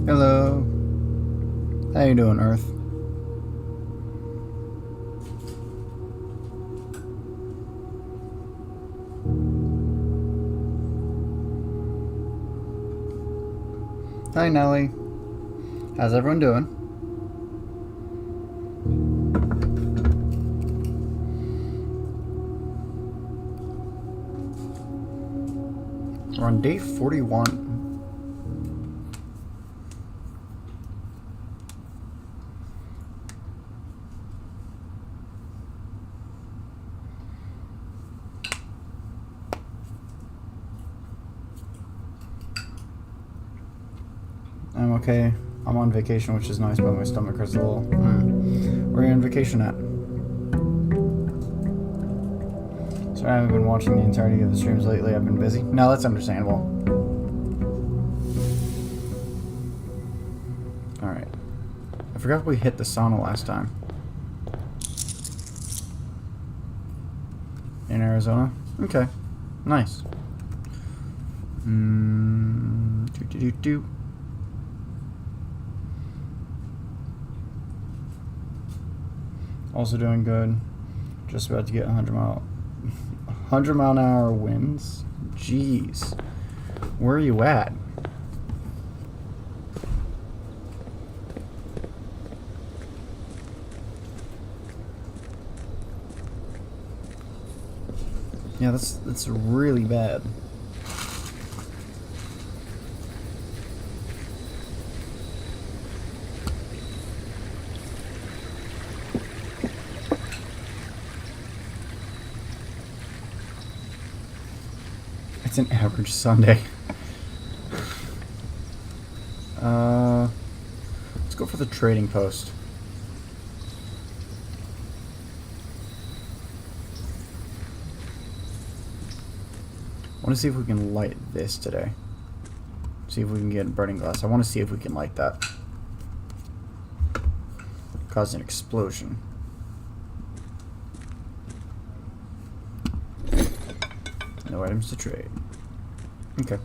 Hello. How you doing, Earth? Hi, Nelly. How's everyone doing? We're on day 41. I'm okay. I'm on vacation, which is nice, but my stomach hurts a little. Where are you on vacation at? Sorry, I haven't been watching the entirety of the streams lately. I've been busy. No, that's understandable. Alright. I forgot we hit the sauna last time. In Arizona? Okay. Nice. Also doing good. Just about to get 100 mile an hour winds. Jeez. Where are you at? Yeah, that's really bad. It's an average Sunday. Let's go for the trading post. I want to see if we can light this today. See if we can get a burning glass. I want to see if we can light that. Cause an explosion. No items to trade. Okay.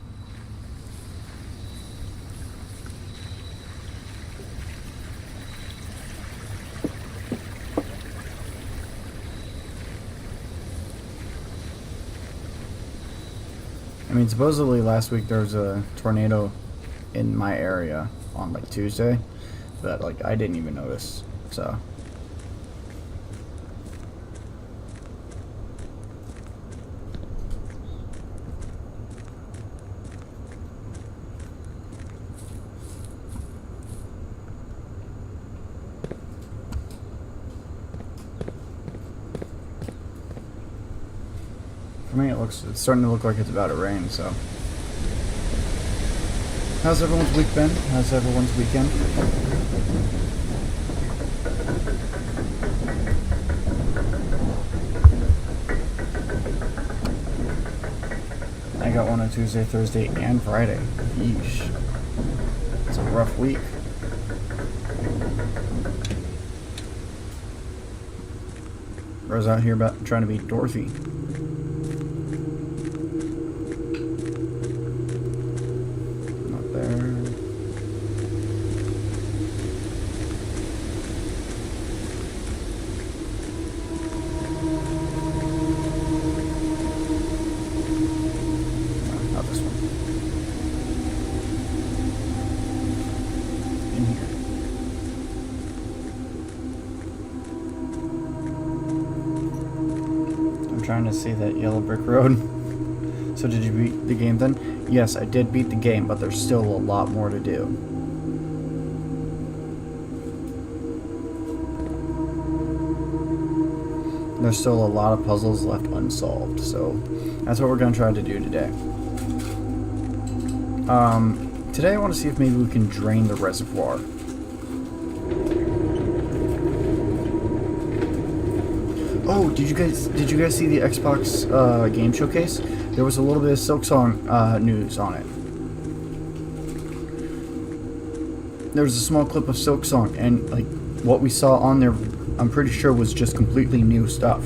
I mean, supposedly last week there was a tornado in my area on like Tuesday, but like I didn't even notice, so. For me, it's starting to look like it's about to rain, so. How's everyone's week been? How's everyone's weekend? I got one on Tuesday, Thursday, and Friday. Yeesh. It's a rough week. Rose out here about trying to beat Dorothy. Trying to see that yellow brick road. So did you beat the game then? Yes, I did beat the game, but there's still a lot more to do. There's still a lot of puzzles left unsolved, so that's what we're going to try to do today. Today I want to see if maybe we can drain the reservoir. Oh, did you guys see the Xbox game showcase? There was a little bit of Silksong news on it. There was a small clip of Silksong, and like what we saw on there, I'm pretty sure was just completely new stuff.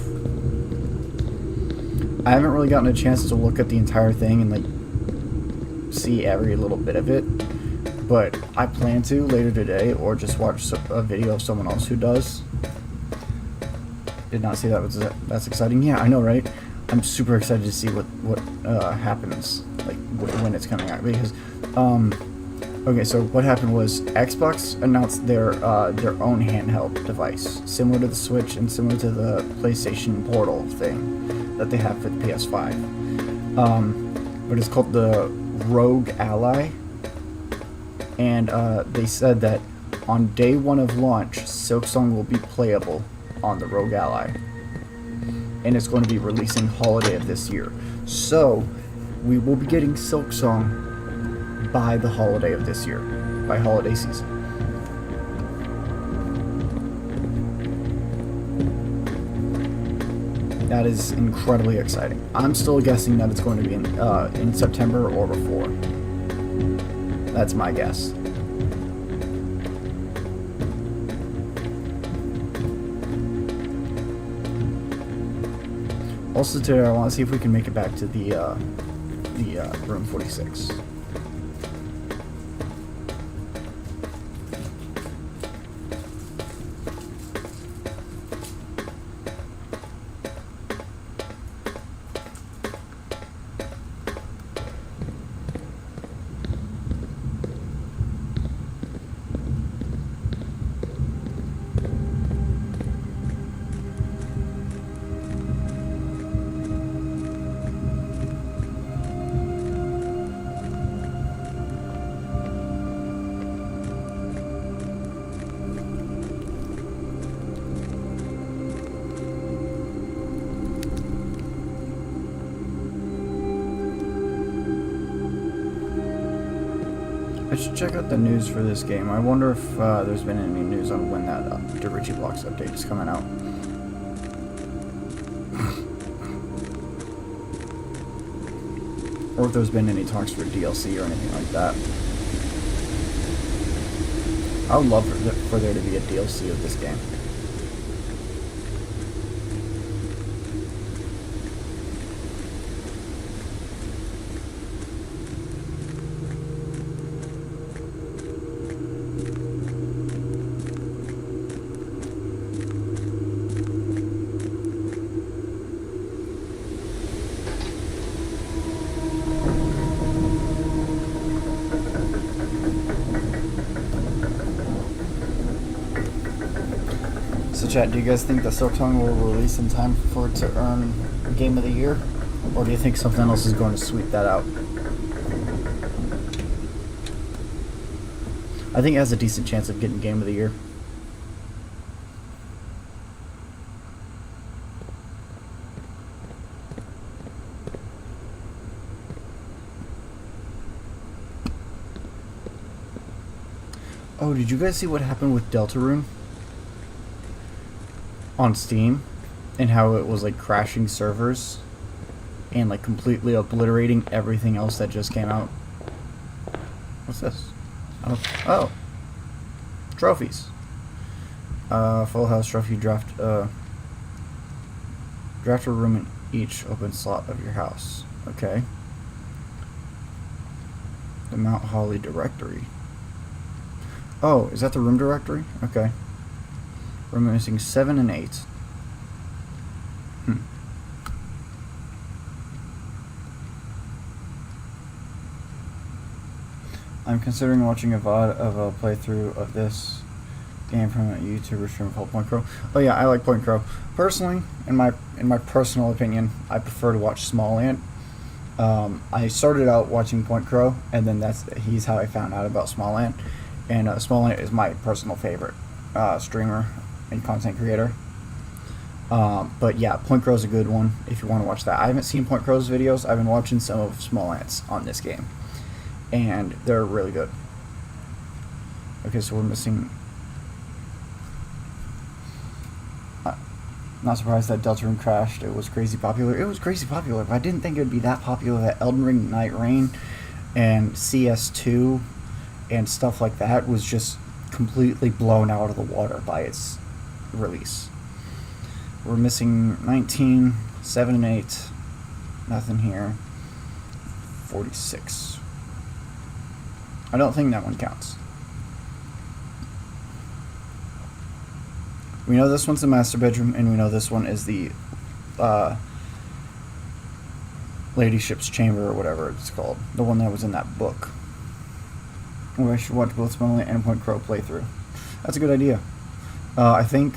I haven't really gotten a chance to look at the entire thing and like see every little bit of it, but I plan to later today, or just watch a video of someone else who does. Did not see that. That's exciting. Yeah, I know, right? I'm super excited to see what happens, like when it's coming out, because okay, so what happened was Xbox announced their own handheld device, similar to the Switch and similar to the PlayStation Portal thing that they have for the PS5. But it's called the Rogue Ally, and they said that on day 1 of launch, Silksong will be playable on the Rogue Ally, and it's going to be releasing holiday of this year. So we will be getting Silksong by the holiday of this year, by holiday season. That is incredibly exciting. I'm still guessing that it's going to be in September or before. That's my guess. Also today, I want to see if we can make it back to the room 46. I should check out the news for this game. I wonder if there's been any news on when that DaVinci Blocks update is coming out. Or if there's been any talks for DLC or anything like that. I would love for there to be a DLC of this game. So chat, do you guys think that Silksong will release in time for it to earn Game of the Year? Or do you think something else is going to sweep that out? I think it has a decent chance of getting Game of the Year. Oh, did you guys see what happened with Deltarune on Steam, and how it was like crashing servers and like completely obliterating everything else that just came out? What's this? Oh, trophies. Full house trophy. Draft a room in each open slot of your house. Okay. The Mount Holly directory. Oh, is that the room directory? Okay. We're missing 7 and 8. I'm considering watching a VOD of a playthrough of this game from a YouTuber stream called Point Crow. Oh yeah, I like Point Crow. Personally, in my personal opinion, I prefer to watch Smallant. I started out watching Point Crow, and then he's how I found out about Smallant. And Smallant is my personal favorite streamer and content creator. But yeah, Point Crow's a good one if you want to watch that. I haven't seen Point Crow's videos. I've been watching some of Smallant's on this game, and they're really good. Okay, so we're missing... Not surprised that Deltarune crashed. It was crazy popular. It was crazy popular, but I didn't think it would be that popular that Elden Ring Night Rain and CS2 and stuff like that was just completely blown out of the water by its release. We're missing 19, 7 and 8, nothing here, 46. I don't think that one counts. We know this one's the master bedroom, and we know this one is the ladyship's chamber, or whatever it's called. The one that was in that book. Oh, I should watch both sPlay and Point Crow playthrough. That's a good idea. I think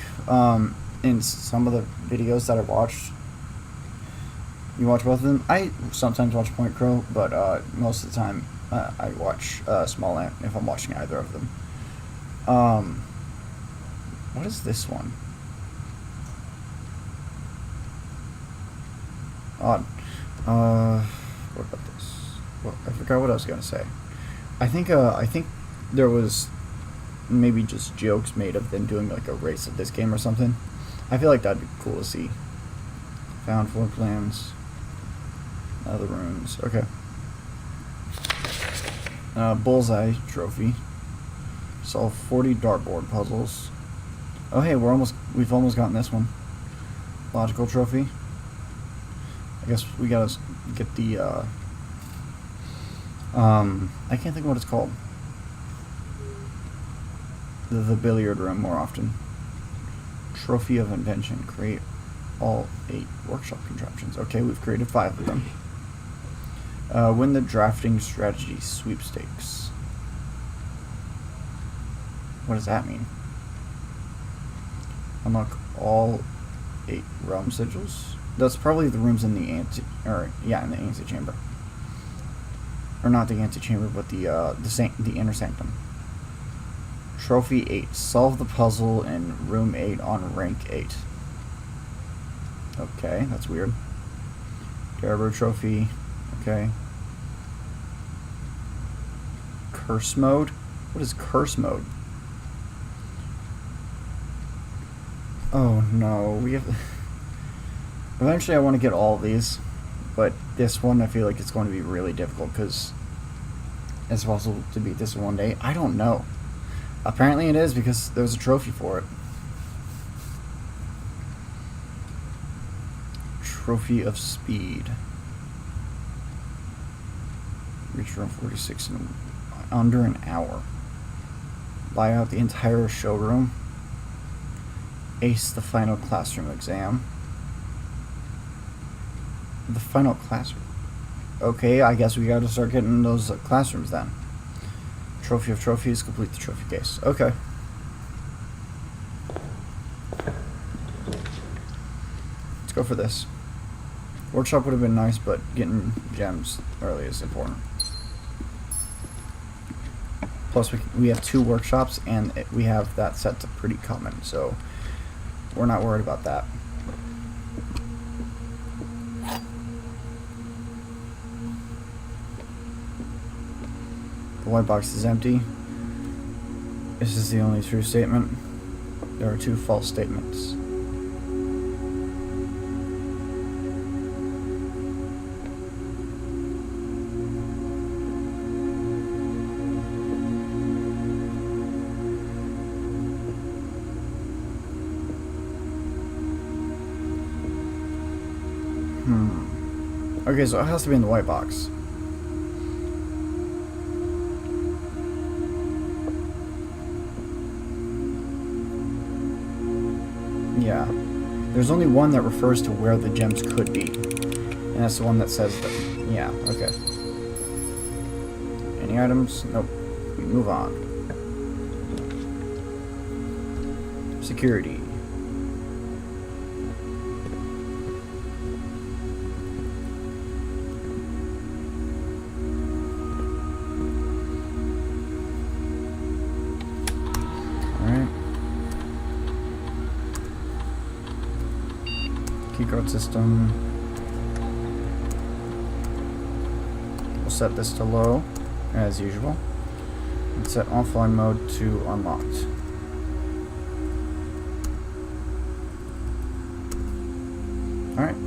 in some of the videos that I watched, you watch both of them. I sometimes watch Point Crow, but most of the time I watch sPlay if I'm watching either of them. What is this one? Odd. What about this? Well, I forgot what I was gonna say. I think there was maybe just jokes made of them doing like a race of this game or something. I feel like that'd be cool to see. Found 4 plans. Other rooms. Okay. Bullseye trophy. Solve 40 dartboard puzzles. Oh hey, we've almost gotten this one. Logical trophy. I guess we gotta get the I can't think of what it's called. The billiard room more often. Trophy of invention. Create all 8 workshop contraptions. Okay, we've created 5 of them. Win the drafting strategy sweepstakes. What does that mean? Unlock all 8 realm sigils. That's probably the rooms in the in the antechamber. Or not the antechamber, but the inner sanctum. Trophy 8. Solve the puzzle in room 8 on rank 8. Okay, that's weird. Garber trophy. Okay. Curse mode? What is curse mode? Oh no, we have... Eventually I want to get all of these, but this one I feel like it's going to be really difficult because it's possible to beat this in one day. I don't know. Apparently it is because there's a trophy for it. Trophy of speed. Reach room 46 in under an hour. Buy out the entire showroom. Ace the final classroom exam. The final classroom. Okay, I guess we gotta start getting those classrooms then. Trophy of trophies, complete the trophy case. Okay. Let's go for this. Workshop would have been nice, but getting gems early is important. Plus, we have 2 workshops, and we have that set to pretty common, so we're not worried about that. The white box is empty. This is the only true statement. There are 2 false statements. Okay, so it has to be in the white box. Yeah. There's only one that refers to where the gems could be. And that's the one that says that. Yeah, okay. Any items? Nope. We move on. Security. Keycard system. We'll set this to low, as usual. And set offline mode to unlocked. Alright.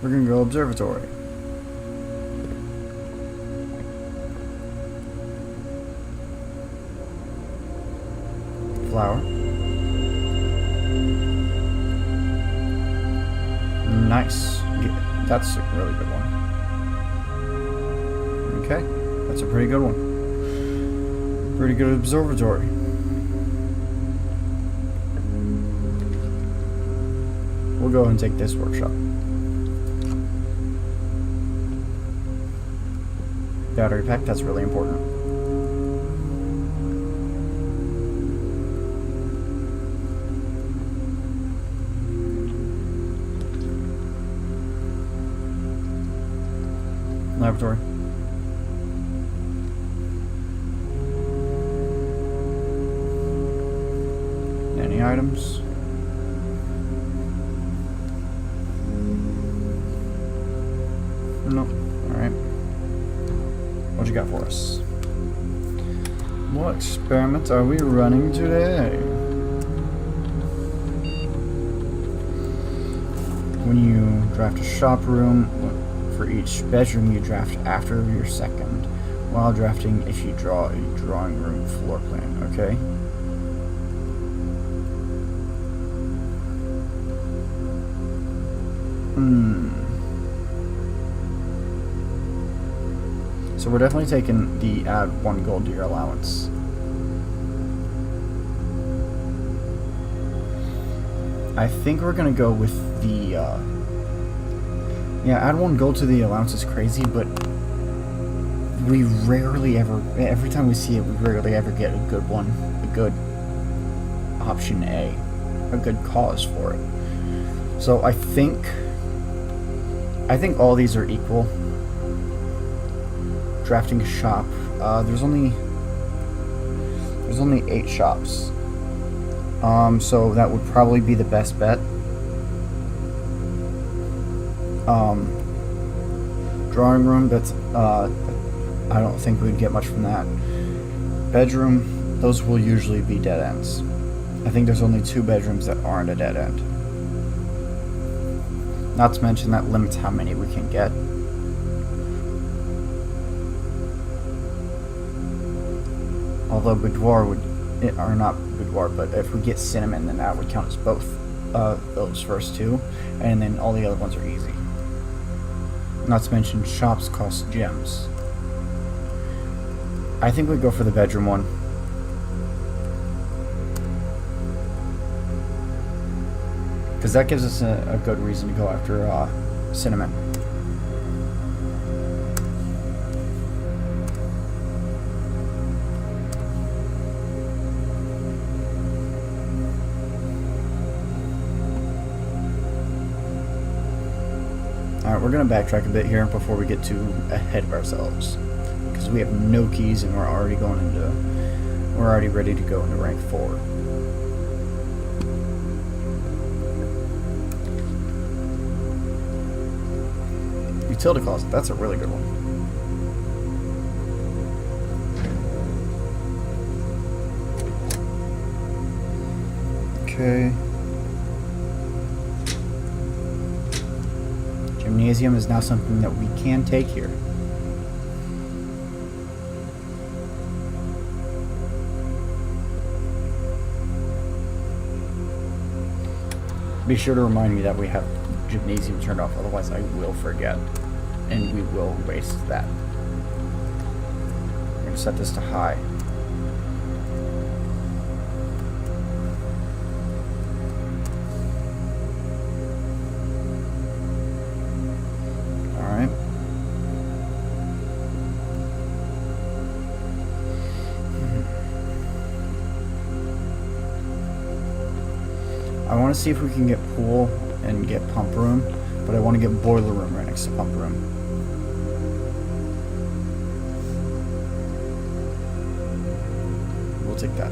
We're gonna go observatory. Flower. Nice. That's a really good one. Okay, that's a pretty good one. Pretty good observatory. We'll go ahead and take this workshop. Battery pack, that's really important. Laboratory. Any items? Nope. Alright. What you got for us? What experiments are we running today? When you draft a shop room, for each bedroom you draft after your second. While drafting, if you draw a drawing room floor plan, okay? So we're definitely taking the add 1 gold to your allowance. I think we're gonna go with the yeah, add 1 gold to the allowance is crazy, but we rarely ever, every time we see it, we rarely ever get a good one, a good option A, a good cause for it. So I think all these are equal. Drafting a shop, there's only 8 shops. So that would probably be the best bet. Drawing room, that's I don't think we'd get much from that. Bedroom, those will usually be dead ends. I think there's only 2 bedrooms that aren't a dead end. Not to mention that limits how many we can get. Although boudoir would, or not boudoir, but if we get cinnamon, then that would count as both those first 2, and then all the other ones are easy. Not to mention shops cost gems. I think we go for the bedroom one. Because that gives us a good reason to go after cinnamon. Alright, we're going to backtrack a bit here before we get too ahead of ourselves. Because we have no keys and we're already ready to go into rank 4. Utility closet, that's a really good one. Okay. Gymnasium is now something that we can take here. Be sure to remind me that we have gymnasium turned off, otherwise I will forget. And we will waste that. We're going to set this to high. Alright. I want to see if we can get pool and get pump room, but I want to get boiler room right next to pump room. We'll take that.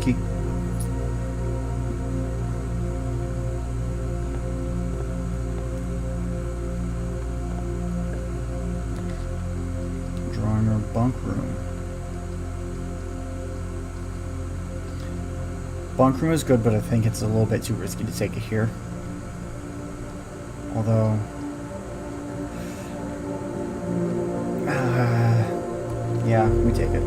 Key. Drawing room, bunk room. Bunk room is good, but I think it's a little bit too risky to take it here. Although, yeah, we take it.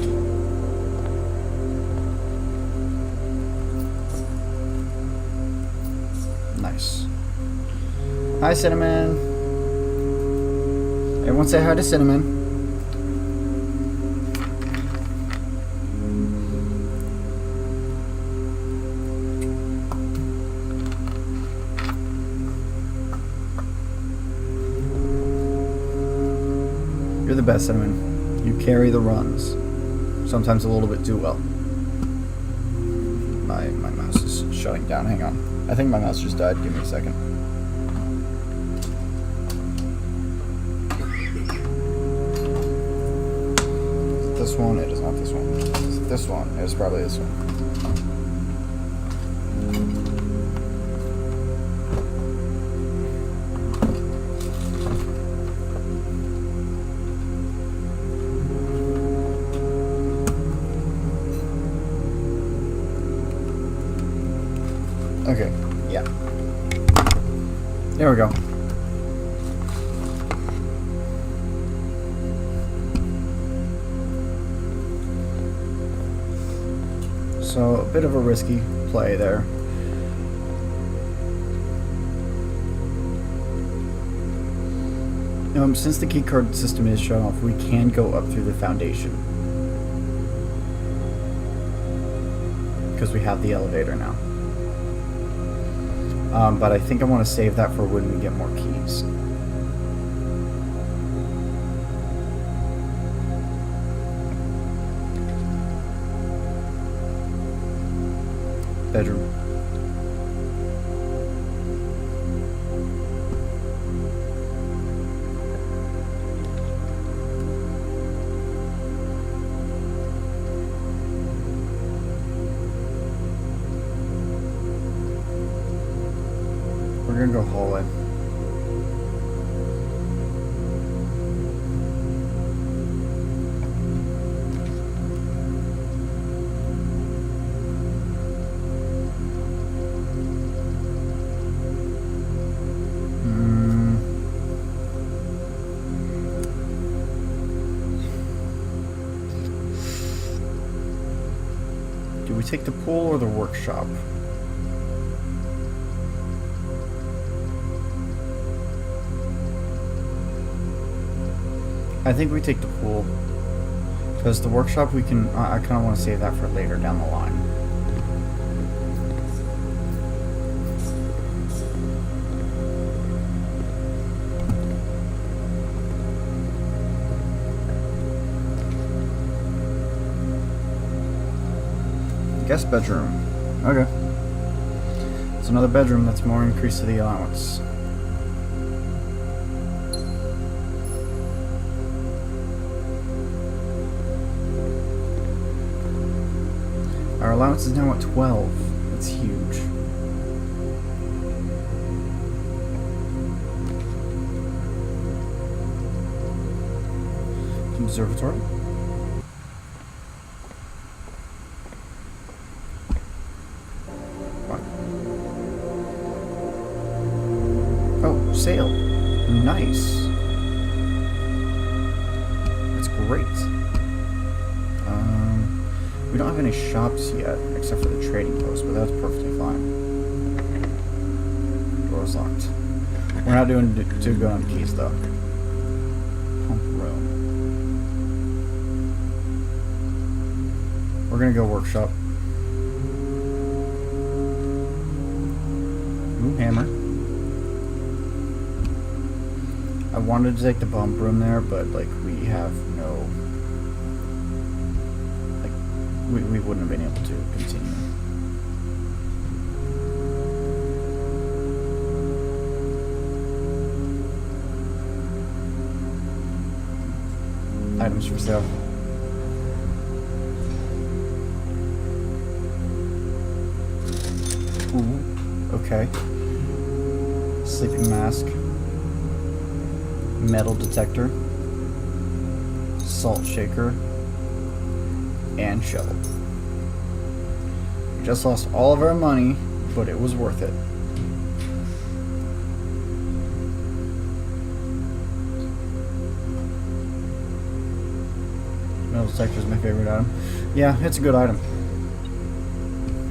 Hi, Cinnamon. Everyone say hi to Cinnamon. You're the best, Cinnamon. You carry the runs. Sometimes a little bit too well. My mouse is shutting down. Hang on. I think my mouse just died. Give me a second. Is it this one? It is not this one. Is it this one? It is probably this one. Okay, yeah. There we go. So, a bit of a risky play there. Since the keycard system is shut off, we can go up through the foundation. Because we have the elevator now. But I think I want to save that for when we get more keys. Bedroom. We're gonna go hallway. Do we take the pool or the workshop? I think we take the pool, because the workshop we can, I kind of want to save that for later down the line. Guest bedroom. Okay. It's another bedroom that's more increase to the allowance. Our allowance is now at 12. That's huge. Conservatory. What? Oh, sale. Nice. That's great. We don't have any shops yet, except for the trading post, but that's perfectly fine. Door's locked. We're not doing too good on keys, though. Pump room. We're gonna go workshop. Ooh, hammer. I wanted to take the bump room there, but, like, we have no... We wouldn't have been able to continue. Items for sale. Ooh, okay. Sleeping mask. Metal detector. Salt shaker. And shovel. We just lost all of our money, but it was worth it. Metal detector is my favorite item. Yeah, it's a good item.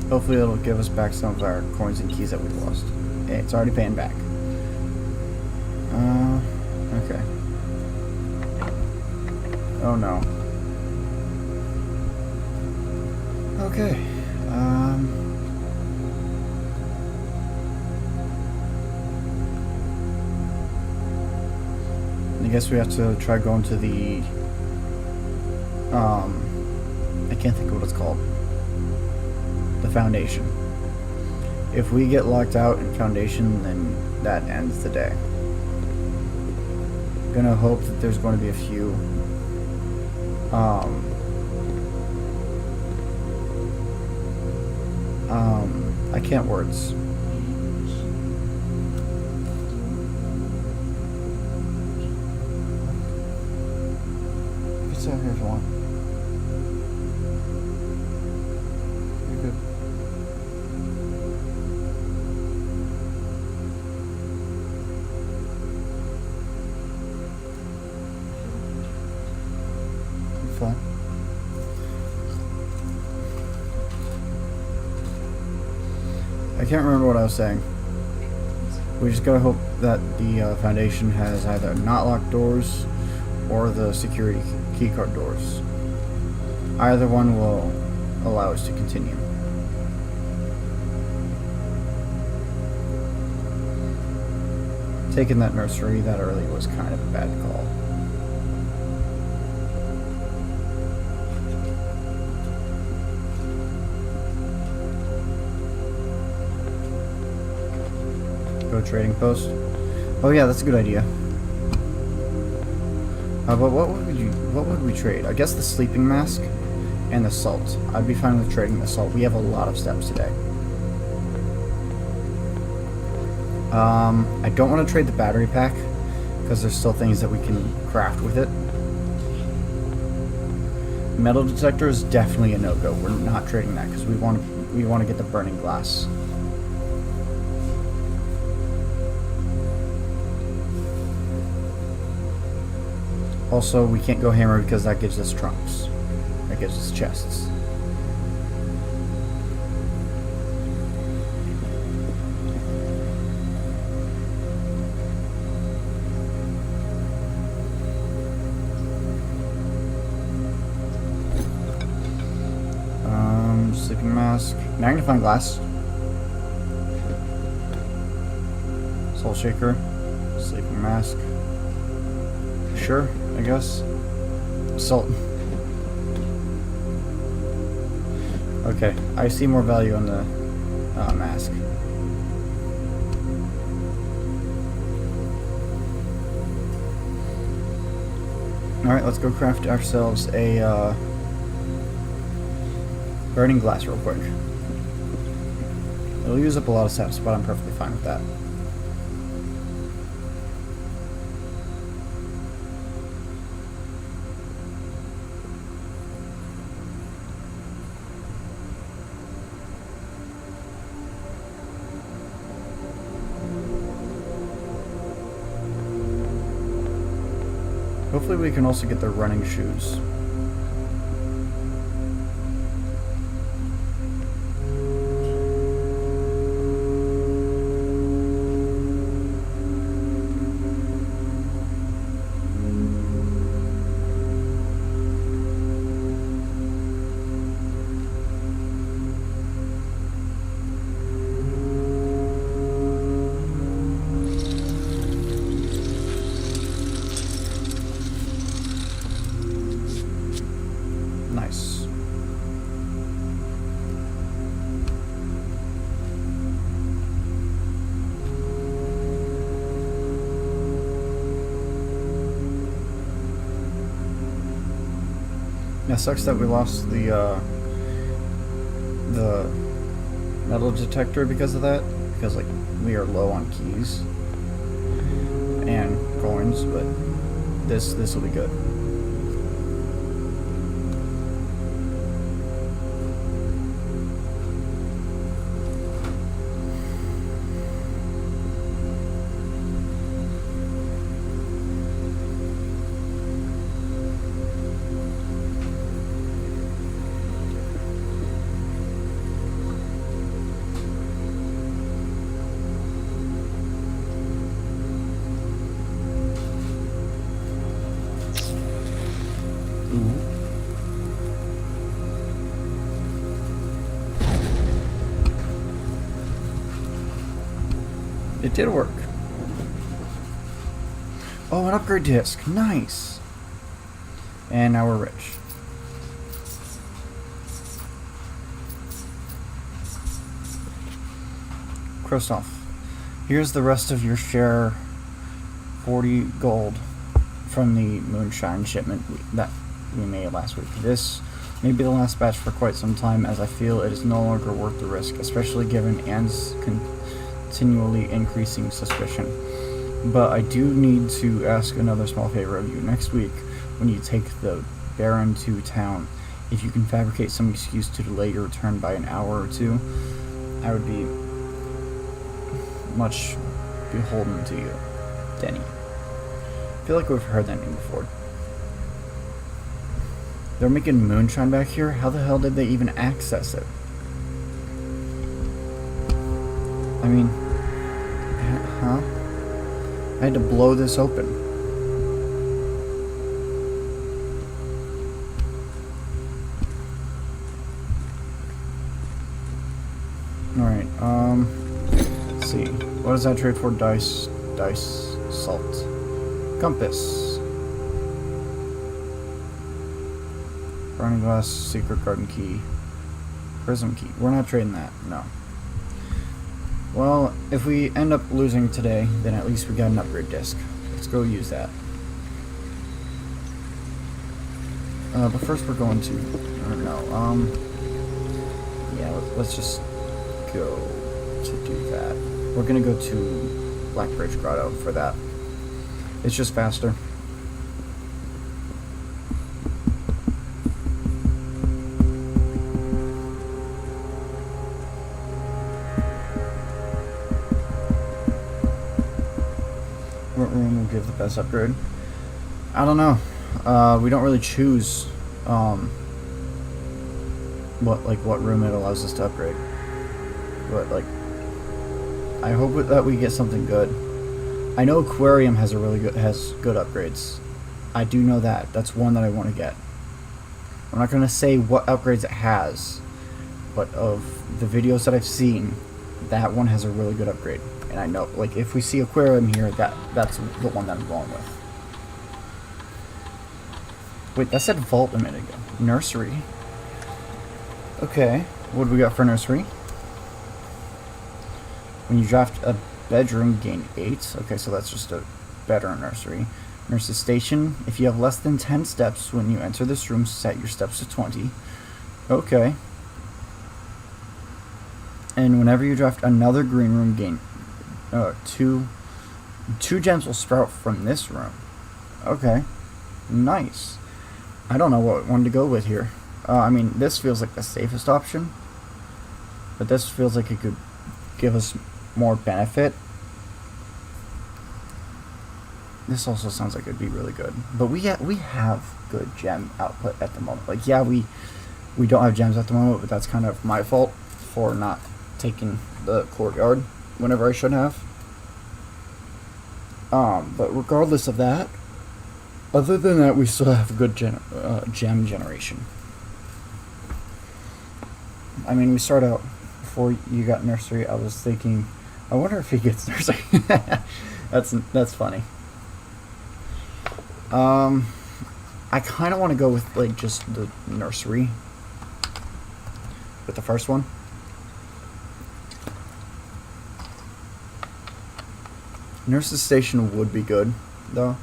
Hopefully it'll give us back some of our coins and keys that we've lost. Hey, it's already paying back. Okay. Oh no. Okay. I guess we have to try going to the, I can't think of what it's called. The Foundation. If we get locked out in Foundation, then that ends the day. Gonna hope that there's going to be a few, I can't words. Sit here if you want. You're good. You're fine. I can't remember what I was saying. We just gotta hope that the Foundation has either not locked doors or the security keycard doors. Either one will allow us to continue. Taking that nursery that early was kind of a bad call. Go trading post. Oh yeah, that's a good idea. But what would we trade? I guess the sleeping mask and the salt. I'd be fine with trading the salt. We have a lot of steps today. I don't want to trade the battery pack because there's still things that we can craft with it. Metal detector is definitely a no-go. We're not trading that because we want to get the burning glass. Also, we can't go hammer because that gives us trunks. That gives us chests. Sleeping mask. Magnifying glass. Soul shaker. Sleeping mask. Sure, I guess. Salt. Okay, I see more value on the mask. Alright, let's go craft ourselves a burning glass real quick. It'll use up a lot of steps, but I'm perfectly fine with that. Hopefully we can also get the running shoes. Nice. Yeah, sucks that we lost the metal detector because of that. Because like we are low on keys and coins, but this will be good. It did work. Oh, an upgrade disc. Nice. And now we're rich. Kristoff, here's the rest of your share. 40 gold from the moonshine shipment that we made last week. This may be the last batch for quite some time, as I feel it is no longer worth the risk, especially given Anne's continually increasing suspicion. But I do need to ask another small favor of you. Next week, when you take the Baron to town, if you can fabricate some excuse to delay your return by an hour or two, I would be much beholden to you. Denny. I feel like we've heard that name before. They're making moonshine back here? How the hell did they even access it? I mean, huh? I had to blow this open. Alright, let's see. What does that trade for? Dice, salt. Compass. Burning glass, secret garden key. Prism key. We're not trading that, no. Well, if we end up losing today, then at least we got an upgrade disc. Let's go use that. But first we're going to... yeah, let's just go to do that. We're gonna go to Blackbridge Grotto for that. It's just faster. What room will give the best upgrade? I don't know. We don't really choose what room it allows us to upgrade. But I hope that we get something good. I know Aquarium has good upgrades. I do know that. That's one that I want to get. I'm not going to say what upgrades it has, but of the videos that I've seen, that one has a really good upgrade. And I know, if we see Aquarium here, that's the one that I'm going with. Wait, that said Vault a minute ago. Nursery. Okay, what do we got for Nursery? When you draft a bedroom, gain 8. Okay, so that's just a better nursery. Nurse's station. If you have less than 10 steps when you enter this room, set your steps to 20. Okay. And whenever you draft another green room, gain 2 gems will sprout from this room. Okay. Nice. I don't know what one to go with here. I mean, this feels like the safest option. But this feels like it could give us more benefit. This also sounds like it'd be really good. But we have good gem output at the moment. Yeah, we don't have gems at the moment, but that's kind of my fault for not taking the courtyard whenever I should have. But regardless of that, other than that, we still have good gem generation. I mean, we start out, before you got nursery, I was thinking, I wonder if he gets nursery. That's funny. I kind of want to go with just the nursery with the first one. Nurse's station would be good, though.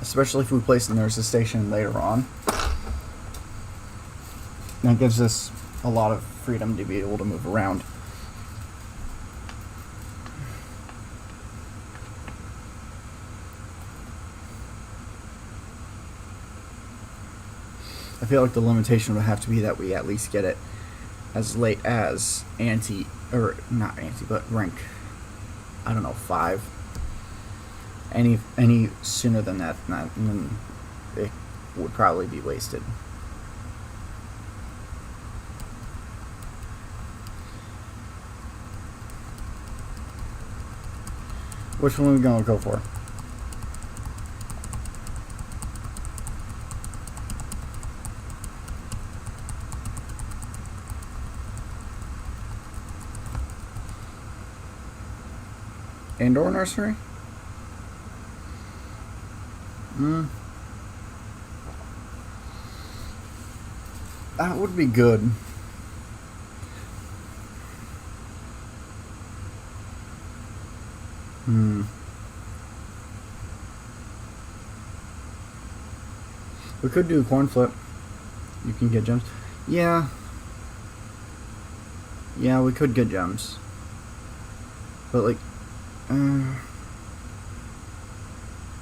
Especially if we place the nurse's station later on. That gives us a lot of freedom to be able to move around. I feel like the limitation would have to be that we at least get it as late as rank, I don't know, 5. Any sooner than that, then it would probably be wasted. Which one are we gonna go for? Indoor nursery? That would be good. We could do a coin flip. You can get gems. Yeah. Yeah, we could get gems. But like,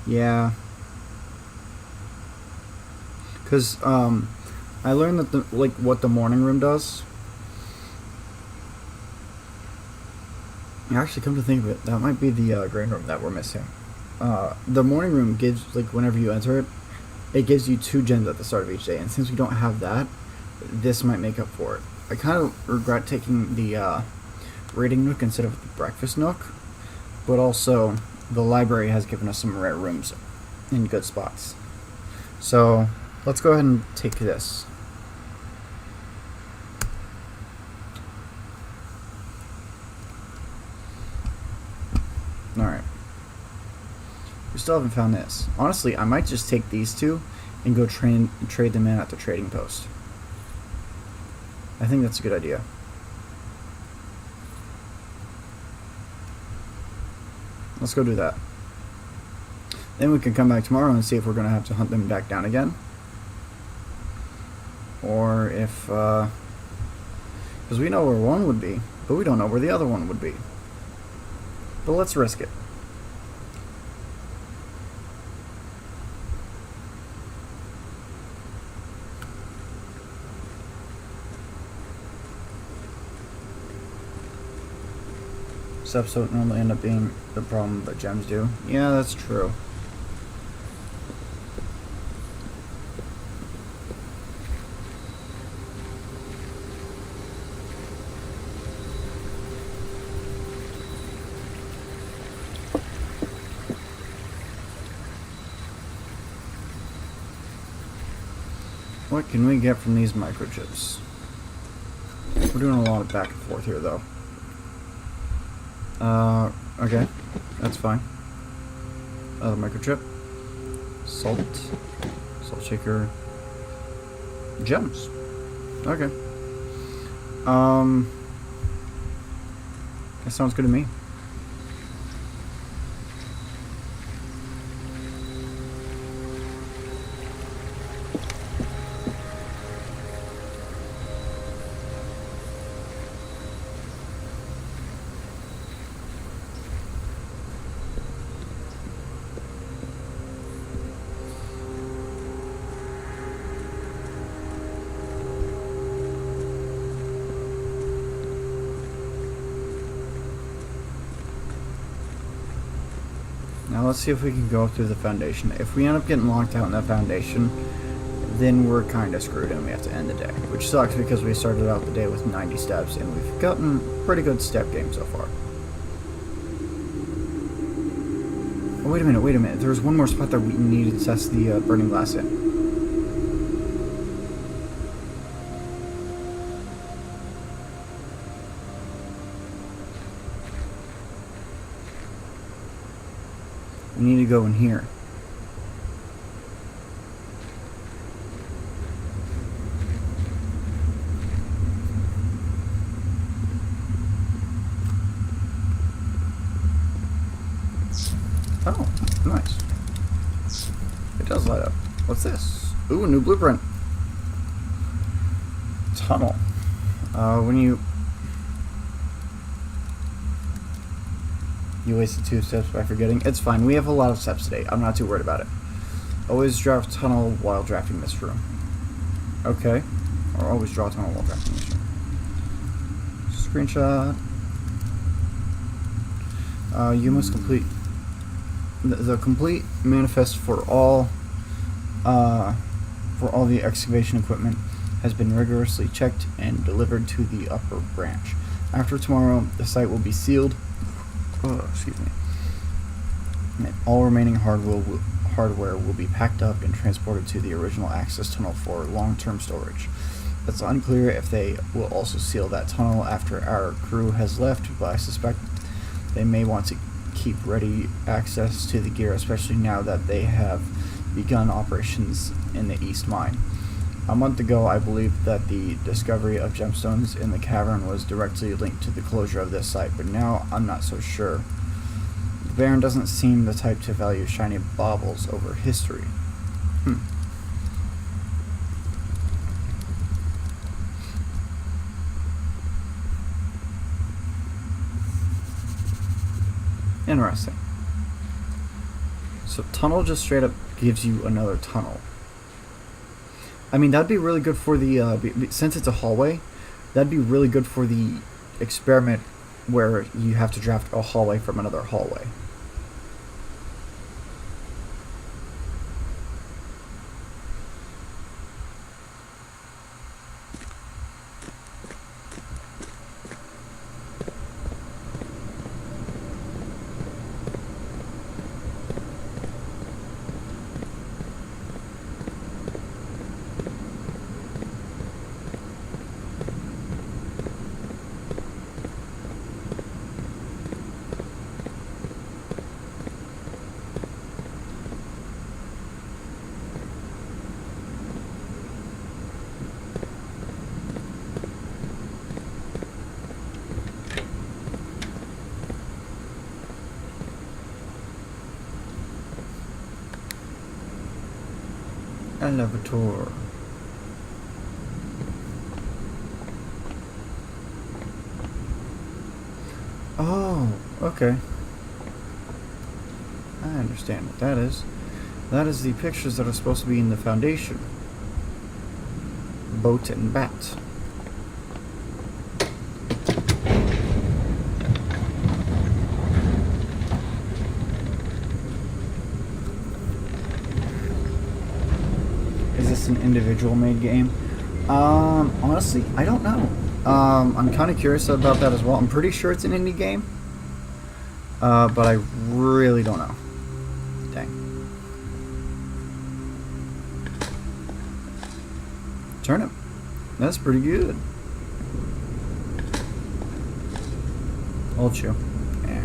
yeah. Cause I learned that what the morning room does. Actually, come to think of it, that might be the green room that we're missing. The morning room gives, whenever you enter it, it gives you 2 gems at the start of each day, and since we don't have that, this might make up for it. I kind of regret taking the reading nook instead of the breakfast nook, but also the library has given us some rare rooms in good spots. So let's go ahead and take this. Alright. We still haven't found this. Honestly, I might just take these 2 and go trade them in at the trading post. I think that's a good idea. Let's go do that. Then we can come back tomorrow and see if we're going to have to hunt them back down again. Or if, because we know where one would be, but we don't know where the other one would be. But let's risk it. Steps don't normally end up being the problem, but gems do. Yeah, that's true. What can we get from these microchips? We're doing a lot of back and forth here, though. Okay, that's fine. Microchip, salt shaker, gems. Okay. That sounds good to me. Now let's see if we can go through the foundation. If we end up getting locked out in that foundation, then we're kind of screwed and we have to end the day. Which sucks because we started out the day with 90 steps and we've gotten pretty good step game so far. Oh, wait a minute. There's one more spot that we needed to test the burning glass in. We need to go in here. Oh, nice. It does light up. What's this? Ooh, a new blueprint. Tunnel. When you wasted 2 steps by forgetting. It's fine. We have a lot of steps today. I'm not too worried about it. Always draft tunnel while drafting this room. Okay. Or always draw tunnel while drafting this room. Screenshot. You must complete the complete manifest for all the excavation equipment has been rigorously checked and delivered to the upper branch. After tomorrow, the site will be sealed. Excuse me. And all remaining hardware will be packed up and transported to the original access tunnel for long-term storage. It's unclear if they will also seal that tunnel after our crew has left, but I suspect they may want to keep ready access to the gear, especially now that they have begun operations in the East Mine. A month ago, I believed that the discovery of gemstones in the cavern was directly linked to the closure of this site, but now I'm not so sure. The Baron doesn't seem the type to value shiny baubles over history. Interesting. So tunnel just straight up gives you another tunnel. I mean, that'd be really good for the, since it's a hallway, that'd be really good for the experiment where you have to draft a hallway from another hallway. Elevator. Oh, okay. I understand what that is. That is the pictures that are supposed to be in the foundation. Boat and bat. Is this an individual made game? Honestly, I don't know. I'm kind of curious about that as well. I'm pretty sure it's an indie game. But I really don't know. Dang. Turnip. That's pretty good. Old shoe. Yeah.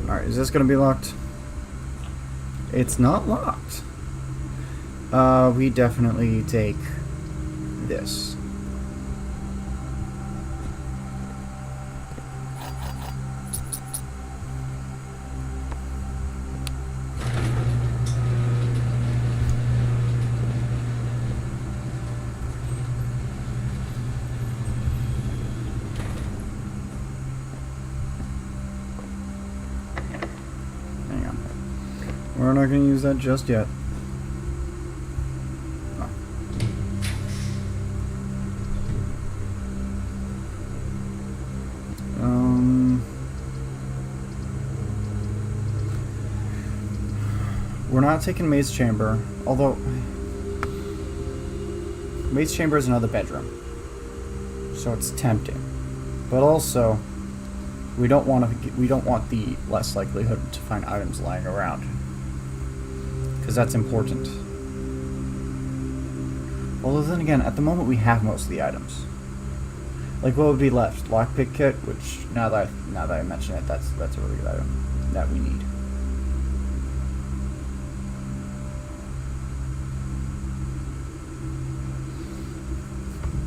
Alright, is this gonna be locked? It's not locked. We definitely take this. Hang on. We're not going to use that just yet. We're not taking Maid's Chamber, although Maid's Chamber is another bedroom, so it's tempting. But also, we don't want the less likelihood to find items lying around, because that's important. Although then again, at the moment we have most of the items. Like, what would be left? Lockpick kit, which now that I mention it, that's a really good item that we need.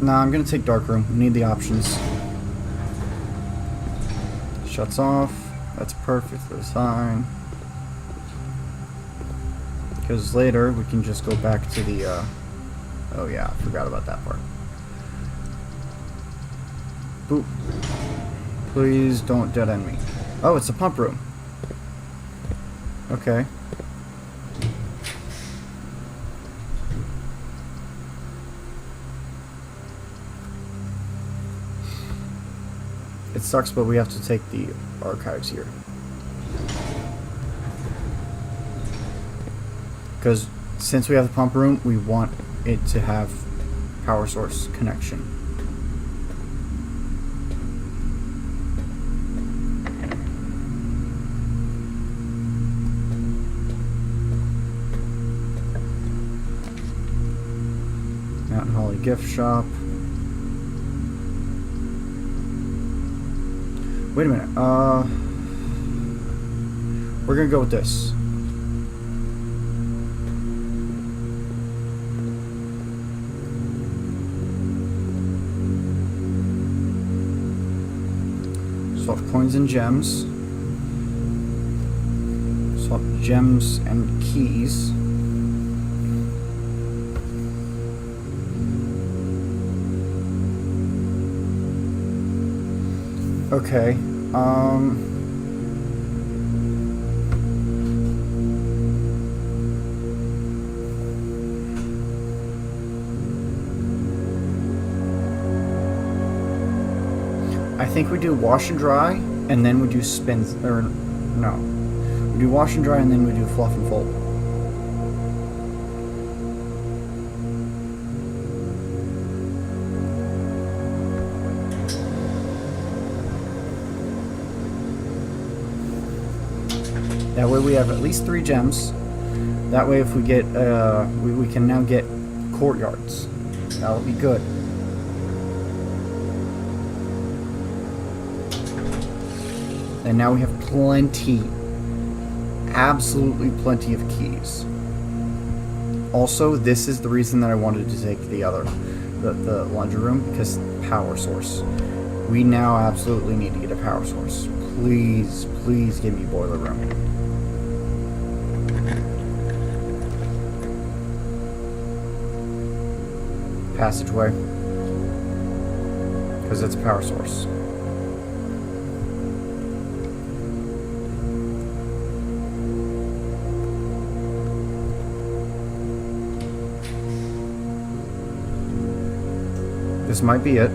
Nah, I'm gonna take dark room. We need the options. Shuts off. That's perfectly fine. Because later we can just go back to the. Oh yeah, I forgot about that part. Boop. Please don't dead end me. Oh, it's a pump room. Okay. It sucks, but we have to take the archives here. Because since we have the pump room, we want it to have power source connection. Mountain Holly gift shop. Wait a minute, We're gonna go with this. Swap coins and gems. Swap gems and keys. Okay, I think we do wash and dry, and then we do spins, or no. We do wash and dry, and then we do fluff and fold. That way we have at least 3 gems. That way if we get, we can now get courtyards. That'll be good. And now we have plenty, absolutely plenty of keys. Also, this is the reason that I wanted to take the laundry room, because power source. We now absolutely need to get a power source. Please, please give me boiler room. Passageway, because it's a power source. This might be it.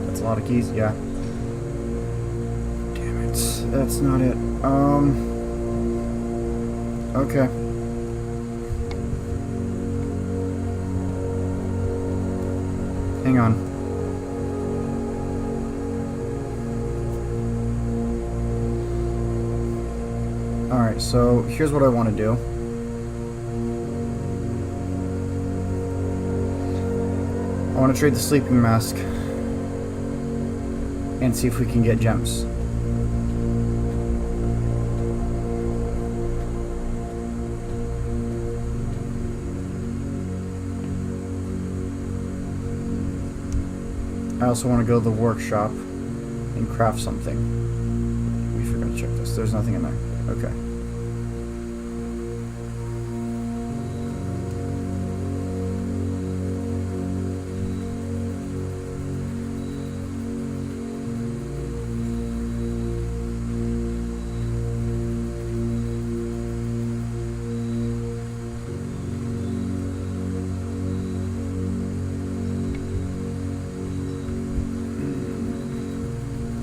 That's a lot of keys, yeah. Damn it, that's not it. Okay. Hang on. Alright, so here's what I want to do. I want to trade the sleeping mask and see if we can get gems. I also want to go to the workshop and craft something. We forgot to check this. There's nothing in there. Okay.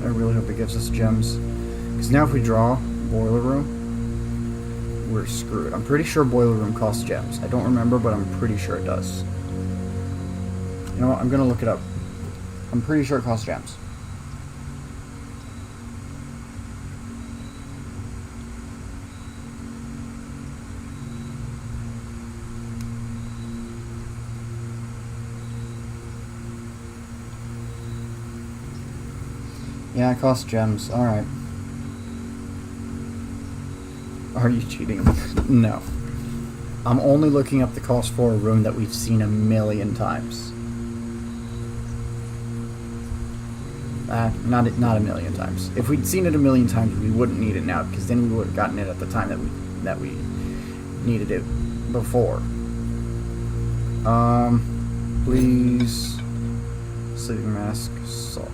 I really hope it gives us gems. Because now if we draw boiler room, we're screwed. I'm pretty sure boiler room costs gems. I don't remember, but I'm pretty sure it does. You know what? I'm going to look it up. I'm pretty sure it costs gems. Yeah, it costs gems. Alright. Are you cheating? No. I'm only looking up the cost for a room that we've seen a million times. Not a million times. If we'd seen it a million times, we wouldn't need it now, because then we would have gotten it at the time that we needed it before. Please. Sleeping mask. Salt.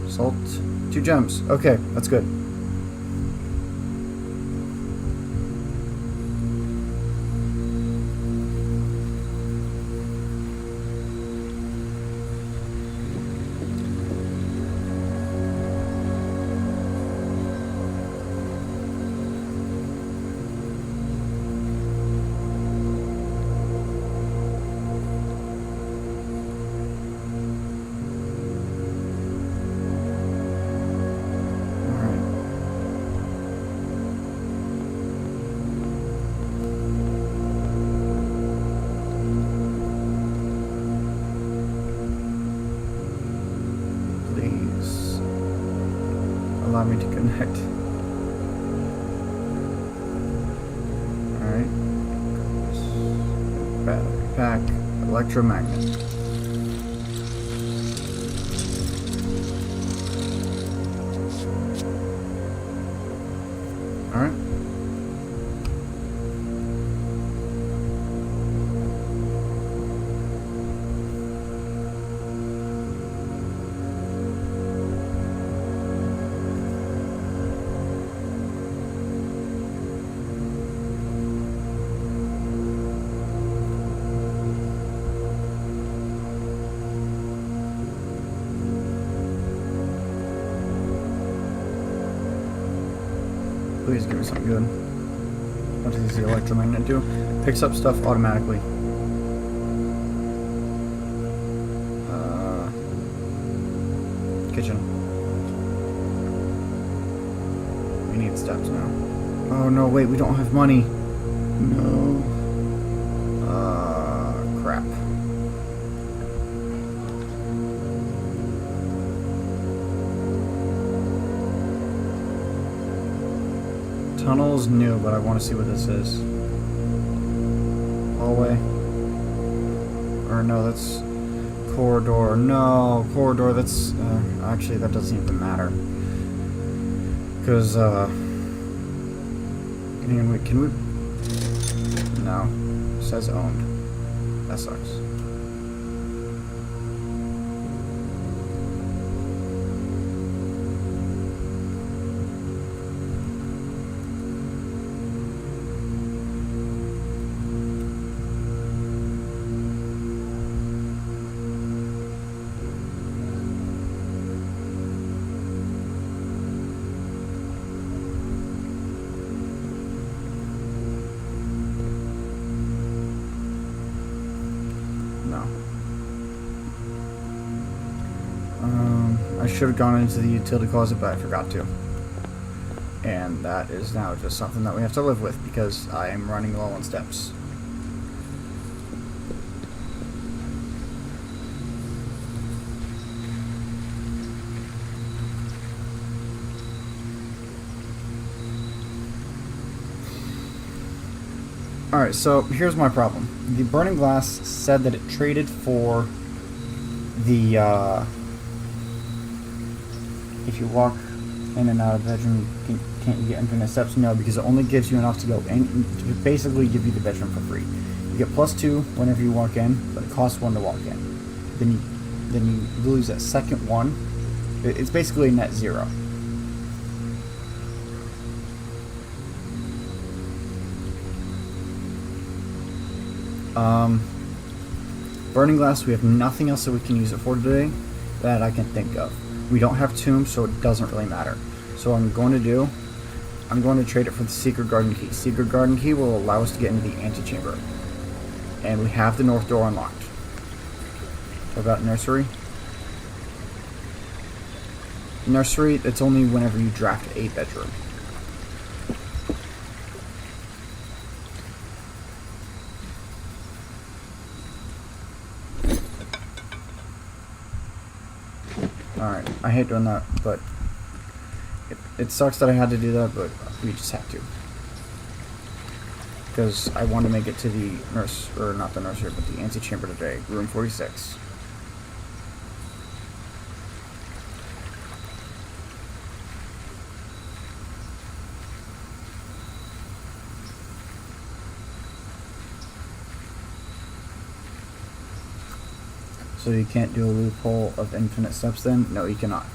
Salt. 2 gems. Okay, that's good. Alright. allow me to connect. Alright. Battery pack. Electromagnet. Alright. Please give me something good. What does the electromagnet do? Picks up stuff automatically. Kitchen. We need steps now. Oh no, wait, we don't have money. No. Crap. Tunnel's new, but I want to see what this is. Hallway. Or no, that's corridor. No, corridor, that's... actually, that doesn't even matter. Because, can we... No. It says owned. That sucks. I should have gone into the utility closet, but I forgot to. And that is now just something that we have to live with because I am running low on steps. Alright, so here's my problem. The burning glass said that it traded for the, if you walk in and out of the bedroom, can't you get infinite steps? No, because it only gives you enough to go in, to basically give you the bedroom for free. You get +2 whenever you walk in, but it costs 1 to walk in. Then you lose that second one. It's basically a net 0. Burning glass, we have nothing else that we can use it for today that I can think of. We don't have tombs, so it doesn't really matter. So what I'm going to trade it for the secret garden key. Secret garden key will allow us to get into the antechamber. And we have the north door unlocked. What about nursery? Nursery, it's only whenever you draft a bedroom. Alright, I hate doing that, but it sucks that I had to do that, but we just have to. Because I want to make it to the nurse, or not the nursery, but the antechamber today, room 46. So you can't do a loophole of infinite steps then? No, you cannot.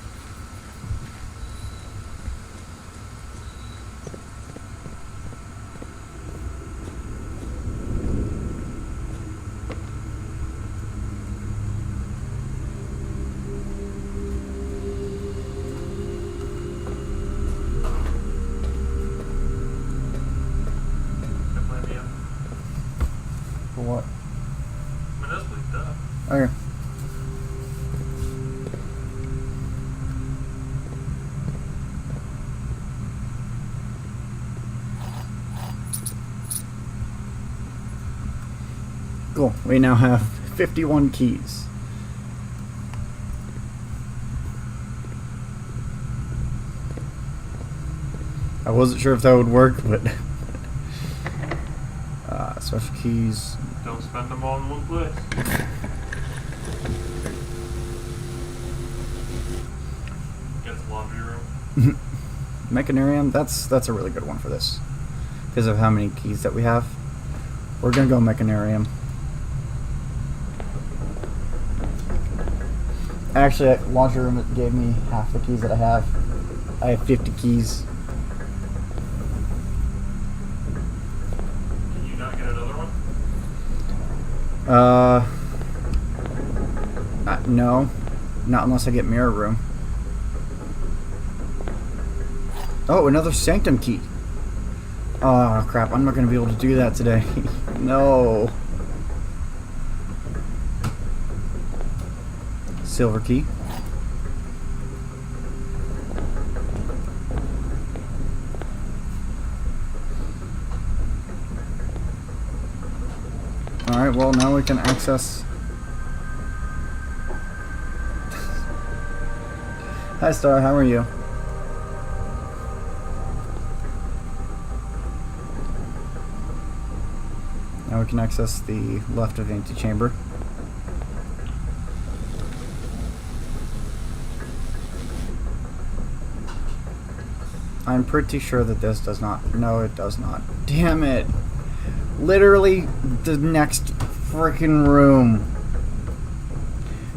For what? I mean, that's bleeped up. Okay. Cool. We now have 51 keys. I wasn't sure if that would work, but special keys. Don't spend them all in one place. Get the laundry room. Mechanarium, that's a really good one for this because of how many keys that we have. We're gonna go Mechanarium. Actually, laundry room gave me half the keys that I have. I have 50 keys. Can you not get another one? No, not unless I get mirror room. Oh, another sanctum key. Oh crap, I'm not gonna be able to do that today. No. Silver key. Alright, well now we can access. Hi Star, how are you? Now we can access the left of antechamber. I'm pretty sure that this does not. No, it does not. Damn it! Literally the next freaking room.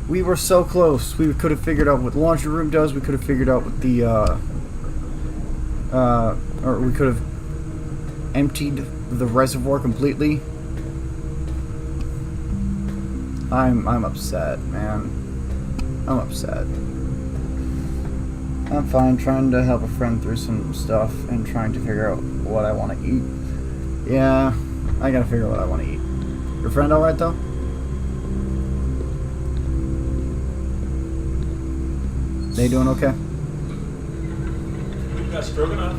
We were so close. We could have figured out what the laundry room does. We could have figured out what the or we could have emptied the reservoir completely. I'm upset, man. I'm upset. I'm fine trying to help a friend through some stuff and trying to figure out what I want to eat. Yeah, I gotta figure out what I want to eat. Your friend alright though? They doing okay? We've got stroganoff.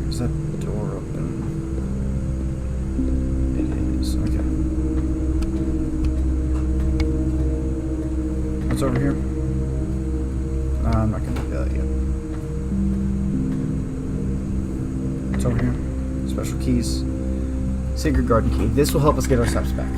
Is that door open? It is, okay. What's over here? I'm not gonna do that yet. What's over here? Special keys. Sacred Garden key. This will help us get our steps back.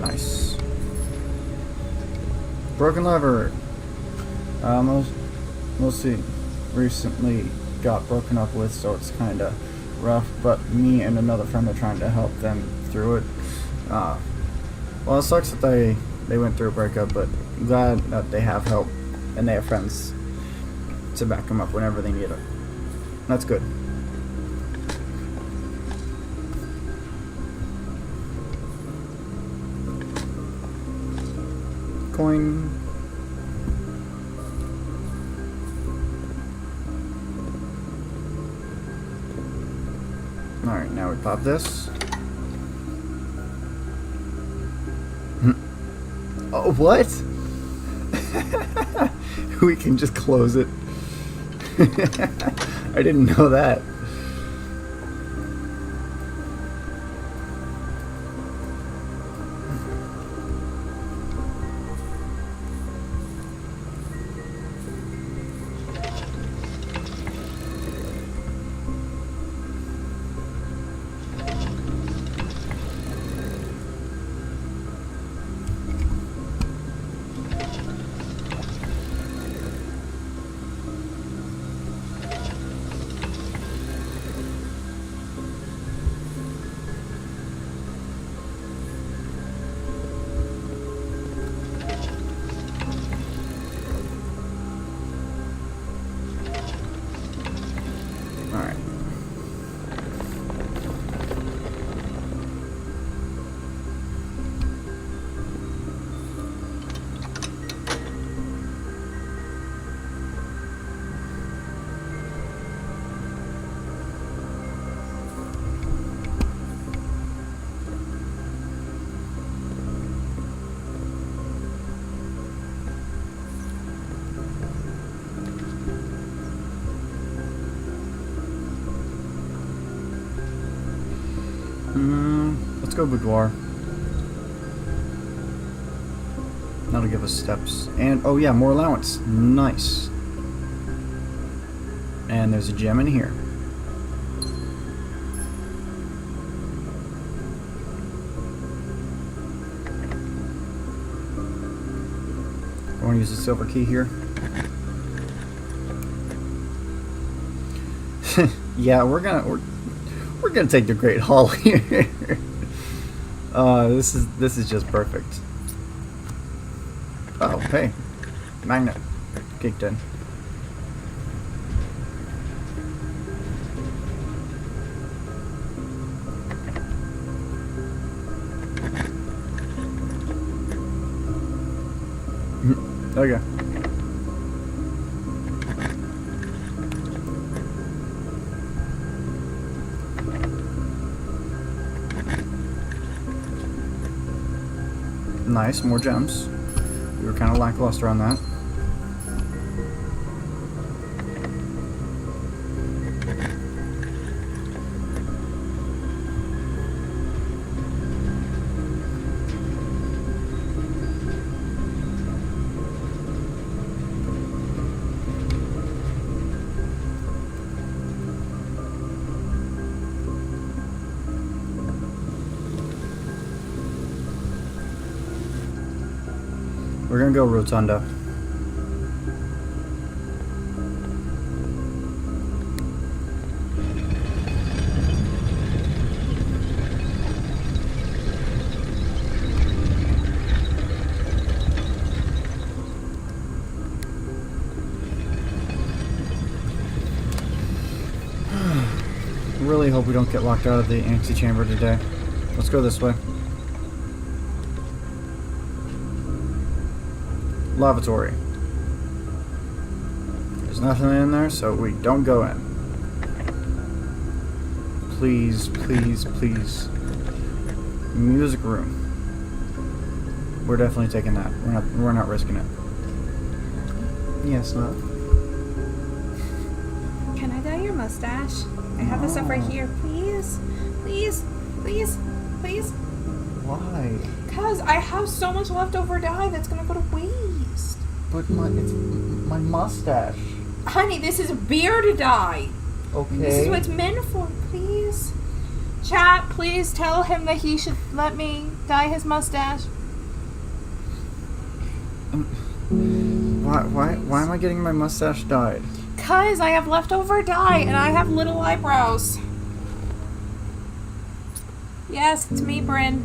Nice. Broken lever. Mostly recently got broken up with, so it's kind of rough. But me and another friend are trying to help them through it. Well, it sucks that they went through a breakup, but I'm glad that they have help and they have friends to back them up whenever they need it. That's good. Coin. Alright, now we pop this. Oh, what? We can just close it. I didn't know that. go boudoir. That'll give us steps. And, oh yeah, more allowance. Nice. And there's a gem in here. I want to use the silver key here. Yeah, we're gonna take the Great Hall here. This is just perfect. Oh, hey, magnet kicked in. Okay. Nice, more gems. We were kind of lackluster on that. We're gonna go Rotunda. Really hope we don't get locked out of the antechamber today. Let's go this way. Lavatory. There's nothing in there, so we don't go in. Please, please, please. Music room. We're definitely taking that. We're not risking it. Yes, love. Can I dye your mustache? I have this stuff right here. Please, please, please, please. Why? Because I have so much leftover dye that's gonna go to waste. But it's my mustache. Honey, this is beard dye. Okay. This is what it's meant for. Please, chat. Please tell him that he should let me dye his mustache. Why am I getting my mustache dyed? Cause I have leftover dye and I have little eyebrows. Yes, it's me, Bryn.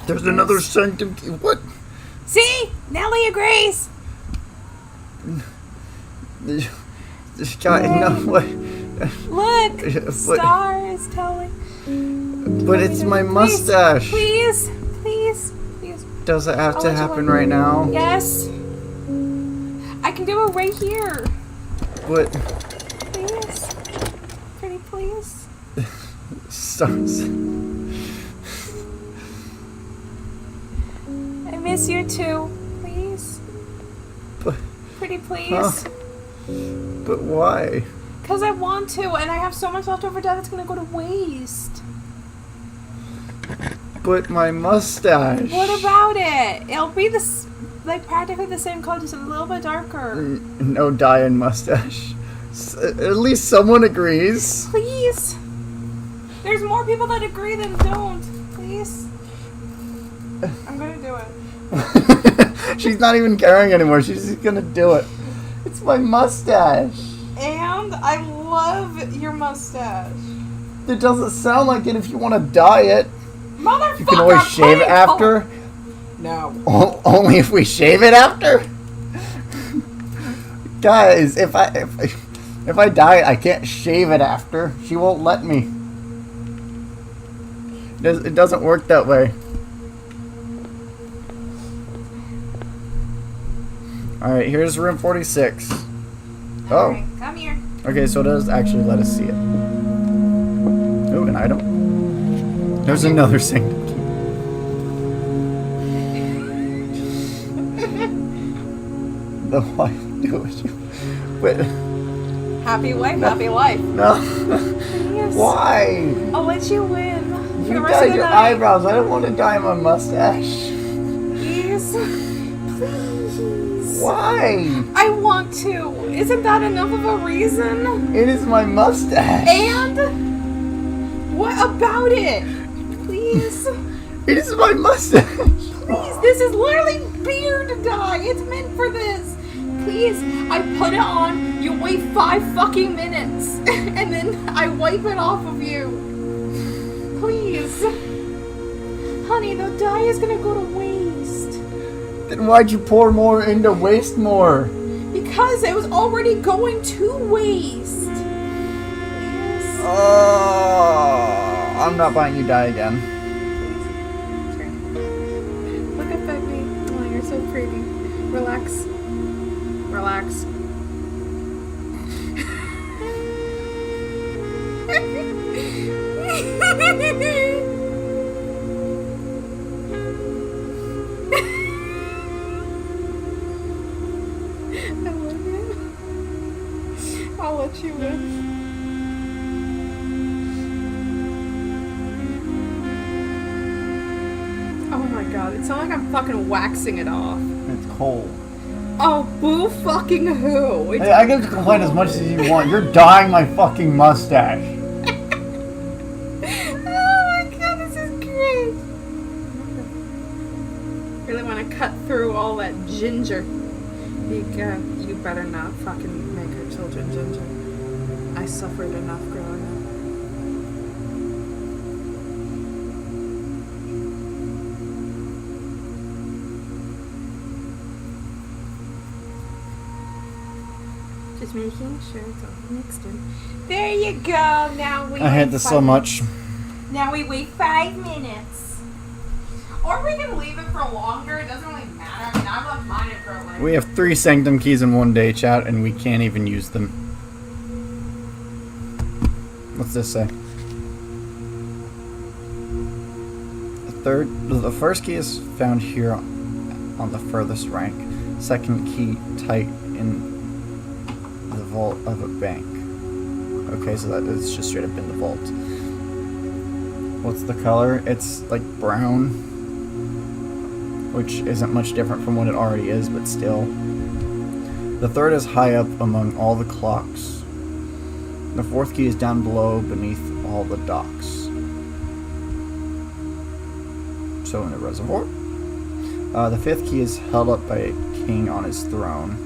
There's another sanctum. What? See? Nellie agrees. This guy, no way. Look, Star is telling. But it's my mustache. Please, please, please. Does it have to happen right now? Yes. I can do it right here. But Please. Pretty please. stars. I miss you too. Please. But, Pretty please. huh? But why? Because I want to, and I have so much leftover dye that's going to go to waste. But my mustache. What about it? It'll be this, like practically the same color, just a little bit darker. No dye and mustache. At least someone agrees. Please. There's more people that agree than don't. Please. I'm going to do it. She's not even caring anymore. She's just gonna do it. It's my mustache. And I love your mustache. It doesn't sound like it if you want to dye it. Motherfucker! You can always shave it after. No. Only if we shave it after? Guys, if I dye it, I can't shave it after. She won't let me. It doesn't work that way. Alright, here's room 46. Oh. Alright, come here. Okay, so it does actually let us see it. Ooh, an item. There's another sanctum key. The wife do it. Wait. Happy wife, happy life. No. Yes. Why? I'll let you win. for the You rest of dyed the your night. eyebrows. I don't want to dye my mustache. Please. Please. Why? I want to. Isn't that enough of a reason? It is my mustache. And? What about it? Please. It is my mustache. Please, this is literally beard dye. It's meant for this. Please, I put it on, you wait 5 fucking minutes, and then I wipe it off of you. Please. Honey, the dye is gonna go to waste. Then why'd you pour more into waste more? Because it was already going to waste. Please. Oh, I'm not buying you dye again. Look up at me. Oh, you're so pretty. Relax. Relax. I love you. I'll let you in. Oh my god, it sounds like I'm fucking waxing it off. It's cold. Oh, boo fucking who? It's Hey, I get to complain as much as you want. You're dyeing my fucking mustache. Oh my god, this is great. Really want to cut through all that ginger. You better not fucking make her children ginger. I suffered enough growing up. Just making sure it's all mixed in. There you go. Now we. I hate this so much. Now we wait 5 minutes. Or we can leave it for longer. It doesn't really matter. I mean, I've left mine for like. We have 3 Sanctum keys in one day, chat, and we can't even use them. What's this say? The first key is found here on the furthest rank. Second key tight in the vault of a bank. Okay, so that is just straight up in the vault. What's the color? It's like brown, which isn't much different from what it already is, but still. The third is high up among all the clocks. The fourth key is down below beneath all the docks. So in the reservoir. The fifth key is held up by a king on his throne.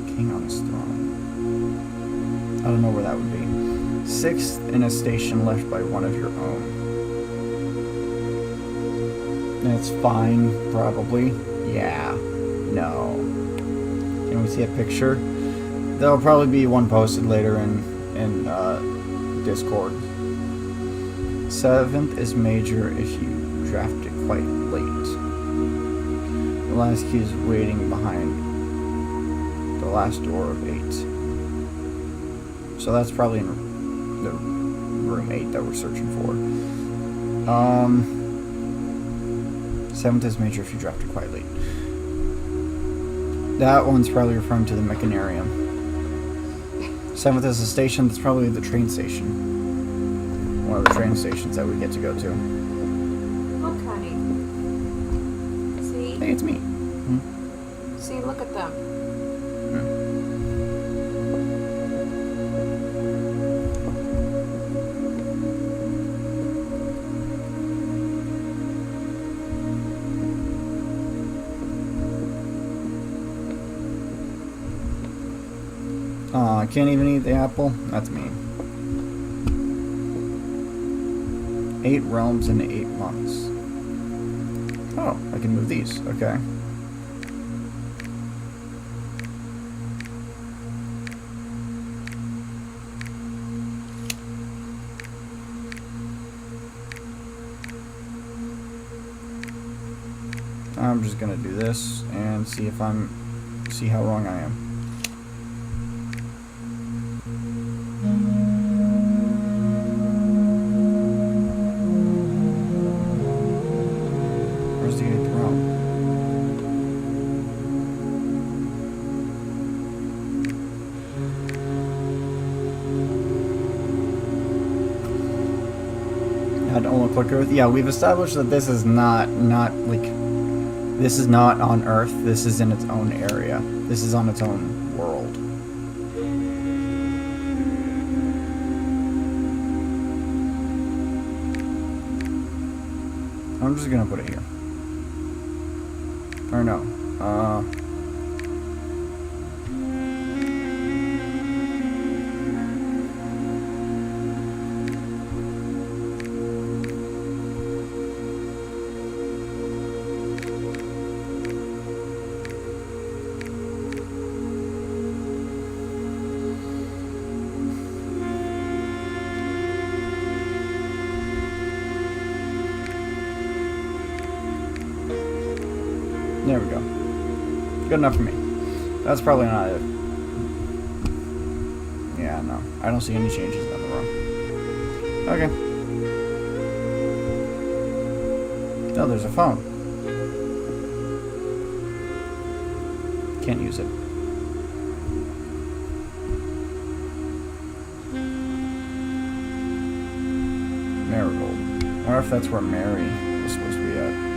King on his throne. I don't know where that would be. Sixth, in a station left by one of your own. That's fine, probably. Yeah. No. Can we see a picture? There'll probably be one posted later in Discord. Seventh is major if you draft it quite late. The last key is waiting behind the last door of 8. So that's probably in the room 8 that we're searching for. Seventh is major if you draft it quite late. That one's probably referring to the Mechanarium. Seventh is a station. That's probably the train station. One of the train stations that we get to go to. Look, honey. See? Hey, it's me. See, look at them. I can't even eat the apple? That's mean. 8 realms in 8 months. Oh, I can move these. Okay. I'm just gonna do this and see if see how wrong I am. Where's the 8th realm? only click Earth. Yeah, we've established that this is not like this is not on Earth. This is in its own area. This is on its own world. I'm just gonna put it here. Or no. There we go. Good enough for me. That's probably not it. Yeah, no. I don't see any changes in the room. Okay. Oh, there's a phone. Can't use it. Marigold. I wonder if that's where Mary is supposed to be at.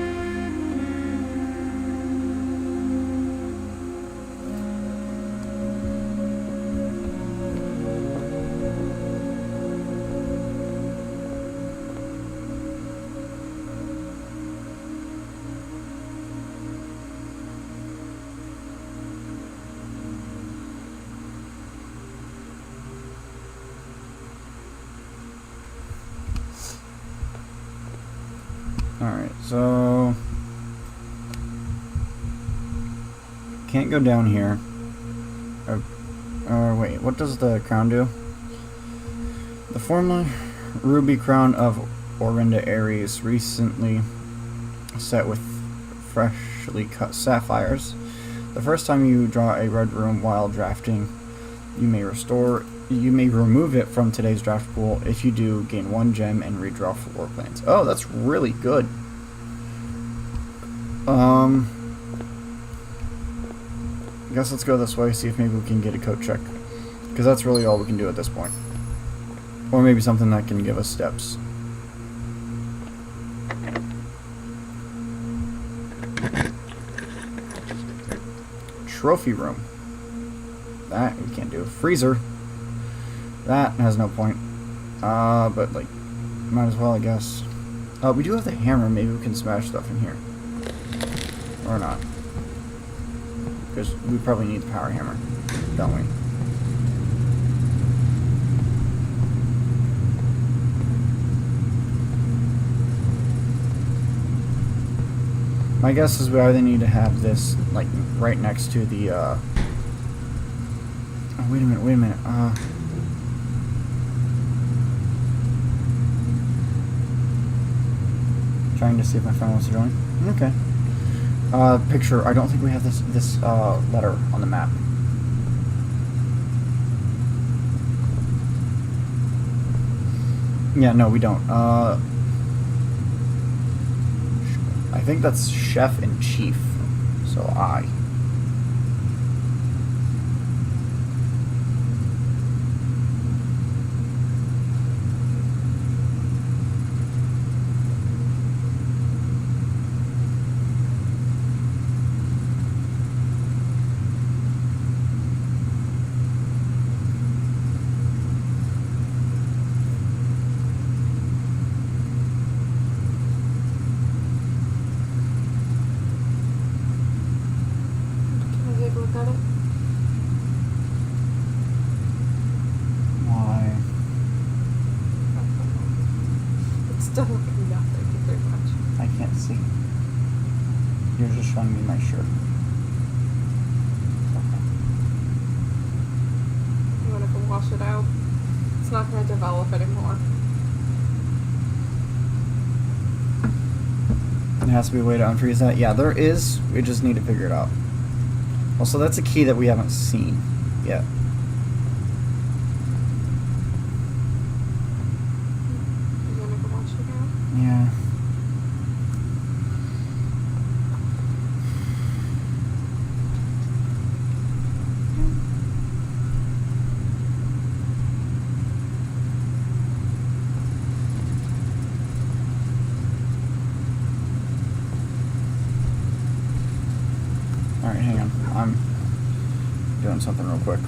Alright, so can't go down here. Wait, what does the crown do? The former ruby crown of Orinda Aries, recently set with freshly cut sapphires. The first time you draw a red room while drafting, you may remove it from today's draft pool. If you do, gain 1 gem and redraw floor plans. Oh, that's really good. I guess let's go this way, see if maybe we can get a coat check. Because that's really all we can do at this point. Or maybe something that can give us steps. Trophy room. That we can't do. Freezer. That has no point. But like, might as well, I guess. We do have the hammer. Maybe we can smash stuff in here. Or not. Because we probably need the power hammer, don't we? My guess is we either need to have this, like, right next to the, Oh, wait a minute, Trying to see if my friend wants to join. Okay. Picture, I don't think we have this letter on the map. Yeah, no, we don't. I think that's Chef in Chief. So why? It's still looking up. Thank you very much. I can't see. You're just showing me my shirt. Okay. You want to go wash it out? It's not going to develop anymore. There has to be a way to unfreeze that. Yeah, there is. We just need to figure it out. Also, that's a key that we haven't seen yet. You want to go wash it out? Yeah. Alright, hang on. I'm doing something real quick.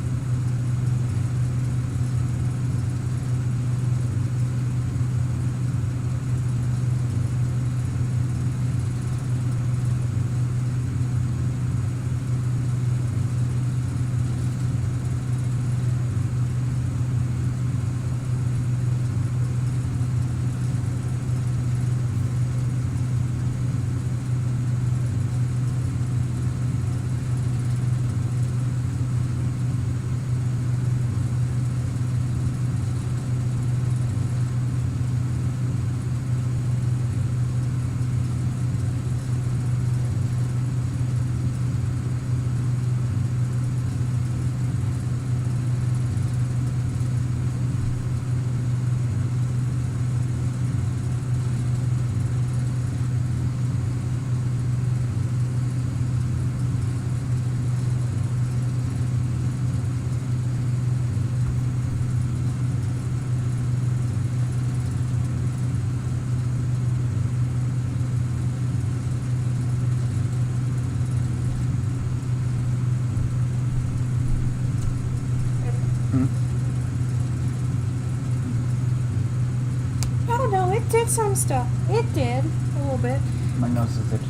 I don't know. It did some stuff. It did a little bit. My nose is itchy.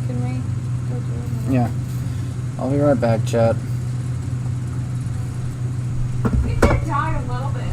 Can we go through it? Yeah. I'll be right back, chat. It did die a little bit.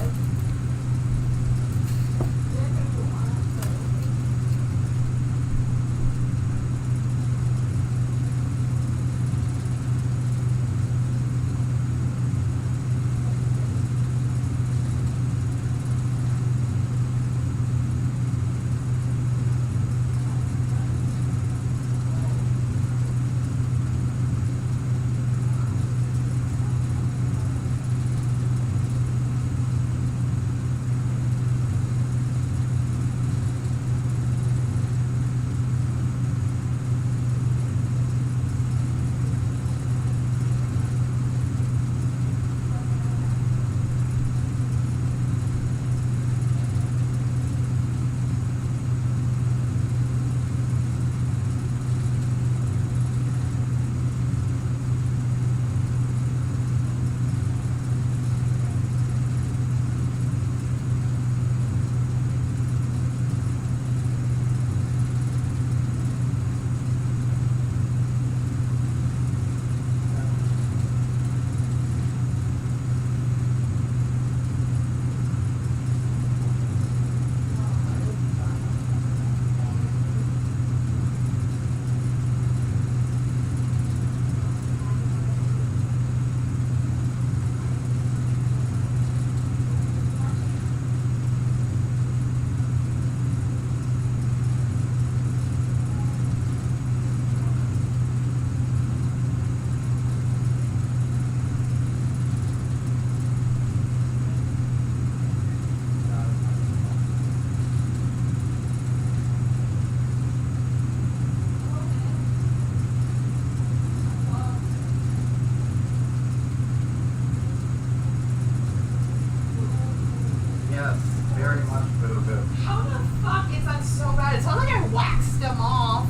Yes, very much boo-boo. How the fuck is that so bad? It's not like I waxed them off.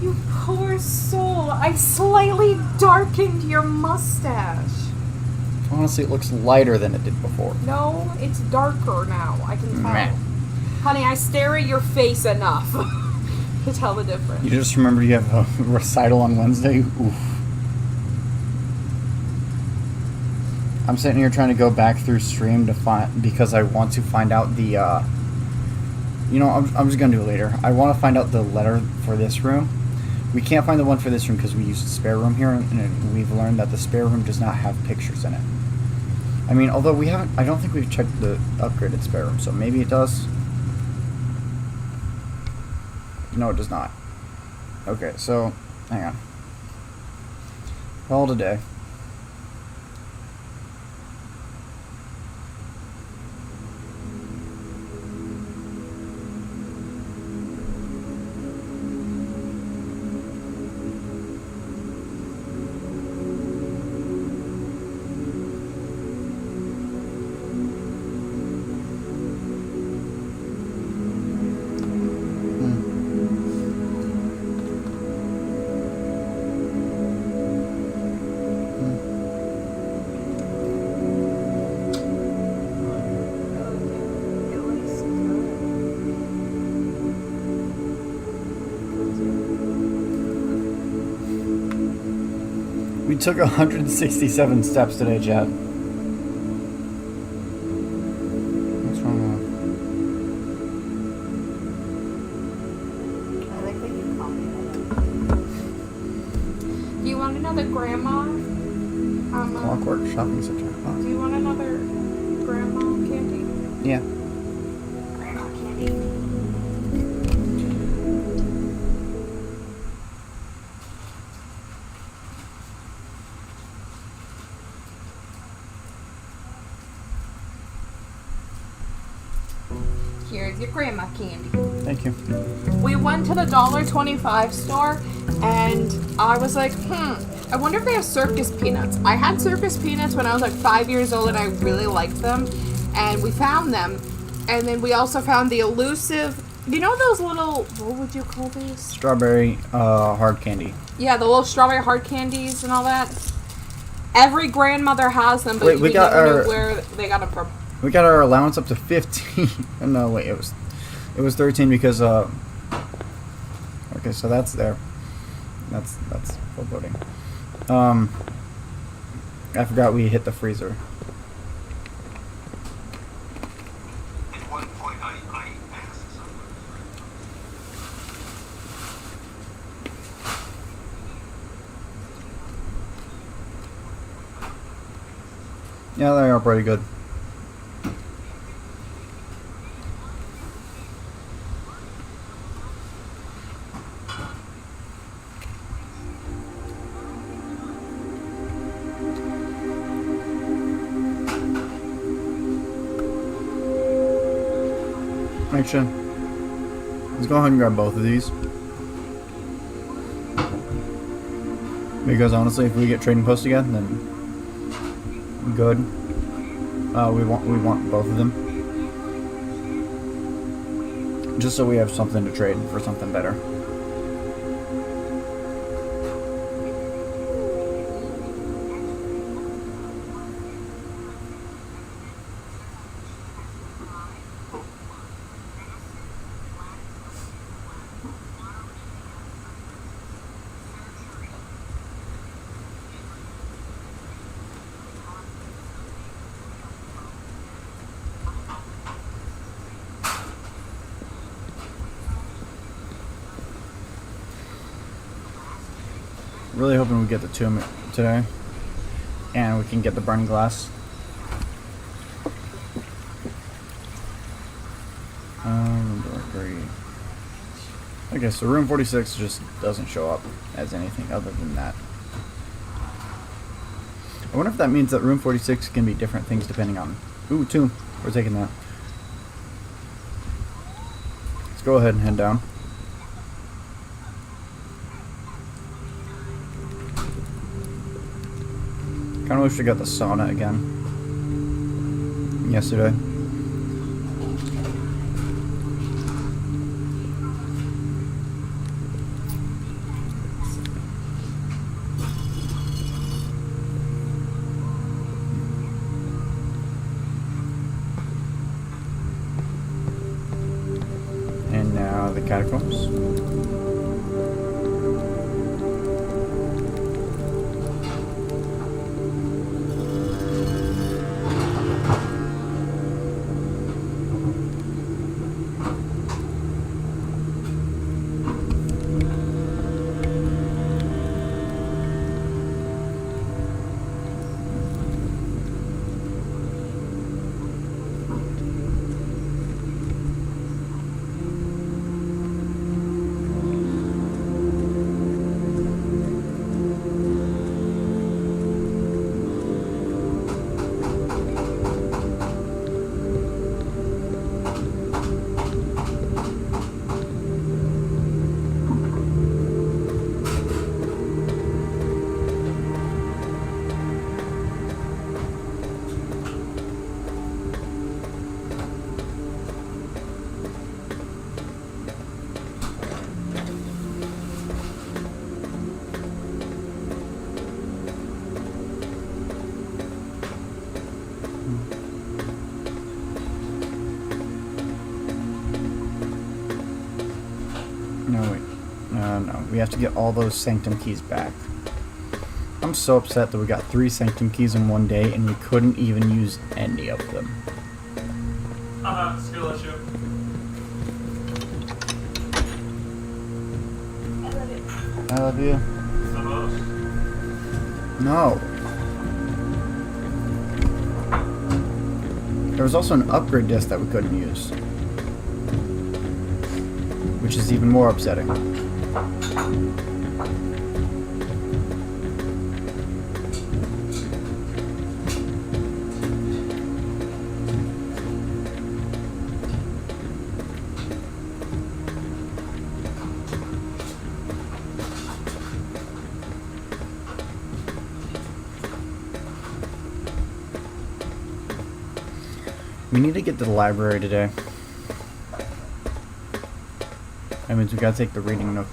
You poor soul. I slightly darkened your mustache. Honestly, it looks lighter than it did before. No, it's darker now. I can tell. Meh. Honey, I stare at your face enough to tell the difference. You just remembered you have a recital on Wednesday? Oof. I'm sitting here trying to go back through stream to find, because I want to find out the, you know, I'm just going to do it later. I want to find out the letter for this room. We can't find the one for this room because we used the spare room here, and we've learned that the spare room does not have pictures in it. I mean, although we haven't, I don't think we've checked the upgraded spare room, so maybe it does. No, it does not. Okay, so, hang on. Call today. We took 167 steps today, Chad. What's wrong I like that you call me that. Do you want another grandma? Clockwork Shopping Center. Do Oh. you want another grandma candy? Yeah. Grandma candy. Here's your grandma candy. Thank you. We went to the $1.25 store and I was like, I wonder if they have circus peanuts. I had circus peanuts when I was like 5 years old and I really liked them. And we found them. And then we also found the elusive, you know those little, what would you call these? Strawberry hard candy. Yeah, the little strawberry hard candies and all that. Every grandmother has them, but Wait, we we got never our- knew where they got them from. We got our allowance up to 15. No, wait, it was 13 because okay, so that's there. That's foreboding. I forgot we hit the freezer. At one point, I asked someone. Yeah, they are pretty good. Actually, let's go ahead and grab both of these. Because honestly, if we get trading posts again, then good. We want both of them, just so we have something to trade for something better. Really hoping we get the tomb today, and we can get the burning glass. Agree. Okay, so room 46 just doesn't show up as anything other than that. I wonder if that means that room 46 can be different things depending on. Ooh, tomb. We're taking that. Let's go ahead and head down. Kinda wish we got the sauna again. Yesterday. And now the catacombs. No, wait. No. We have to get all those sanctum keys back. I'm so upset that we got 3 Sanctum keys in one day and we couldn't even use any of them. Haha, skill issue. I love you. Some of us. No. There was also an upgrade disc that we couldn't use, which is even more upsetting. We need to get to the library today. That means we gotta take the reading nook.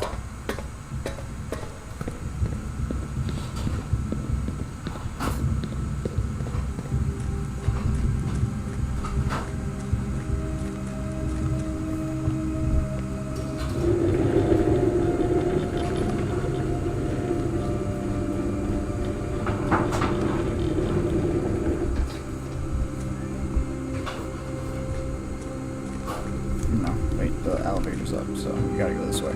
No, wait, the elevator's up, so you gotta go this way.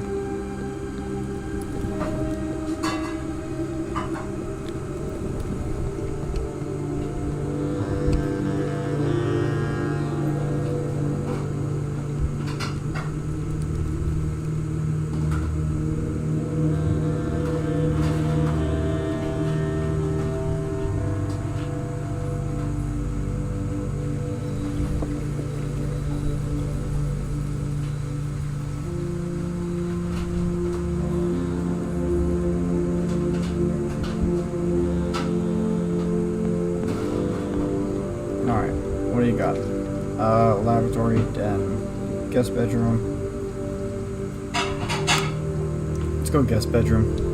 Alright, what do you got? Laboratory, den, guest bedroom. Let's go guest bedroom.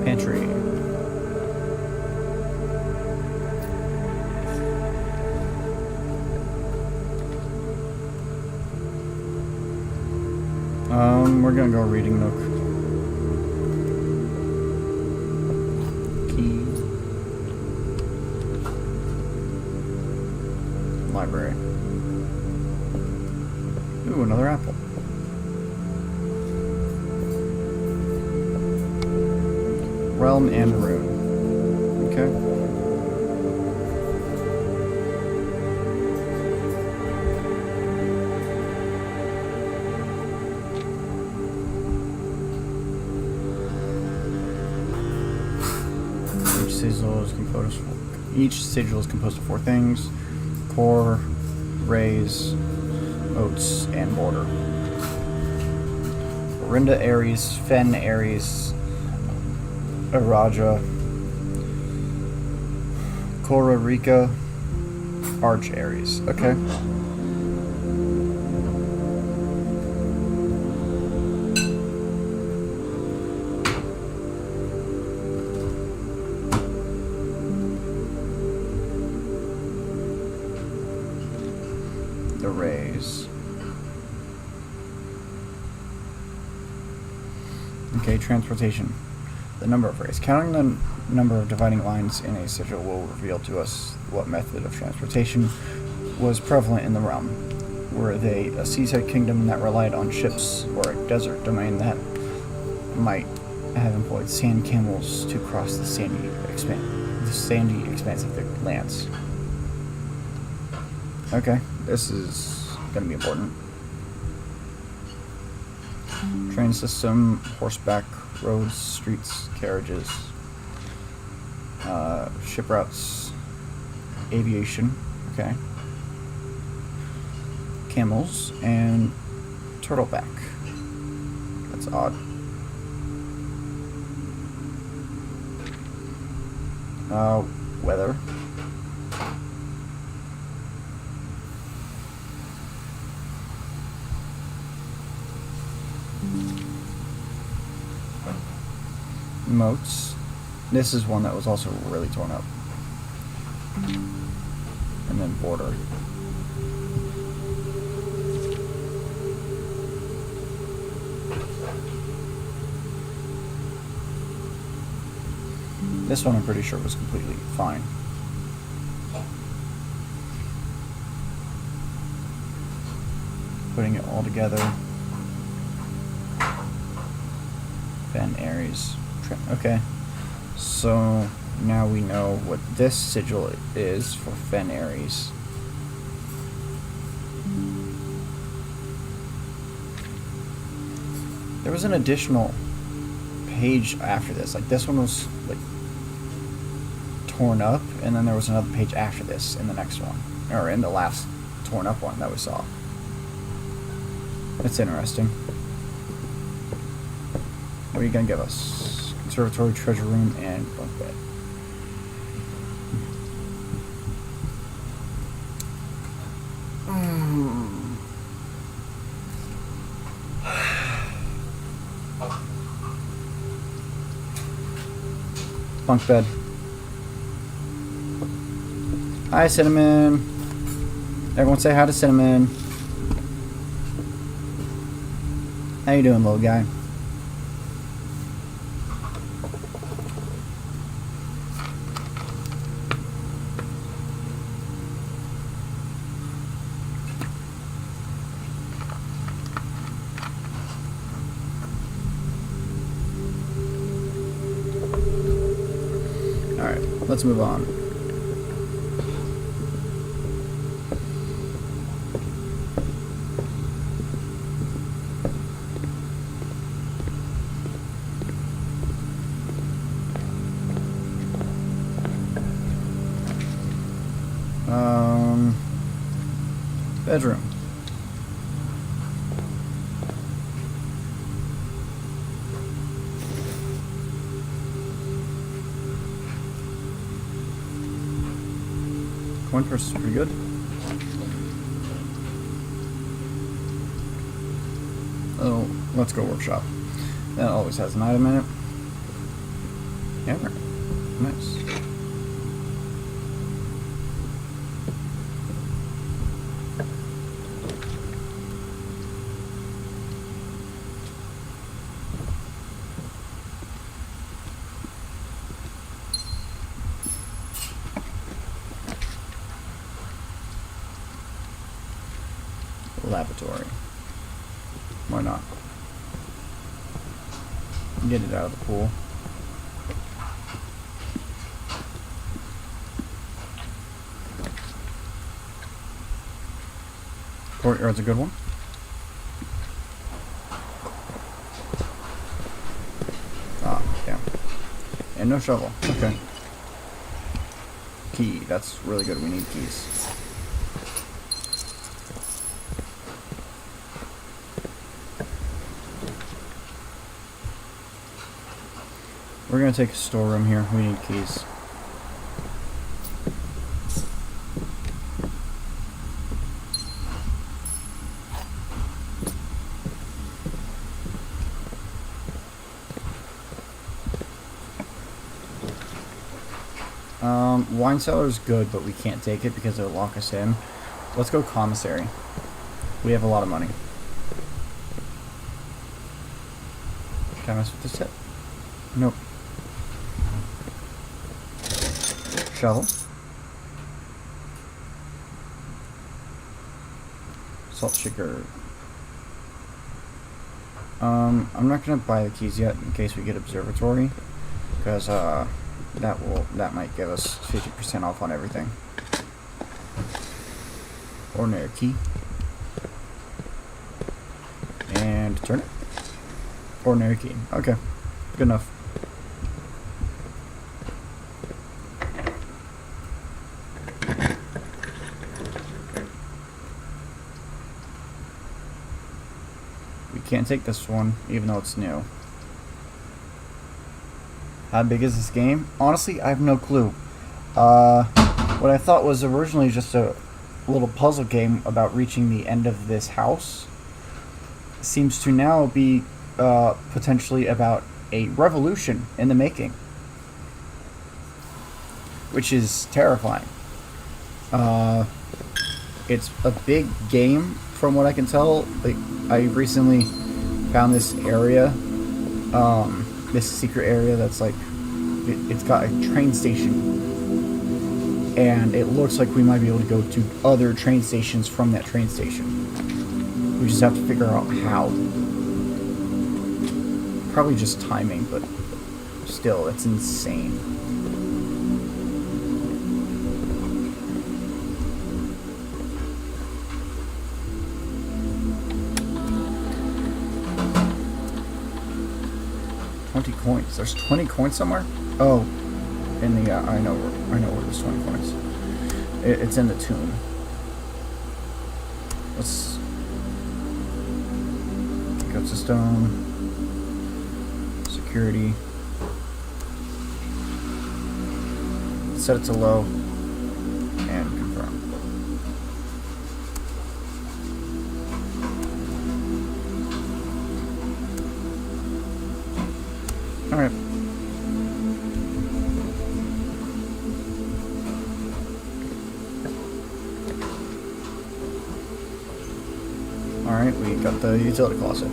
Pantry. We're gonna go reading nook. Key. Library. Ooh, another apple. Realm and rune. Okay. Each sigil is composed of 4 things: core, rays, oats, and border. Rinda Aries, Fen Aries, Araja, Cora Rika, Arch Aries. Okay. The rays. Okay, transportation. The number of rays. Counting the number of dividing lines in a sigil will reveal to us what method of transportation was prevalent in the realm. Were they a seaside kingdom that relied on ships, or a desert domain that might have employed sand camels to cross the sandy expanse of the lands? Okay, this is going to be important. Train system, horseback, roads, streets, carriages, ship routes, aviation, okay, camels, and turtleback. That's odd. Weather. moats. This is one that was also really torn up. And then border. This one I'm pretty sure was completely fine. Putting it all together. Fen Aries. Okay. So now we know what this sigil is for Fen Aries. There was an additional page after this. Like this one was like torn up, and then there was another page after this in the next one, or in the last torn up one that we saw. That's interesting. What are you gonna give us? Conservatory, treasure room, and bunk bed. Bunk bed. Hi, Cinnamon. Everyone say hi to Cinnamon. How you doing, little guy? Alright, let's move on. Bedroom. Coin purse is pretty good. Oh, let's go workshop. That always has an item in it. Hammer. Nice. Laboratory. Why not? Get it out of the pool. Courtyard's a good one. Ah, yeah. And no shovel. Okay. Key. That's really good. We need keys. We're gonna take a storeroom here. We need keys. Wine cellar is good, but we can't take it because it'll lock us in. Let's go commissary. We have a lot of money. Can I mess with this hit? Nope. Shovel. Salt shaker. I'm not gonna buy the keys yet in case we get observatory, because that might give us 50% off on everything. Ordinary key. And turn it. Ordinary key. Okay. Good enough. We can't take this one, even though it's new. How big is this game? Honestly, I have no clue. What I thought was originally just a little puzzle game about reaching the end of this house seems to now be potentially about a revolution in the making, which is terrifying. It's a big game from what I can tell. Like, I recently found this area, this secret area that's like, it's got a train station, and it looks like we might be able to go to other train stations from that train station. We just have to figure out how. Probably just timing, but still, it's insane. Coins. There's 20 coins somewhere? Oh, in the I know where there's 20 coins. It's in the tomb. Let's go to stone. Security. Set it to low and confirm. Alright. Alright, we got the utility closet.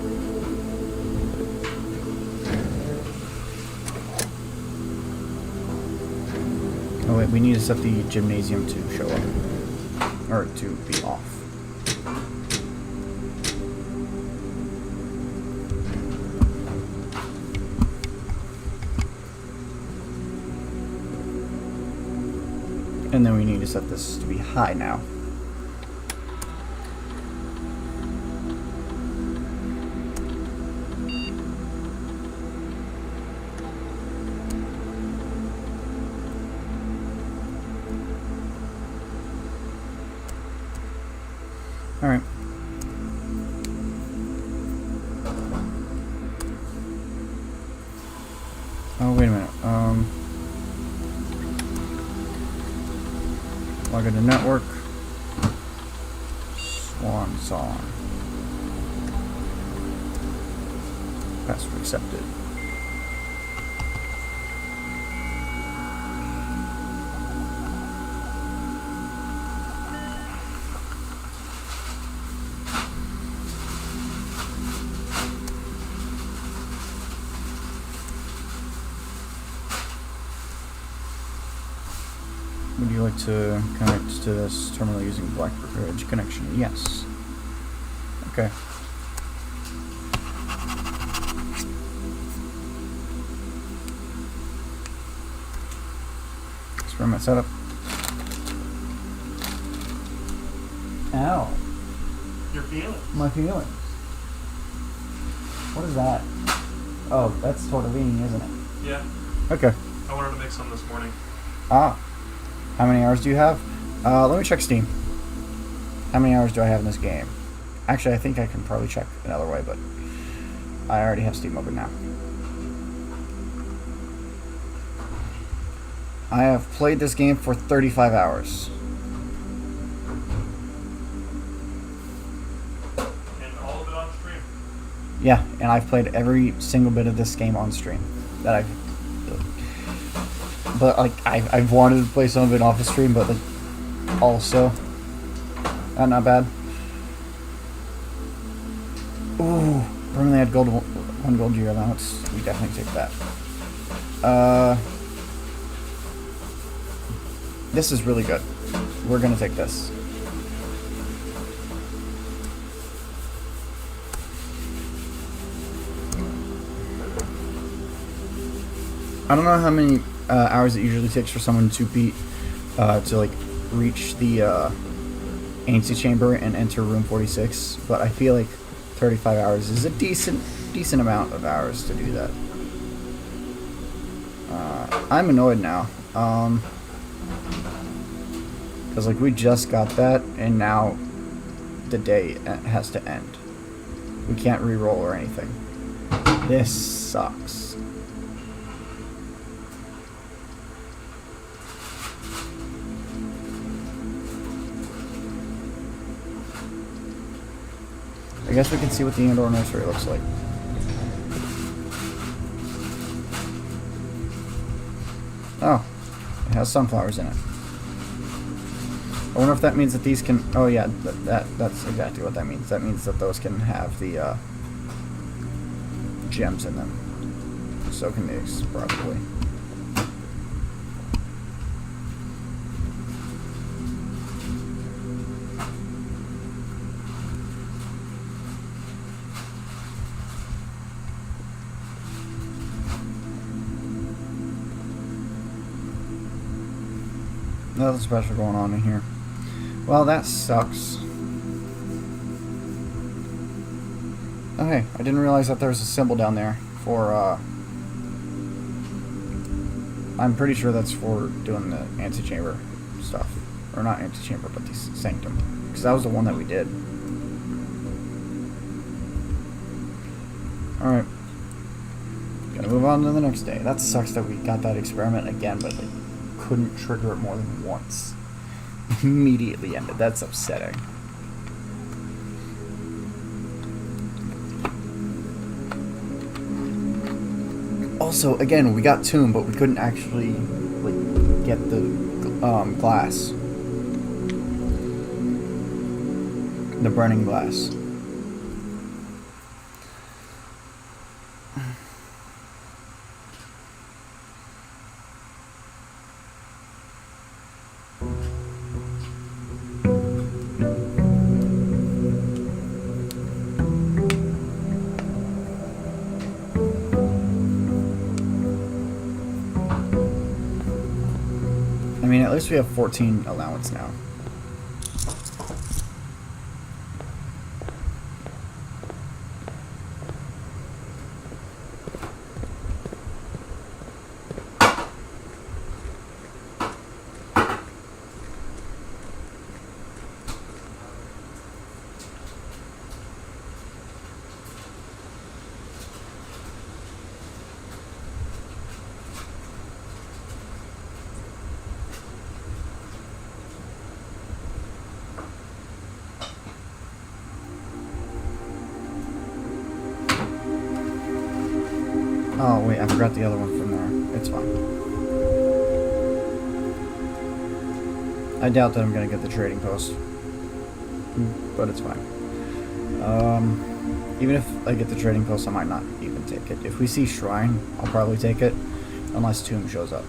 Oh wait, we need to set the gymnasium to show up. Or to be off. And then we need to set this to be high now. All right. Oh, wait a minute. Log into network. Swan song. Password accepted. Would you like to connect to this terminal using Blackbridge connection? Yes. Okay. Experiment setup. Ow. Your feelings. My feelings. What is that? Oh, that's tortellini, isn't it? Yeah. Okay. I wanted to make some this morning. Ah. How many hours do you have? Let me check Steam. How many hours do I have in this game? Actually, I think I can probably check another way, but I already have Steam open now. I have played this game for 35 hours. And all of it on stream. Yeah, and I've played every single bit of this game on stream that I've. But like I've wanted to play some of it off the stream, but like also not bad. Ooh, permanently add gold 1 gold to your allowance. We definitely take that. This is really good. We're gonna take this. I don't know how many hours it usually takes for someone to beat, to like reach the Ancient Chamber and enter room 46, but I feel like 35 hours is a decent amount of hours to do that. I'm annoyed now, because like we just got that, and now the day has to end. We can't re-roll or anything. This sucks. I guess we can see what the indoor nursery looks like. has sunflowers in it. I wonder if that means that these can... Oh yeah, that's exactly what that means. That means that those can have the gems in them. So can these, probably. Nothing special going on in here. Well, that sucks. Oh, hey, I didn't realize that there was a symbol down there for, I'm pretty sure that's for doing the antechamber stuff. Or not antechamber, but the sanctum. Because that was the one that we did. Alright. Gonna move on to the next day. That sucks that we got that experiment again, but like, couldn't trigger it more than once. Immediately ended. That's upsetting. Also, again, we got tomb, but we couldn't actually like get the glass, the burning glass. I mean, at least we have 14 allowance now. Oh, wait, I forgot the other one from there. It's fine. I doubt that I'm going to get the trading post. But it's fine. Even if I get the trading post, I might not even take it. If we see Shrine, I'll probably take it. Unless Tomb shows up.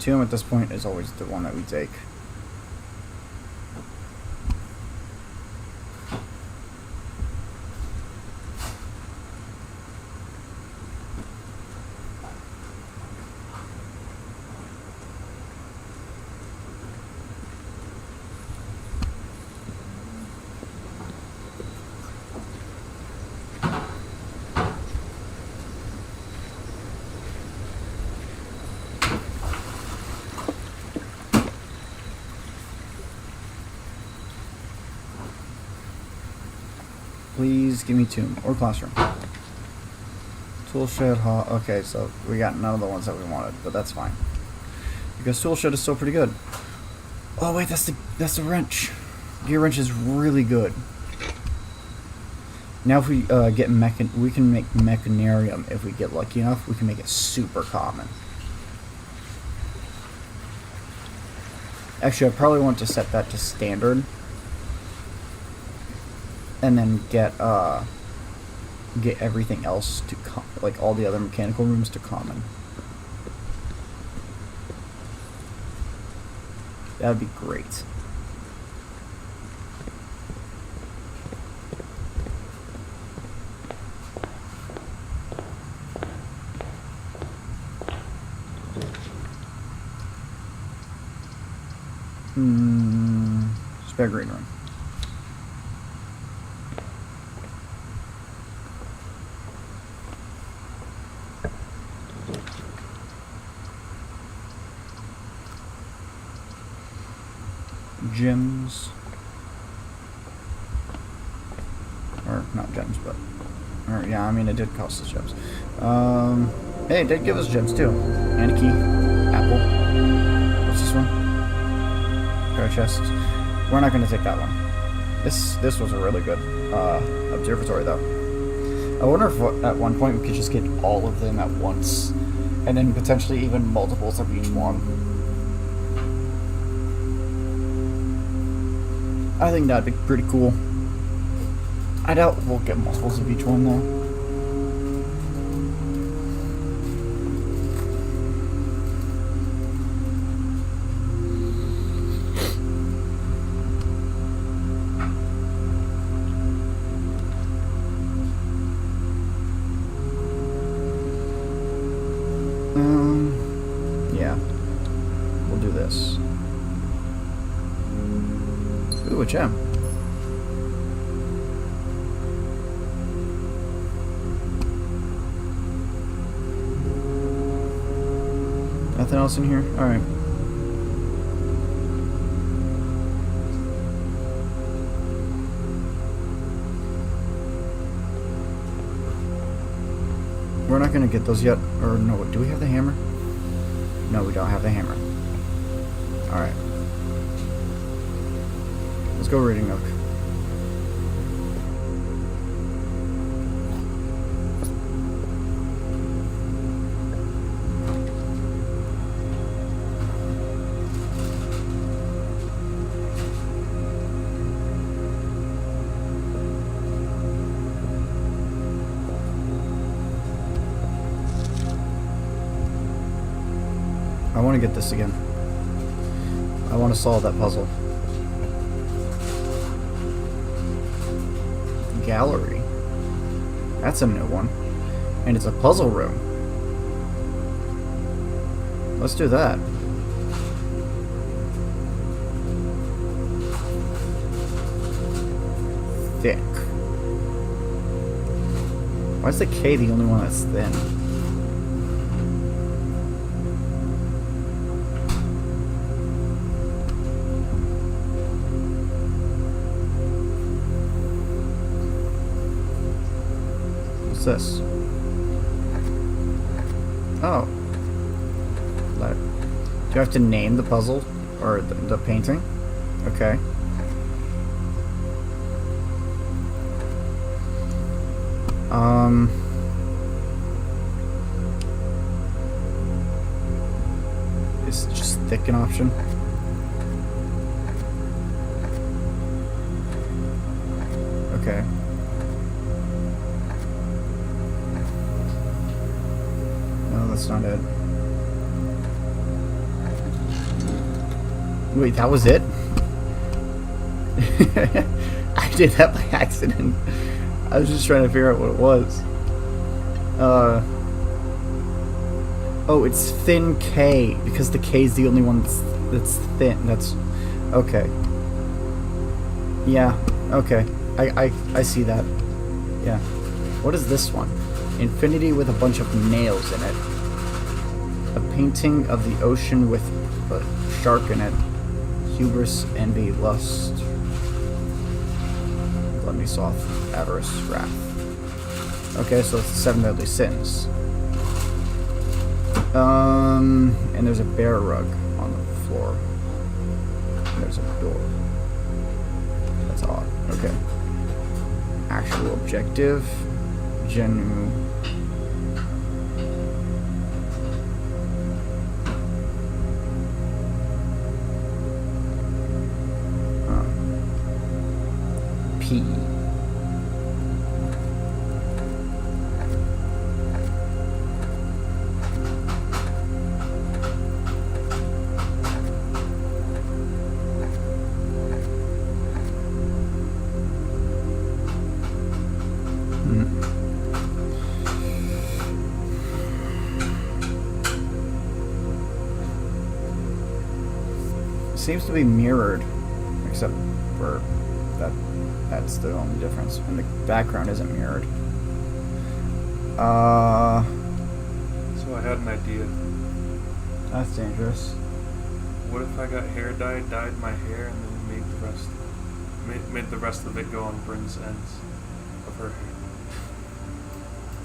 Tomb at this point is always the one that we take. Please give me Tomb or Classroom. Toolshed, okay, so we got none of the ones that we wanted, but that's fine. Because Toolshed is still pretty good. Oh wait, that's the wrench. Gear wrench is really good. Now if we get we can make Mechanarium if we get lucky enough. We can make it super common. Actually, I probably want to set that to standard. And then get everything else to like all the other mechanical rooms to common. That would be great. Spare green room. Gems, or not gems, but yeah, I mean it did cost us gems. Hey, it did give us gems too, and a key, apple. What's this one? Pair of chests. We're not going to take that one. This was a really good observatory though. I wonder if at one point we could just get all of them at once, and then potentially even multiples of each one. I think that'd be pretty cool. I doubt we'll get multiples of each one though. Yeah. We'll do this. Ooh, a gem. Nothing else in here? Alright. We're not gonna get those yet. Or no, do we have the hammer? No, we don't have the hammer. Alright. Let's go reading Nook. I want to get this again. I want to solve that puzzle. Gallery. That's a new one. And it's a puzzle room. Let's do that. Thick. Why is the K the only one that's thin? What's this? Oh. Do you have to name the puzzle? Or the painting? Okay. Is just thick an option? Okay. No, that's not it. Wait, that was it? I did that by accident. I was just trying to figure out what it was. Oh, it's thin K, because the K is the only one that's thin. That's... okay. Yeah, okay. I see that. Yeah. What is this one? Infinity with a bunch of nails in it. A painting of the ocean with a shark in it. Hubris, envy, lust. Gluttony, sloth, avarice, wrath. Okay, so it's the 7 deadly sins. And there's a bear rug on the floor. And there's a door. That's odd. Okay. Actual objective. Genuine. P. Seems to be mirrored, except for that's the only difference. And the background isn't mirrored. So I had an idea. That's dangerous. What if I got hair dyed my hair, and then made the rest of it go on Bryn's ends of her hair?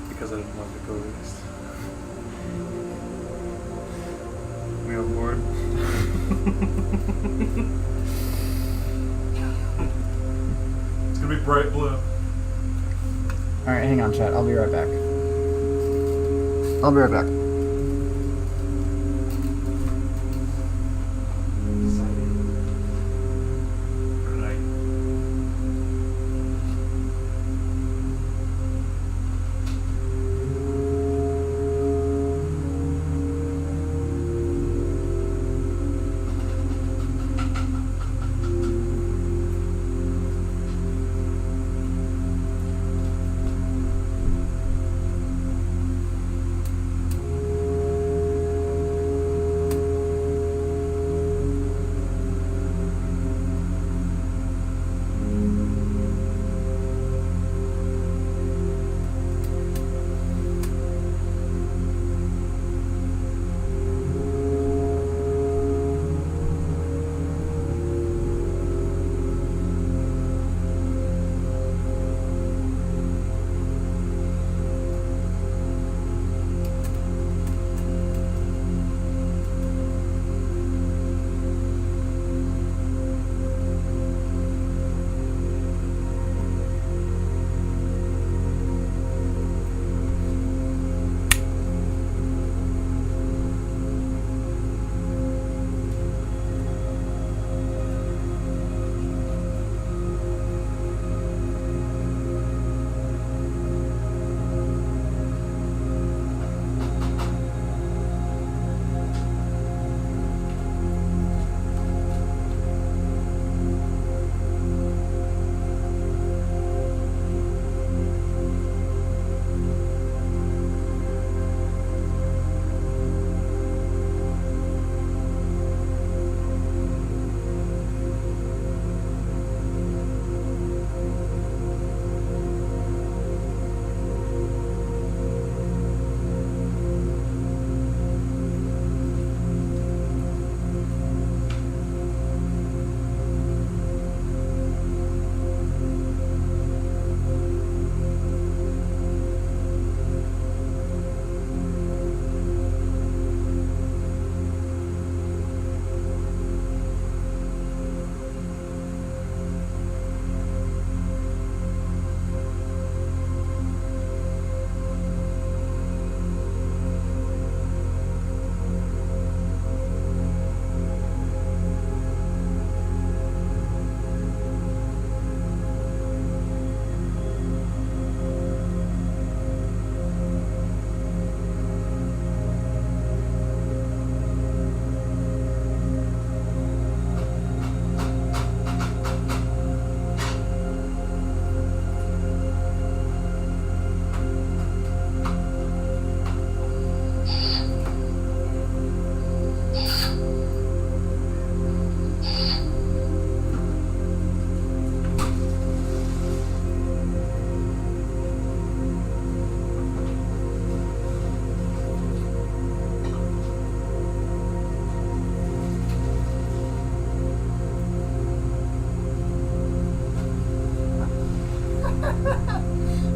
Because I didn't want to go waste. We on board? It's gonna be bright blue. Alright, hang on, chat. I'll be right back. I'll be right back. Right.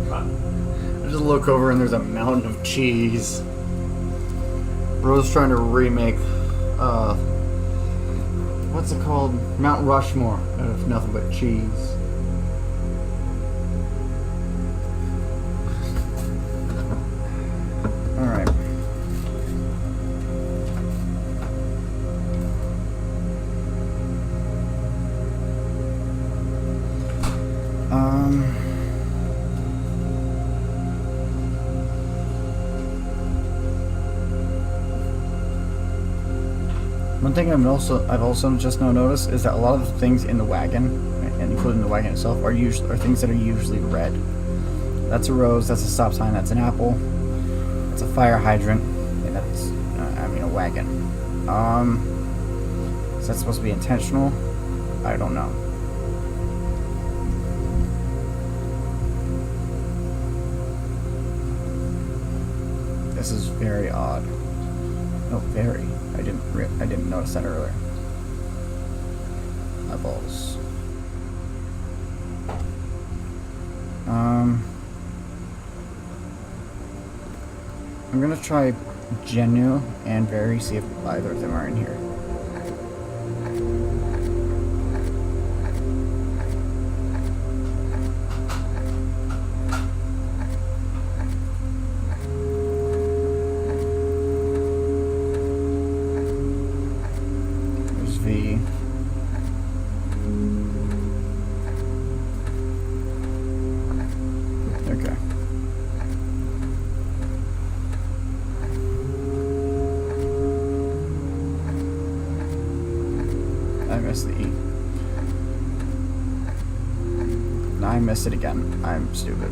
I just look over and there's a mountain of cheese. Bro's trying to remake, what's it called? Mount Rushmore out of nothing but cheese. Alright. One thing I've also just now noticed is that a lot of the things in the wagon, and including the wagon itself, are things that are usually red. That's a rose. That's a stop sign. That's an apple. That's a fire hydrant. And that's a wagon. Is that supposed to be intentional? I don't know. This is very odd. No, very. I didn't notice that earlier. Eyeballs. I'm gonna try Genu and Very, see if either of them are in here. There's V. Okay. I missed the E. Now I missed it again. I'm stupid.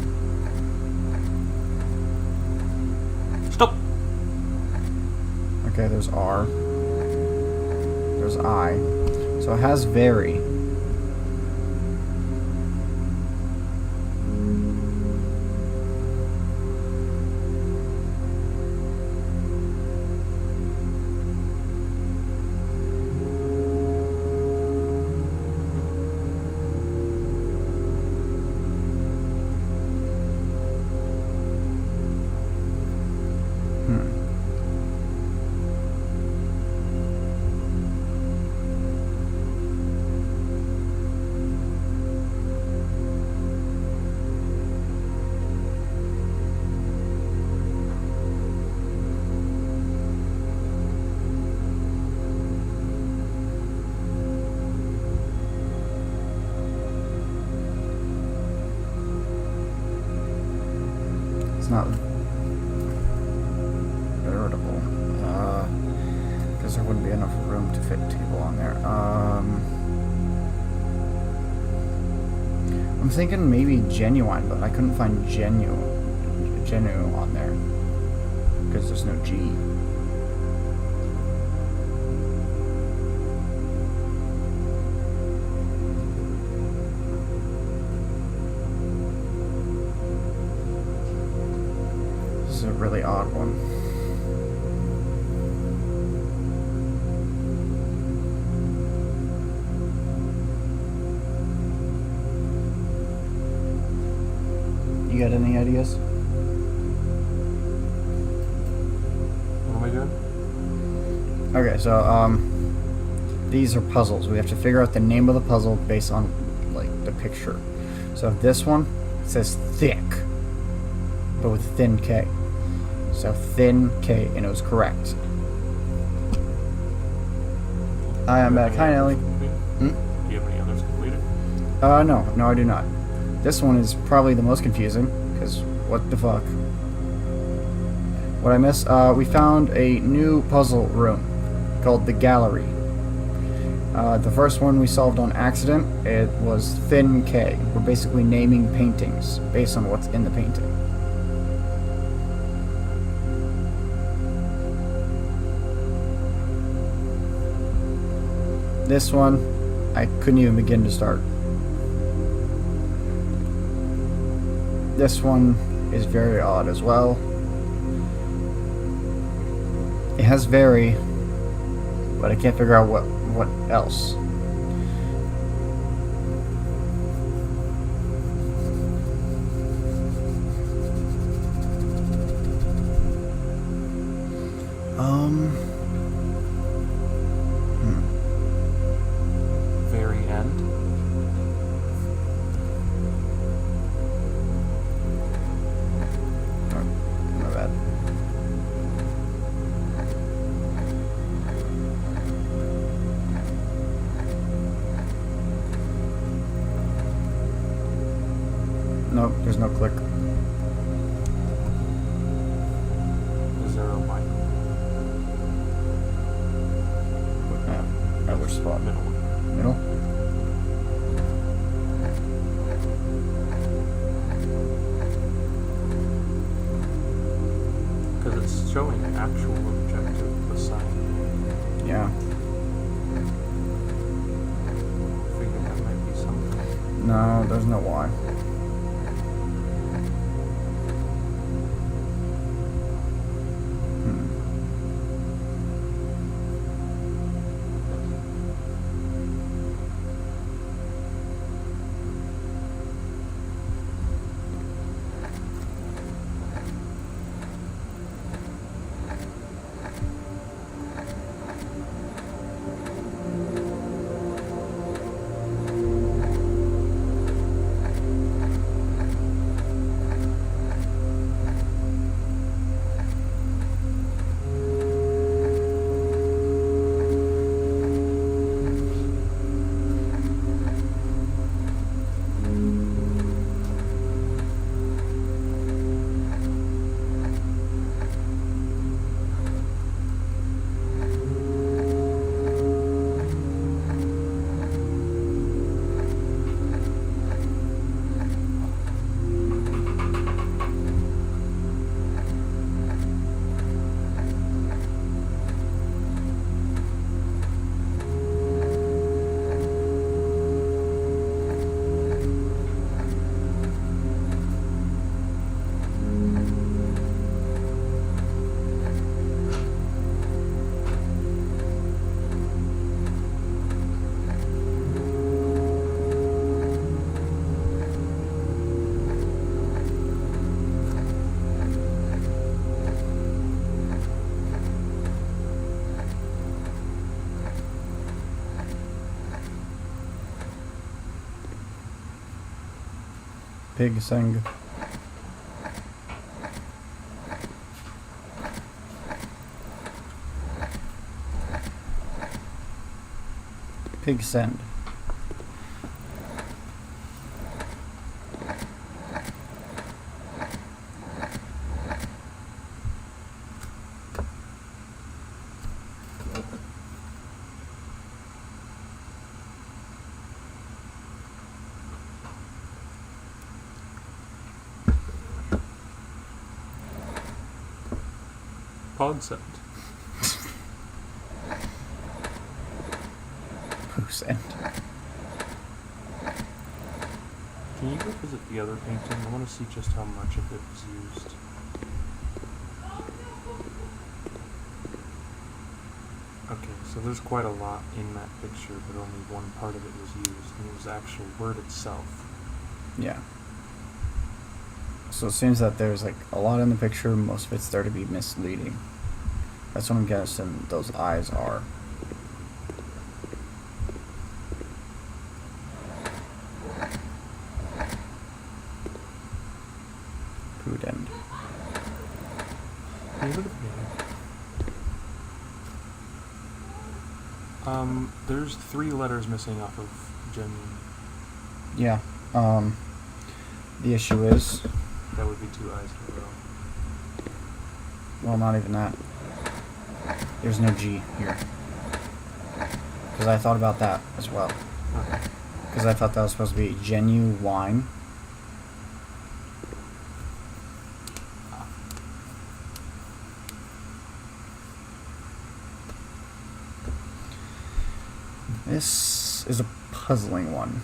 Stop. Okay, there's R. There's I. So it has Very. It's not veritable, because there wouldn't be enough room to fit table on there. I'm thinking maybe Genuine, but I couldn't find Genu on there, because there's no G. This is a really odd one. You got any ideas? What am I doing? Okay, so these are puzzles. We have to figure out the name of the puzzle based on like the picture. So this one says thick, but with thin K. So thin K, and it was correct. Hi, I'm back. Hi, Nelly. Do you have any others completed? No, I do not. This one is probably the most confusing, because what the fuck? What I missed? We found a new puzzle room called the Gallery. The first one we solved on accident. It was thin K. We're basically naming paintings based on what's in the painting. This one, I couldn't even begin to start. This one is very odd as well. It has Very, but I can't figure out what else. Nope, there's no click. Is there a mic? At which spot? Middle one. Middle? Because it's showing an actual objective assigned. Yeah. Figure that might be something. No, there's no why. Pig sing. Pig send. Pod send. Poo send. Can you go visit the other painting? I want to see just how much of it was used. Okay, so there's quite a lot in that picture, but only one part of it was used, and it was the actual word itself. Yeah. So it seems that there's like a lot in the picture, most of it's there to be misleading. That's what I'm guessing those eyes are. Prudent. Can you look at the painting? There's 3 letters missing off of genuine. Yeah. The issue is, That would be 2 eyes in a row. well, not even that. There's no G here. Because I thought about that as well. Okay. Because I thought that was supposed to be genuine. This is a puzzling one.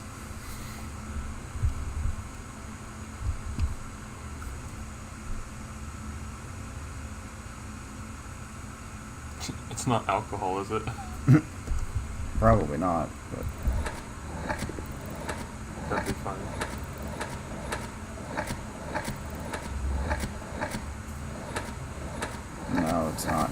It's not alcohol, is it? Probably not, but That'd be fun. no, it's not.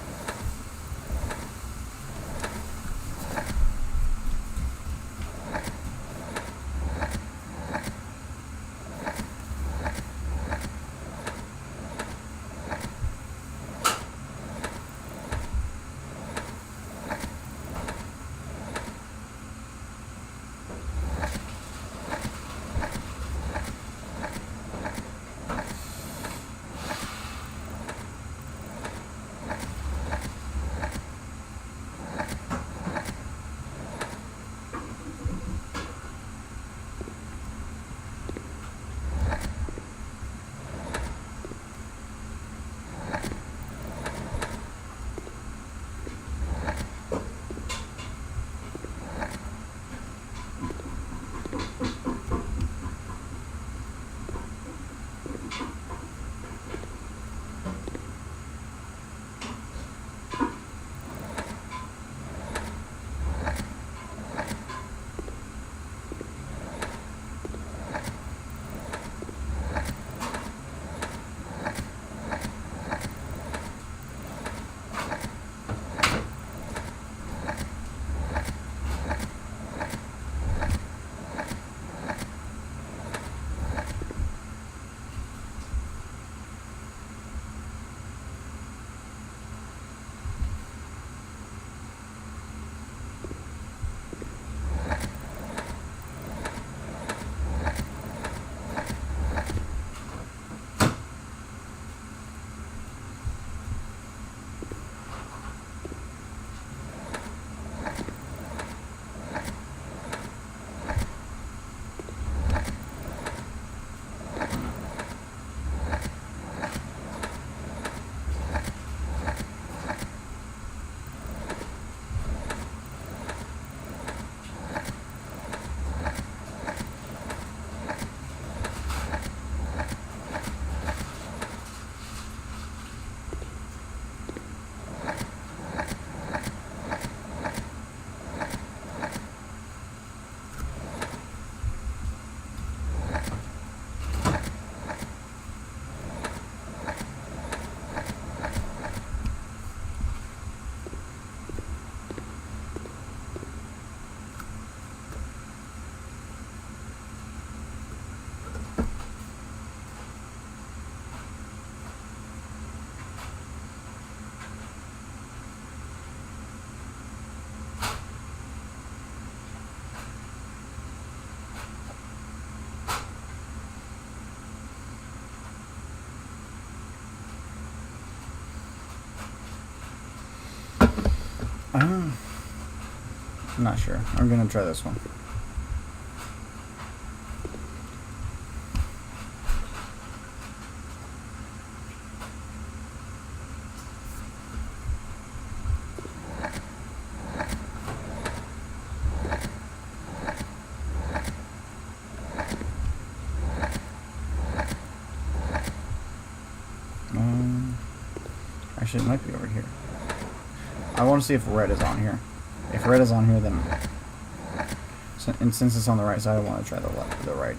I'm not sure. I'm gonna try this one. Actually, it might be over here. I want to see if red is on here. If red is on here, then... and since it's on the right side, I want to try the left, the right.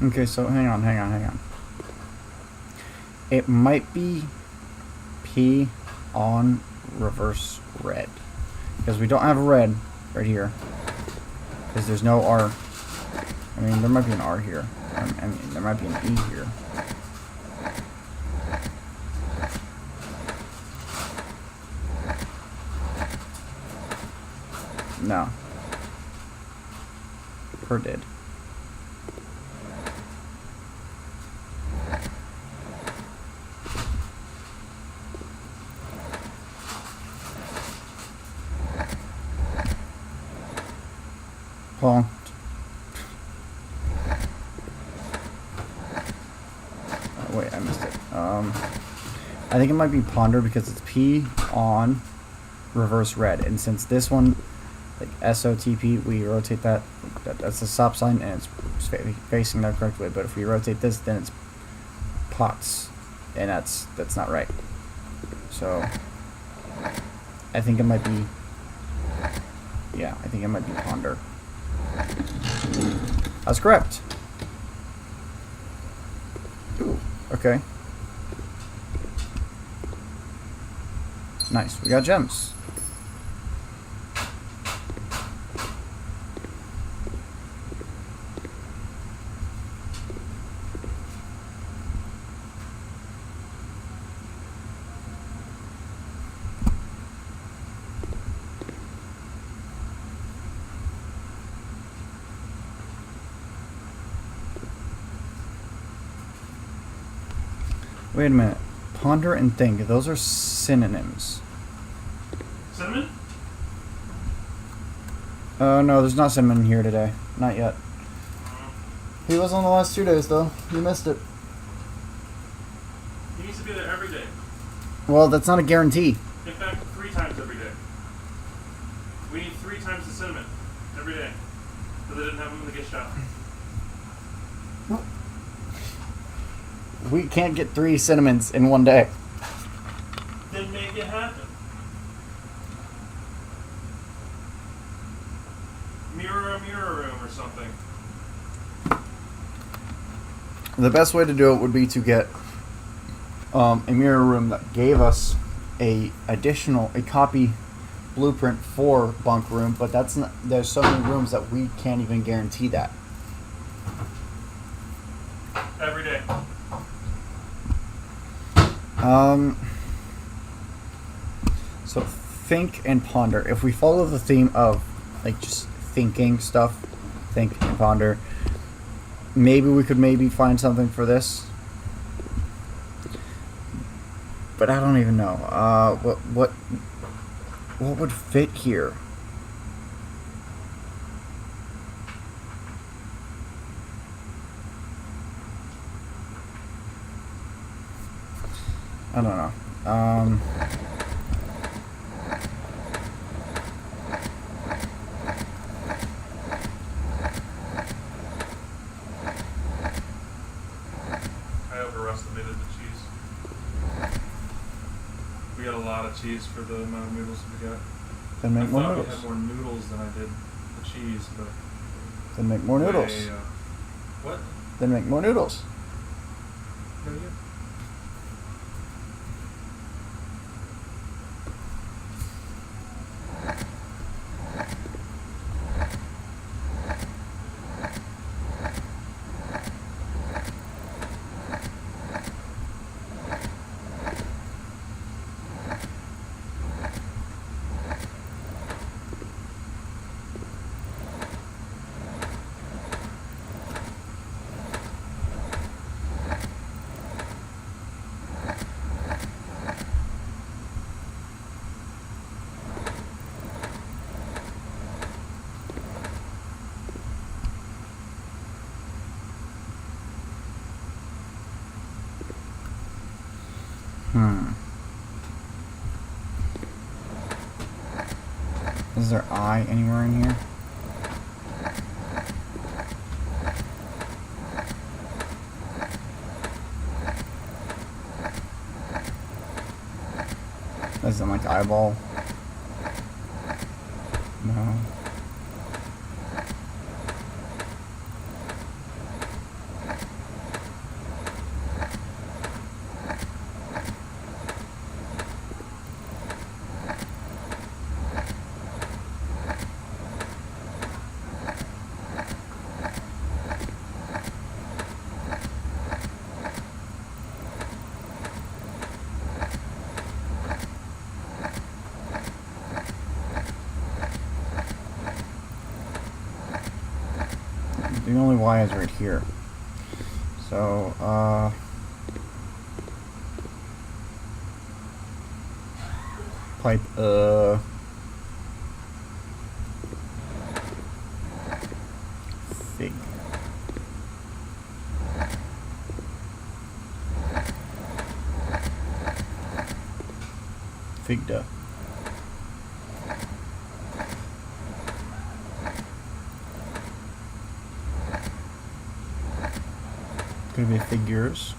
Okay, so hang on. It might be P on reverse red. Because we don't have a red right here. Because there's no R. I mean, there might be an R here. I mean, there might be an E here. No. Per did. Paul. Oh, wait, I missed it. I think it might be ponder because it's P on reverse red, and since this one, like SOTP, we rotate that. That's the stop sign, and it's facing the correct way. But if we rotate this, then it's pots, and that's not right. So I think it might be. Yeah, I think it might be ponder. That's correct. Ooh, okay. Nice, we got gems. Wait a minute. Ponder and think. Those are synonyms. Cinnamon? No, there's not cinnamon here today. Not yet. He was on the last 2 days, though. You missed it. He needs to be there every day. Well, that's not a guarantee. In fact, 3 times every day. We need 3 times the cinnamon every day. But they didn't have him in the gift shop. We can't get 3 cinnamons in 1 day. Then make it happen. Mirror room or something. The best way to do it would be to get a mirror room that gave us a copy blueprint for bunk room, but that's not. There's so many rooms that we can't even guarantee that. Every day. So think and ponder. If we follow the theme of like just thinking stuff, think and ponder, maybe we could find something for this. But I don't even know. What would fit here? I don't know. a lot of cheese for the amount of noodles we got. Then make I more thought we noodles. had more noodles than I did the cheese, but Then make more noodles. What? Then make more noodles. No, you. Is there I anywhere in here? As in like eyeball? No. The only Y is right here. So, pipe, fig. Figda. Could be figures.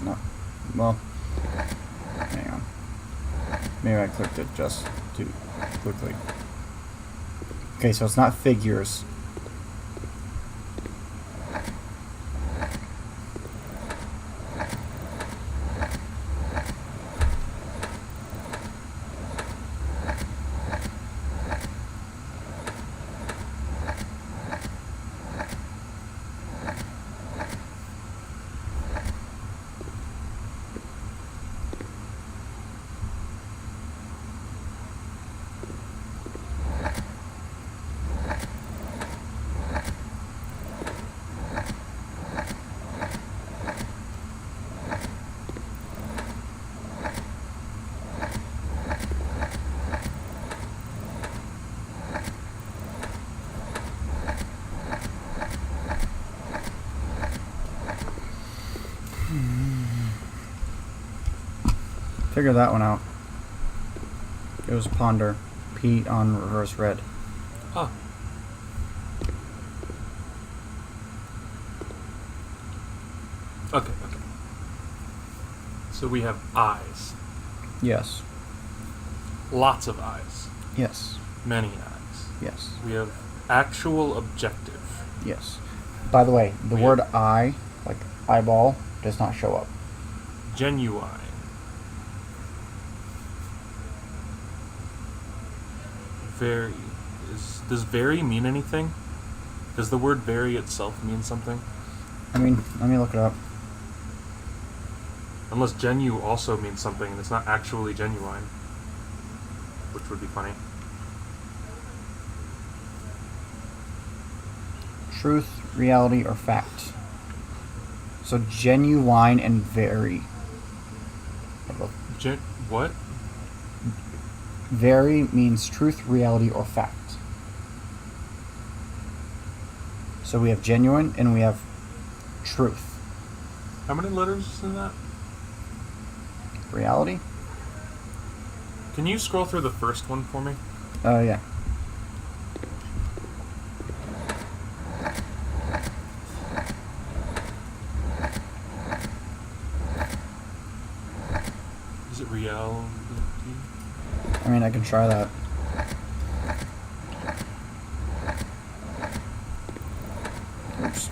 No. Well, hang on. Maybe I clicked it just too quickly. Okay, so it's not figures. Figure that one out. It was ponder. P on reverse red. Ah. Okay. So we have eyes. Yes. Lots of eyes. Yes. Many eyes. Yes. We have actual objective. Yes. By the way, the We word have- eye, like eyeball, does not show up. Genuine. Very. Does very mean anything? Does the word very itself mean something? I mean, let me look it up. Unless genu also means something and it's not actually genuine. Which would be funny. Truth, reality, or fact. So genuine and very. What? Very means truth, reality, or fact. So we have genuine and we have truth. How many letters is in that? Reality? Can you scroll through the first one for me? Oh, yeah. Is it reality? I mean, I can try that. Oops.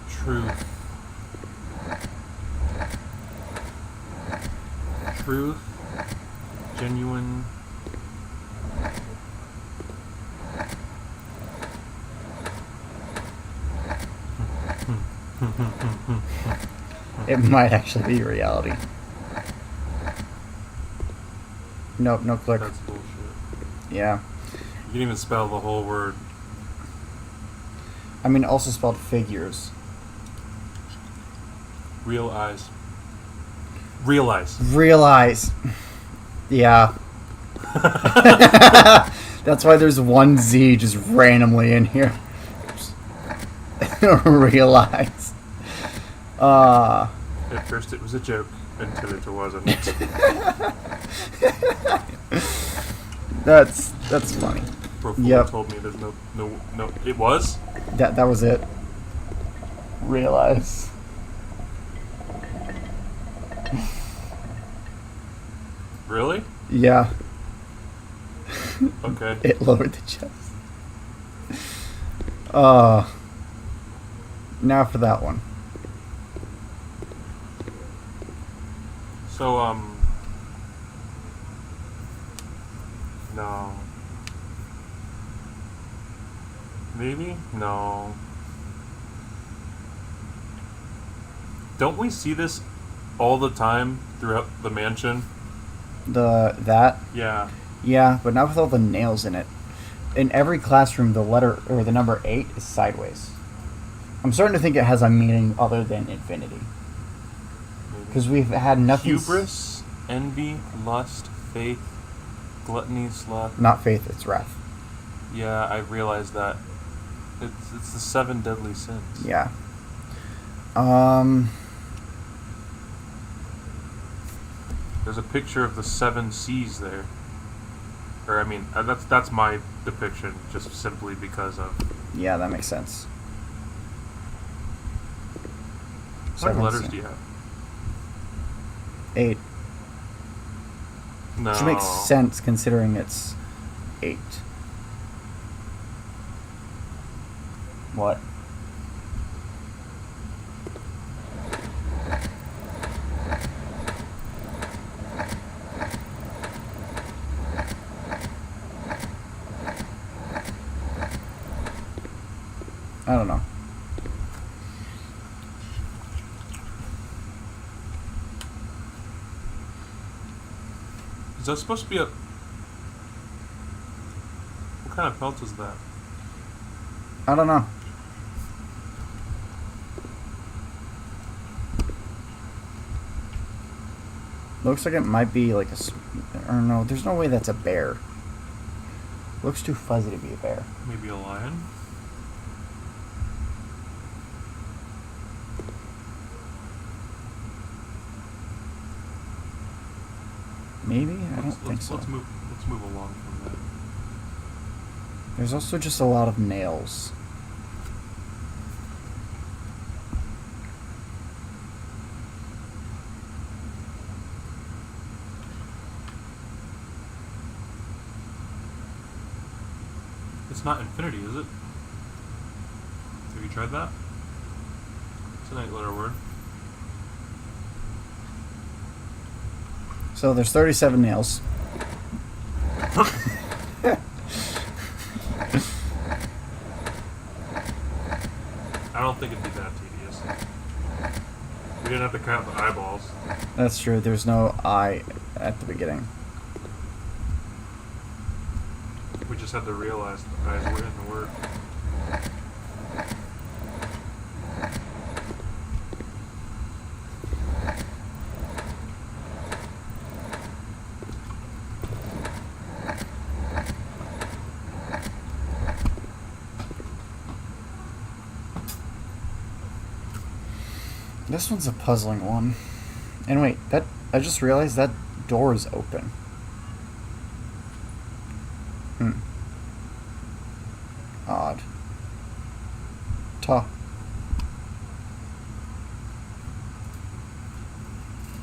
Truth. Truth. Genuine. It might actually be reality. Nope, no click. That's bullshit. Yeah. You can even spell the whole word. I mean, also spelled figures. Real eyes. Realize. Realize. Yeah. That's why there's one Z just randomly in here. Realize. At first it was a joke, until it wasn't. That's funny. Pro Football Yep. told me there's no. It was? That was it. Realize. Really? Yeah. Okay. It lowered the chest. Now for that one. So, no. Maybe? No. Don't we see this all the time throughout the mansion? That? Yeah. Yeah, but not with all the nails in it. In every classroom, the letter or the number 8 is sideways. I'm starting to think it has a meaning other than infinity. Because we've had nothing. Hubris, envy, lust, faith, gluttony, sloth. Not faith, it's wrath. Yeah, I realized that. It's the 7 deadly sins. Yeah. There's a picture of the 7 seas there. Or I mean, that's my depiction, just simply because of. Yeah, that makes sense. How many 7 letters C. do you have? 8. No. Which makes sense considering it's 8. What? I don't know. Is that supposed to be a? What kind of pelt is that? I don't know. Looks like it might be like or no, there's no way that's a bear. Looks too fuzzy to be a bear. Maybe a lion? Maybe? I don't think so. Let's move along from that. There's also just a lot of nails. It's not infinity, is it? Have you tried that? It's an 8-letter word. So there's 37 nails. I don't think it'd be that tedious. We didn't have to count the eyeballs. That's true. There's no I at the beginning. We just had to realize the eyes were in the word. This one's a puzzling one. And wait, that I just realized that door is open. Odd.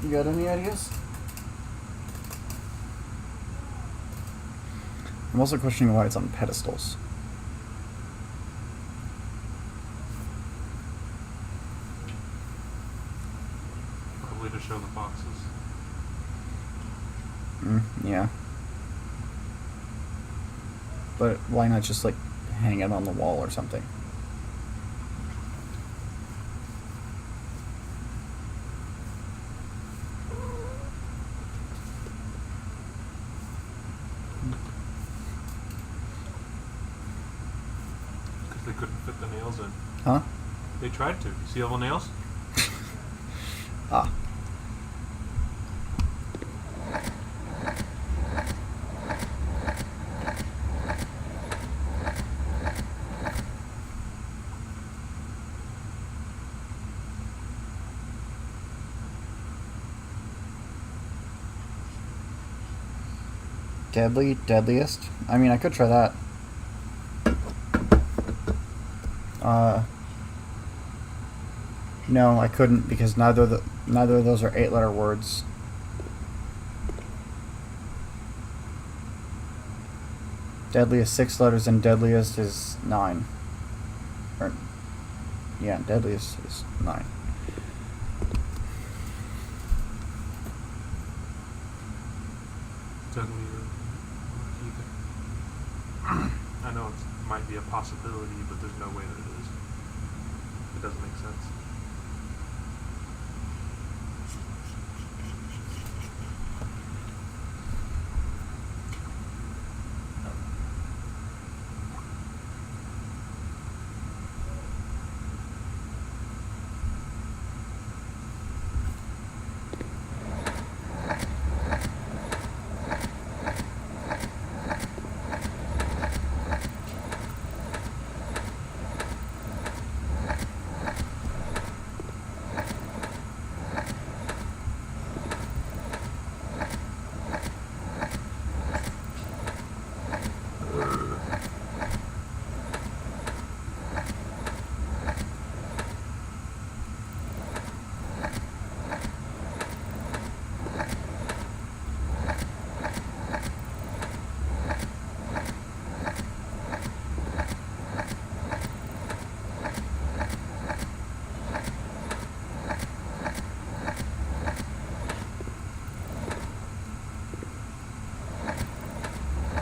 You got any ideas? I'm also questioning why it's on pedestals. Probably to show the boxes. Yeah. But why not just like hang it on the wall or something? Because they couldn't fit the nails in. Huh? They tried to. You see all the nails? Ah. Deadliest? I mean, I could try that. No, I couldn't because neither of those are 8-letter words. Deadliest 6 letters and deadliest is 9. Or, yeah, deadliest is 9. I know it might be a possibility, but there's no way that it is. It doesn't make sense.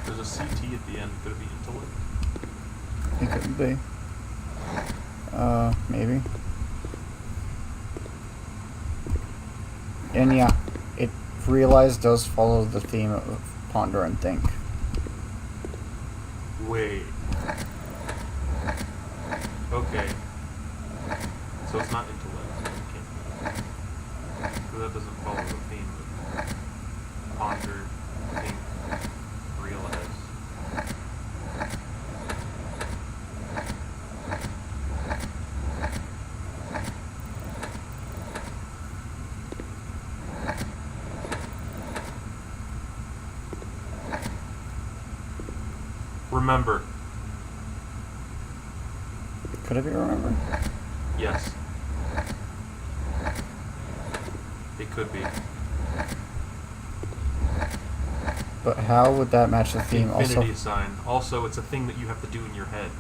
There's a CT at the end. Could it be intellect? It couldn't be. Maybe. And yeah, it realize does follow the theme of ponder and think. Wait. Okay. So it's not intellect. So that doesn't follow the theme of ponder, think, realize. Remember. Could it be remembered? Yes. It could be. But how would that match the theme Infinity also? sign. Also, it's a thing that you have to do in your head.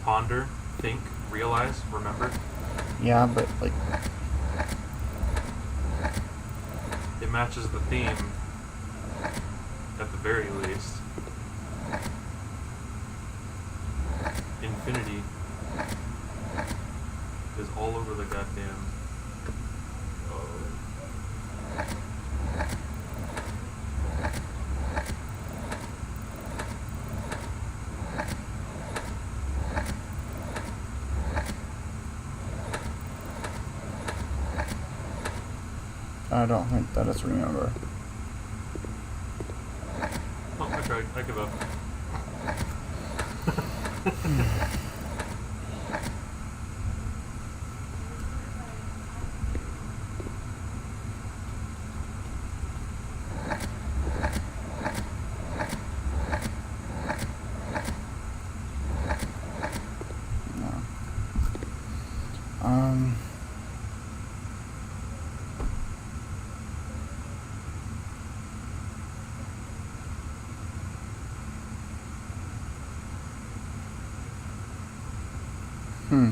Ponder, think, realize, remember. Yeah, but like, It matches the theme at the very least. Infinity is all over the goddamn. I don't think that is remember. Oh, I tried. I give up. Um. Hmm.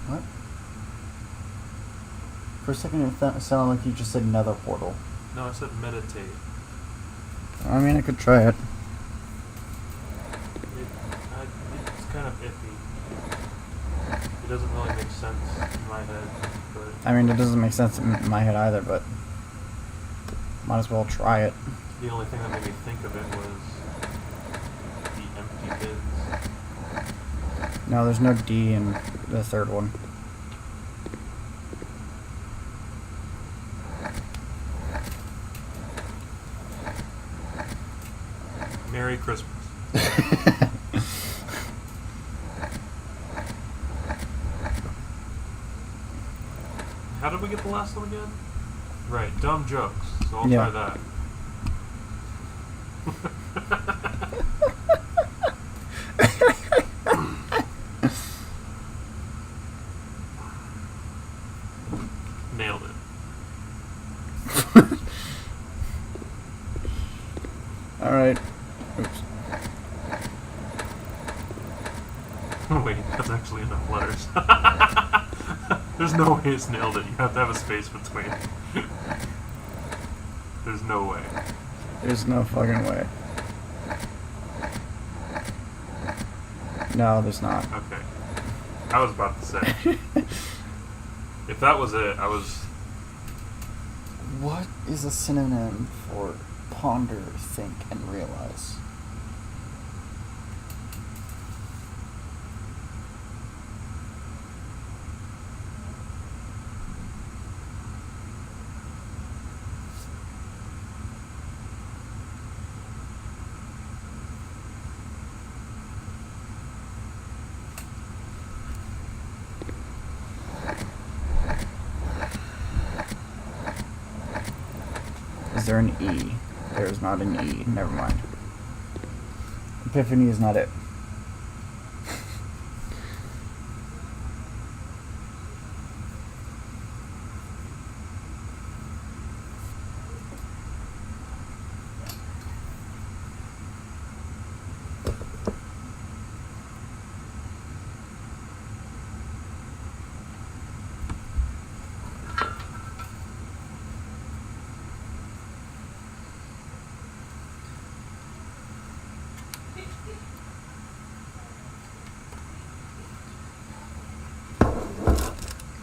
What? For a second, it sounded like you just said nether portal. No, I said meditate. I mean, I could try it. It's kind of iffy. It doesn't really make sense in my head, but I mean, it doesn't make sense in my head either, but might as well try it. the only thing that made me think of it was the empty bins. No, there's no D in the third one. Merry Christmas. How did we get the last one again? Right, dumb jokes. So I'll Yeah. try that. Nailed it. Alright. Oops. Wait, that's actually enough letters. There's no way it's nailed it. You have to have a space between. There's no way. There's no fucking way. No, there's not. Okay. I was about to say. If that was it, I was... What is a synonym for ponder, think, and realize? Is there an E? There is not an E. Never mind. Epiphany is not it.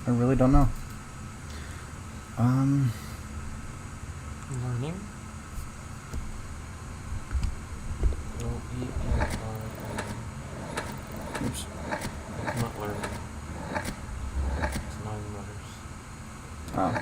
I really don't know. Learning? Oops. Not learning. It's 9 letters. Oh.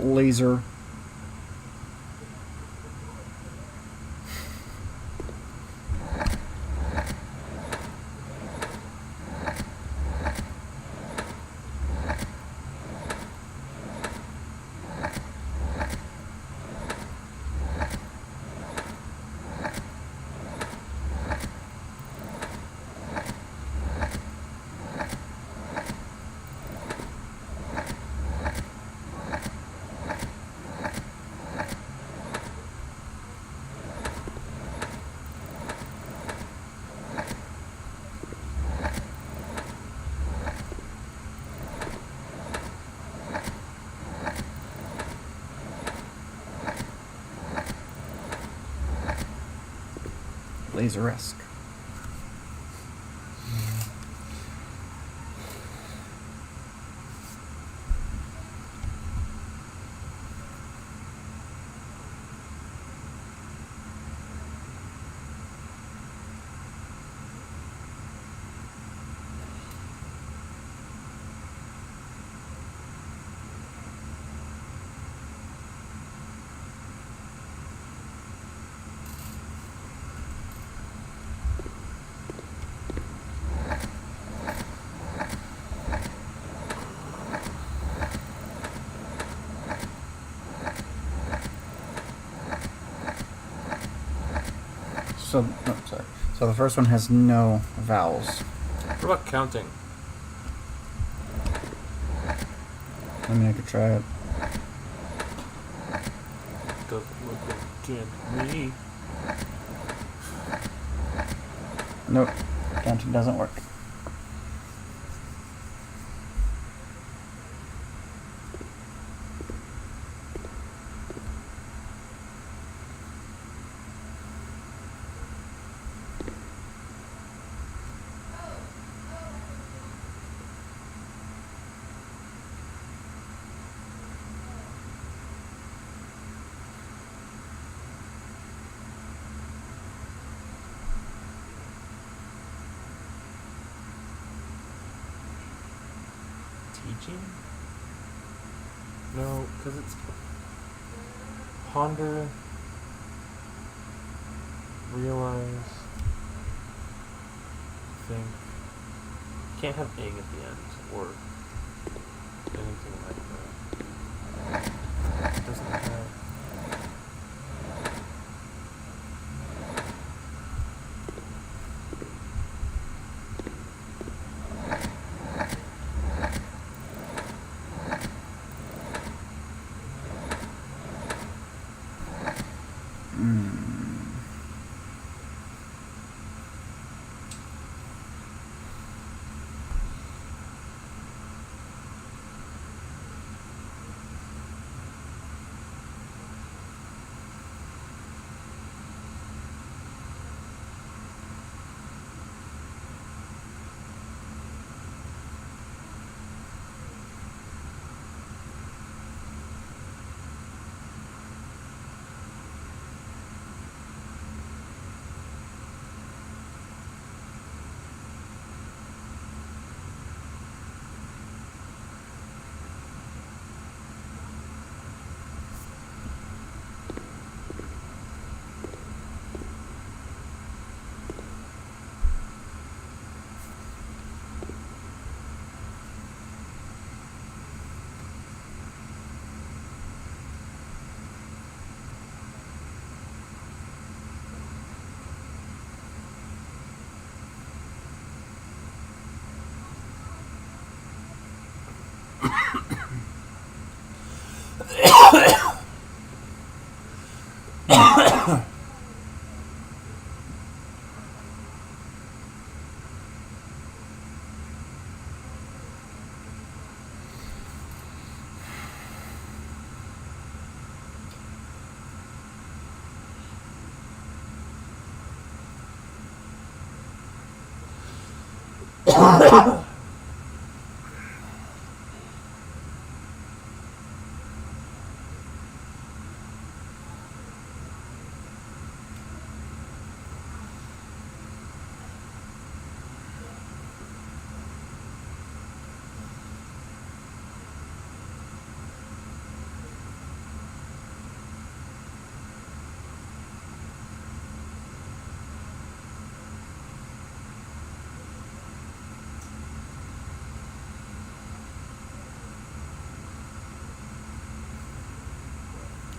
Laser. Laser-esque. So, oh, sorry. So the first one has no vowels. What about counting? I mean, I could try it. Doesn't look like it can to me. Nope. Counting doesn't work. Teaching? No, because it's ponder, realize, think. Can't have ing at the end or anything like that. It doesn't have.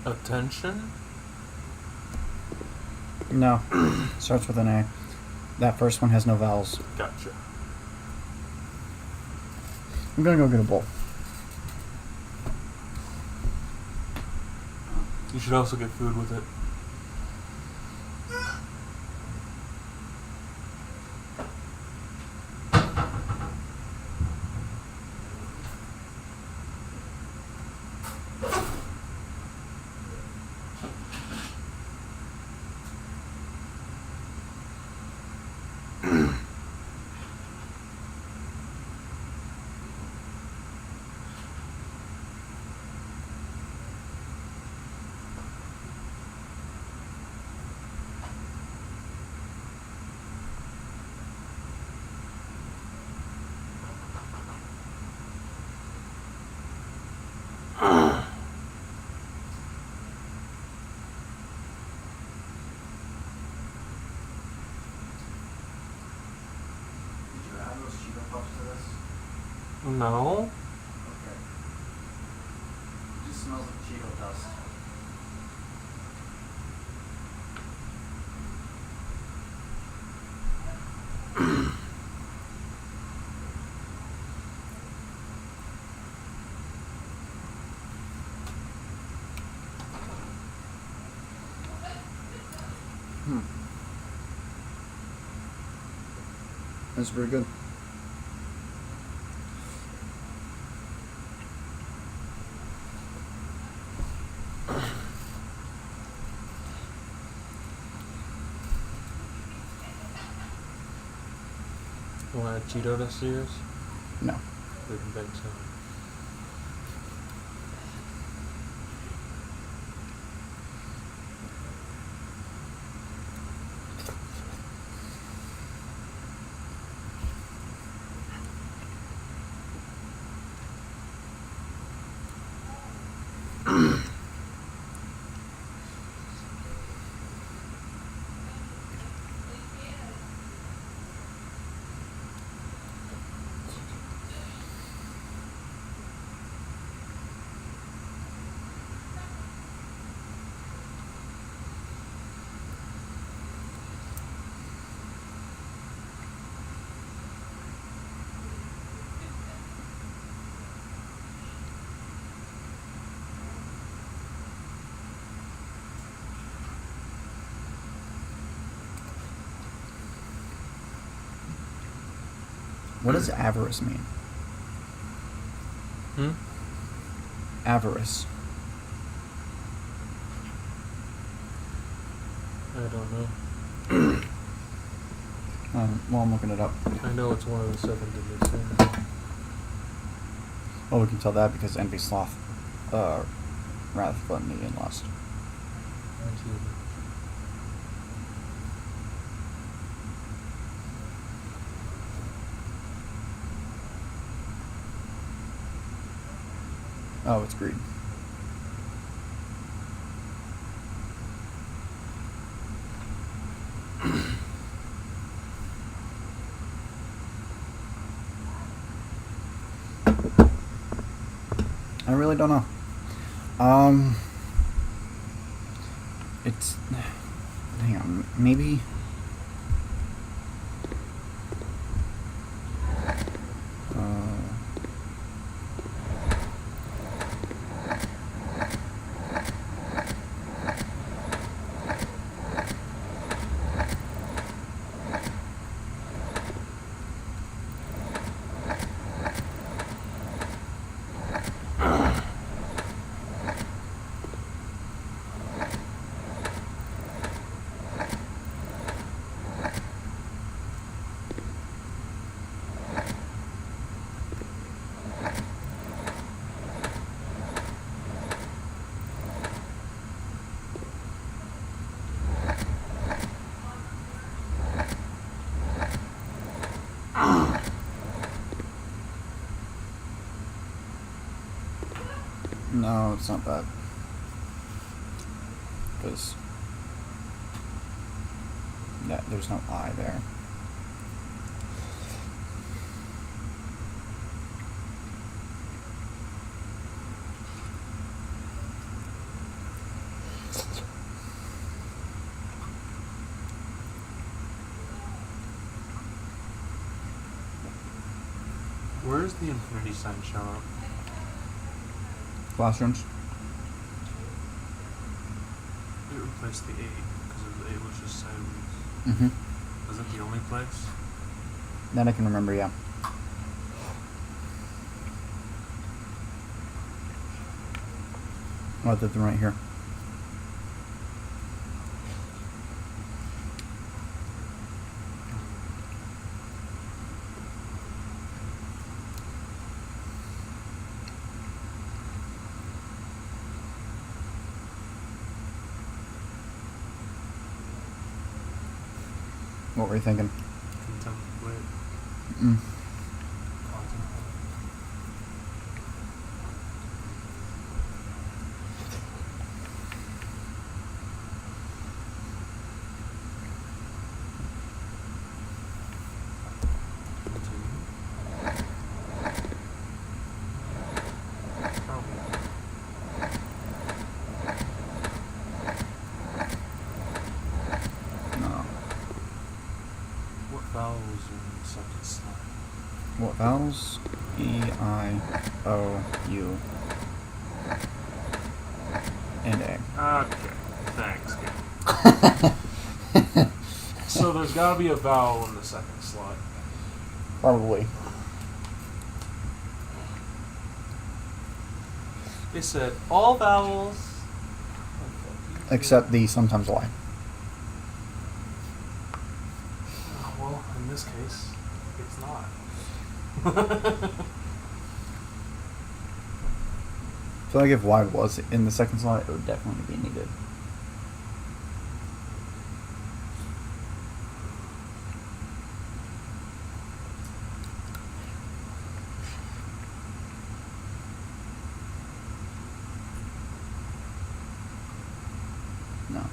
Attention? No. Starts with an A. That first one has no vowels. Gotcha. I'm gonna go get a bowl. You should also get food with it. No. Okay. It just smells like Cheeto dust. That's pretty good. You want to Cheeto dust to yours? No. Didn't think so. What does avarice mean? Avarice. I don't know. Well, I'm looking it up. I know it's one of the 7 deadly sins. Well, we can tell that because envy, sloth, wrath, gluttony, and lust. Oh, it's greed. I really don't know. It's... Hang on, maybe... No, it's not that. Because there's no I there. Where is the infinity sign show up? Classrooms. It replaced the 8 because the 8 was just sideways. Mm-hmm. Was it the only place? That I can remember, yeah. Other than right here. What were you thinking? Contemplate. Mm. Contemplate. Continue. vowels are in the second slot? What vowels? E, I, O, U, and A. Okay, thanks, game. So there's gotta be a vowel in the second slot. Probably. They said all vowels. Except the sometimes lie. Oh, well, in this case, it's not. I feel like if Y was in the second slot, it would definitely be needed. No.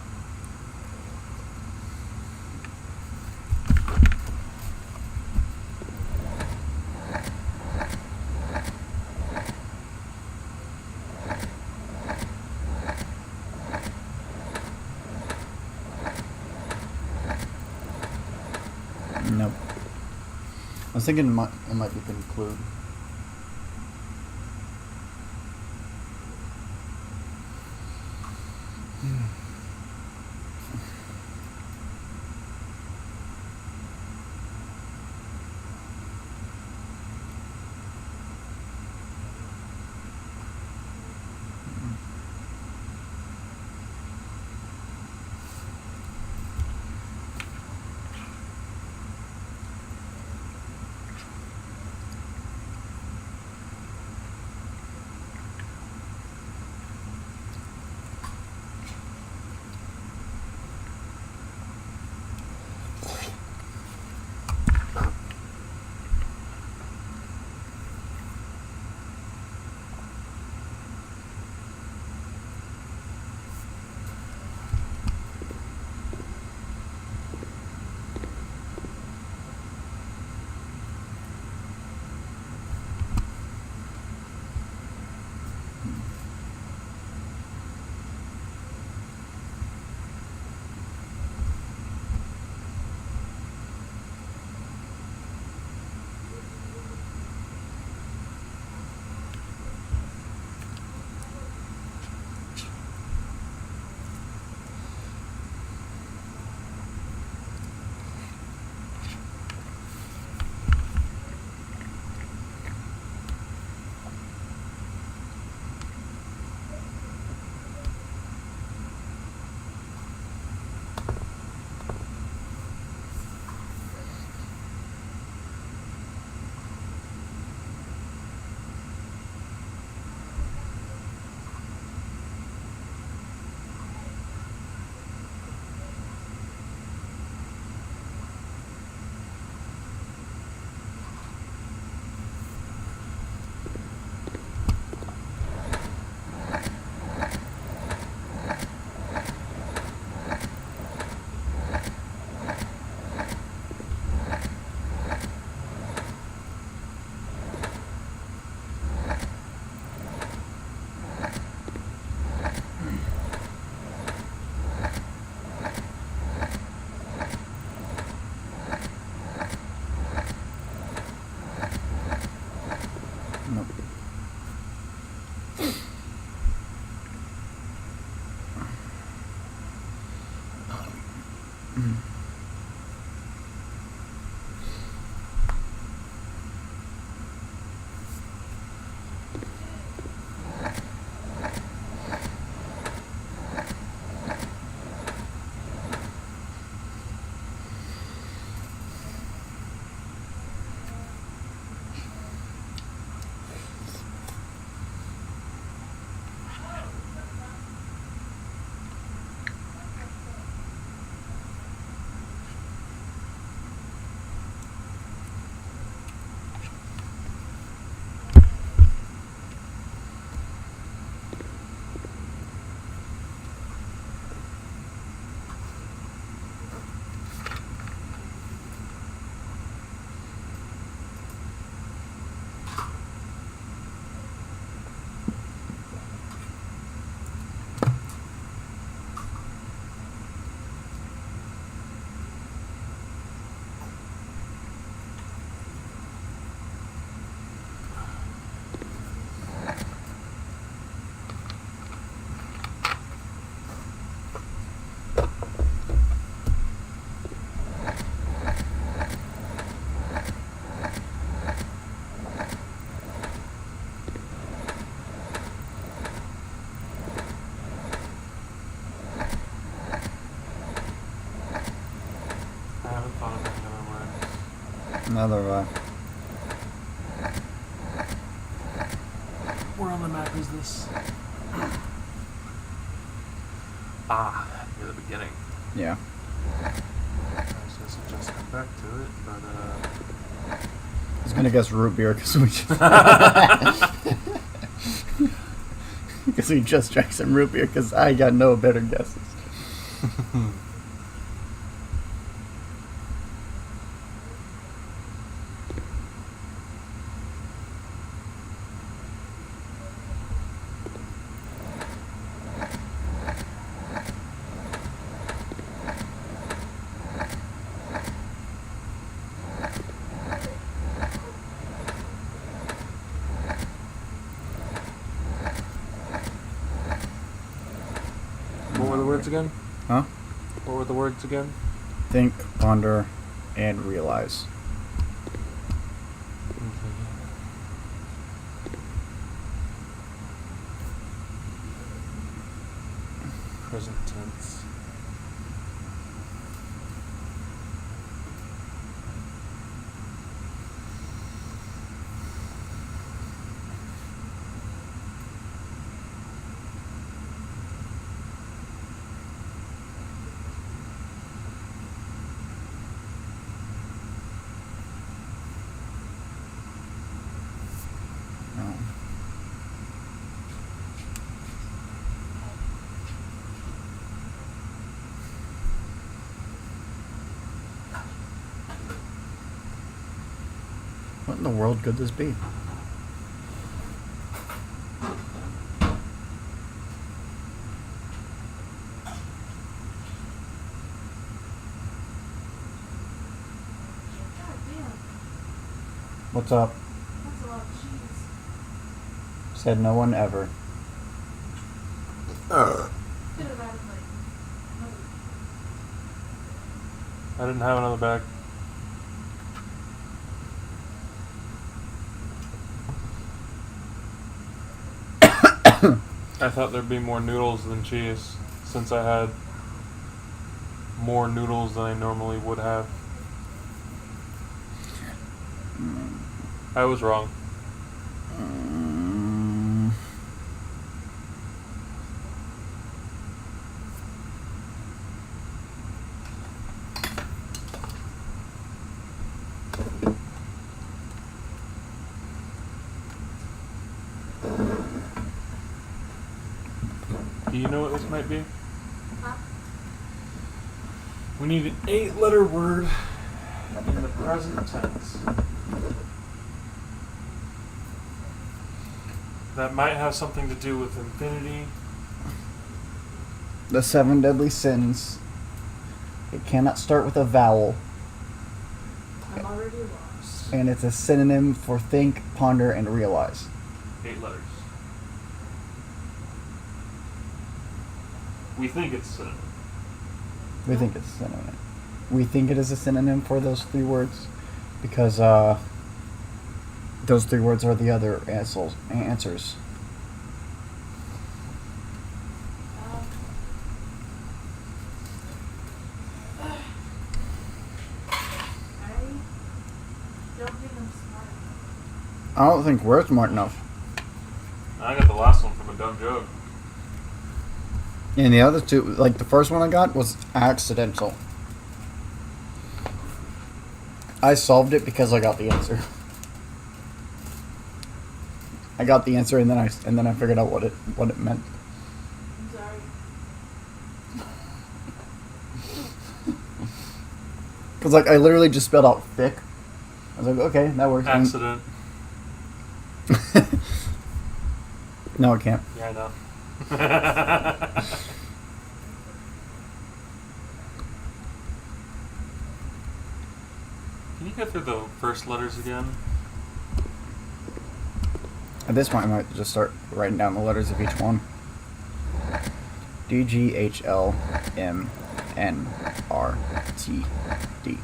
Nope. I was thinking it might be conclude. Another, Where on the map is this? Ah, near the beginning. yeah. I was gonna suggest come back to it, but I was gonna guess root beer because we because we just drank some root beer because I got no better guesses. what were the words again? Huh? What were the words again? Think, ponder, and realize. Present tense. Oh. What in the world could this be? God damn, What's up? that's a lot of cheese. Said no one ever. Could have added like another. I didn't have another bag. I thought there'd be more noodles than cheese, since I had more noodles than I normally would have. I was wrong. Mm, Do you know what this might be? Huh? We need an 8-letter word in the present tense. That might have something to do with infinity. the 7 deadly sins. It cannot start with a vowel, I'm already lost. and it's a synonym for think, ponder, and realize. 8 letters. We think it's synonym. We think it's a synonym. We think it is a synonym for those 3 words because those 3 words are the other answers. I don't think I'm smart enough. I don't think we're smart enough. I got the last one from a dumb joke. And the other 2, like the first one I got was accidental. I solved it because I got the answer. I got the answer and then I figured out what it meant. I'm sorry. Cause like I literally just spelled out thick. I was like, okay, that works. Accident. No, it can't. Yeah, I know. Can you go through the first letters again? At this point, I might just start writing down the letters of each one. D, G, H, L, M, N, R, T, D.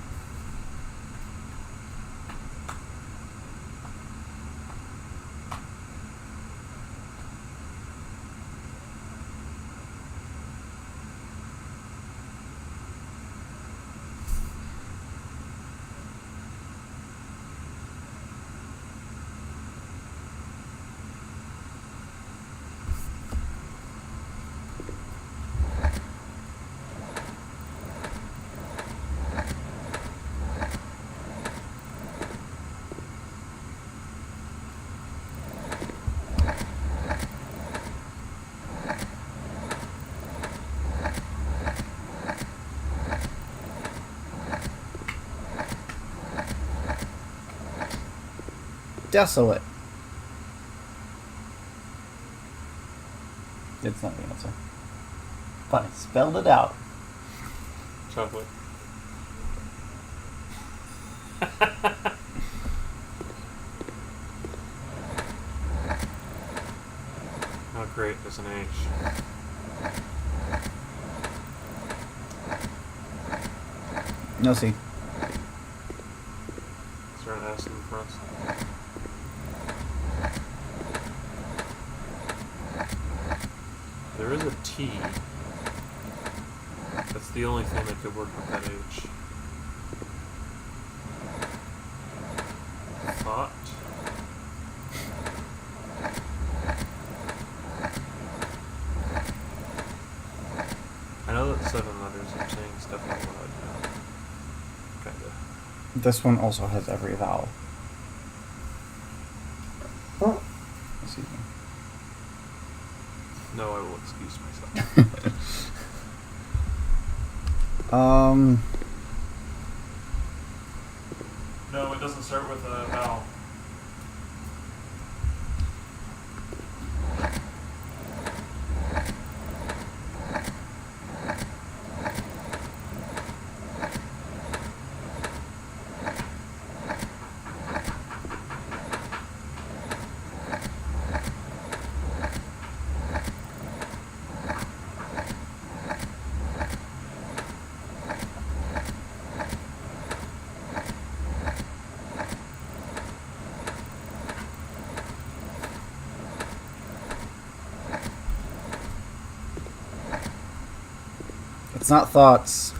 desolate. It's not the answer. But I spelled it out. Chocolate. Oh, great. There's an H. No C. Is there an S in front? There is a T. That's the only thing that could work with that H. Thought. I know that 7 letters. I'm saying stuff out loud now. Kinda. This one also has every vowel. Excuse me. No, I will excuse myself. No, it doesn't start with a vowel. It's not thoughts.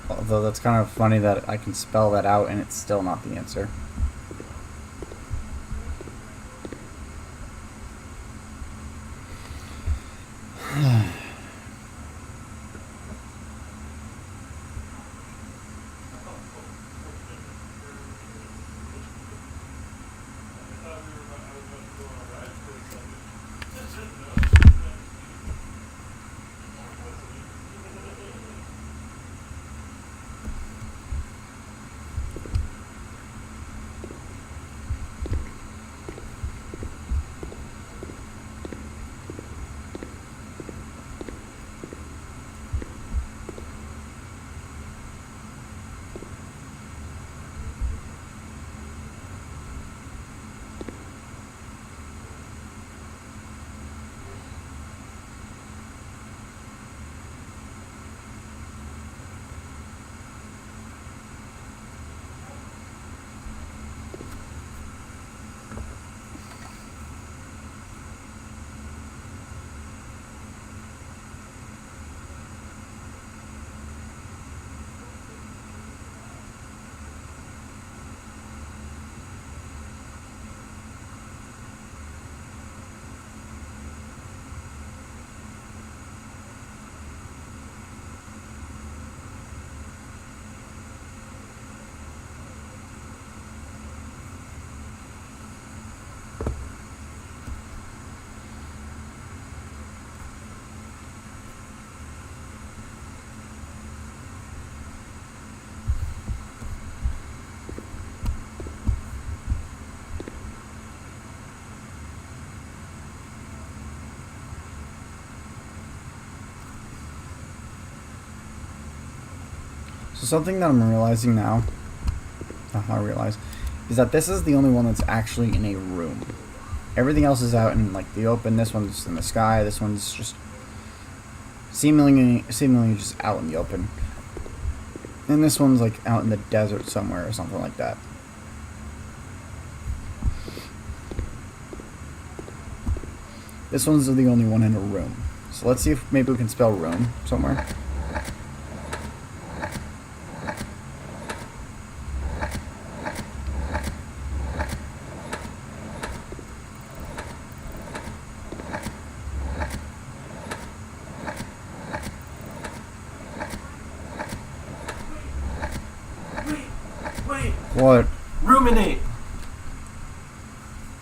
Although that's kind of funny that I can spell that out and it's still not the answer. So something that I'm realizing now, I realize, is that this is the only one that's actually in a room. Everything else is out in like the open. This one's in the sky. This one's just seemingly just out in the open. And this one's like out in the desert somewhere or something like that. This one's the only one in a room. So let's see if maybe we can spell room somewhere. Wait. What? Ruminate.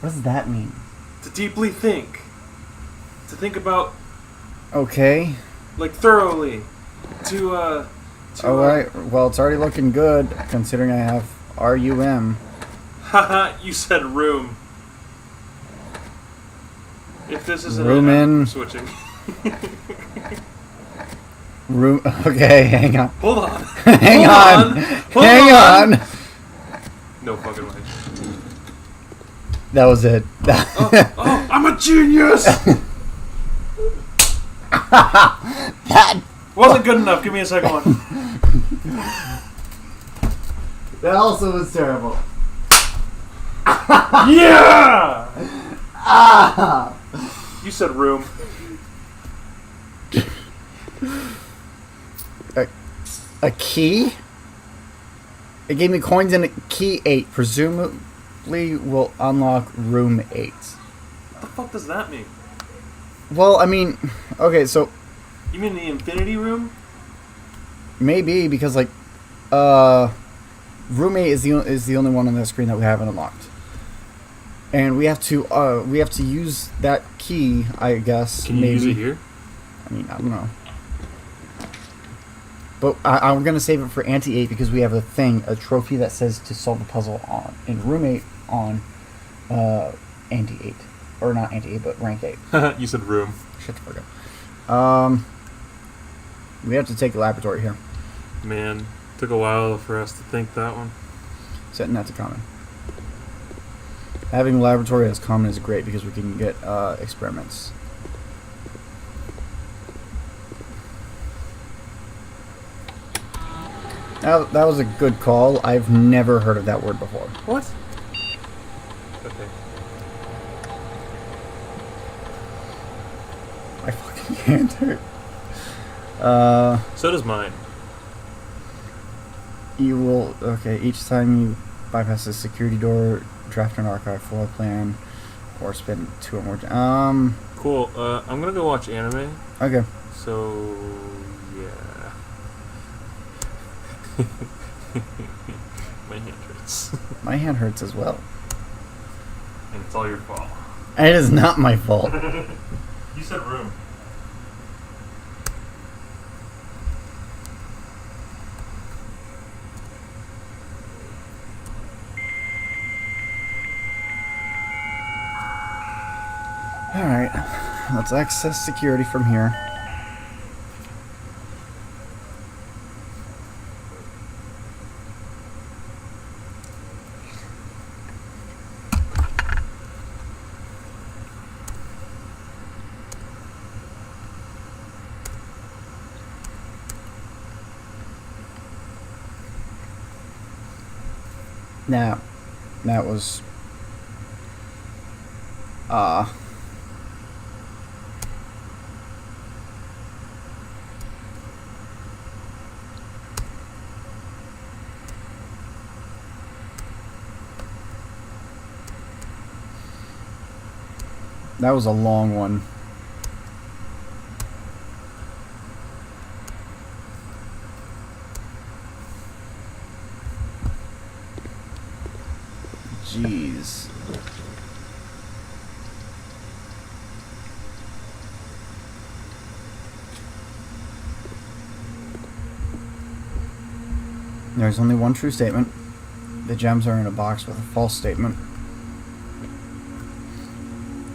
What does that mean? To deeply think. To think about, Okay. like, thoroughly. To Alright, well, it's already looking good, considering I have R-U-M. Haha, you said room. If this isn't Room it, in. I'm switching. Room. Okay, hang on. Hold on. Hang Hold on. Hold Hang on. No fucking way. That was it. Oh, I'm a genius! That Wasn't good enough. Give me a second one. that also was terrible. Yeah! Ah! You said room. A key? It gave me coins and a key 8. Presumably will unlock room 8. What the fuck does that mean? Well, I mean, okay, so You mean the infinity room? maybe because like, room 8 is the only one on the screen that we haven't unlocked, and we have to use that key, I guess. Can you maybe. use it here? I mean, I don't know. But I'm going to save it for Ante 8 because we have a trophy that says to solve the puzzle in room 8 on Ante 8. Or not Ante 8, but rank 8. You said room. Shut the fuck up. We have to take a laboratory here. Man, took a while for us to think that one. Setting that to common. Having a laboratory as common is great because we can get experiments. That was a good call. I've never heard of that word before. What? Okay. My fucking hand hurt. So does mine. You will... Okay, each time you bypass a security door, draft an archive floor plan, or spend 2 or more... Cool. I'm gonna go watch anime. Okay. So, yeah. My hand hurts. My hand hurts as well. And it's all your fault. It is not my fault. You said room. Alright. Let's access security from here. Now, that was that was a long one. Jeez. There's only one true statement. The gems are in a box with a false statement.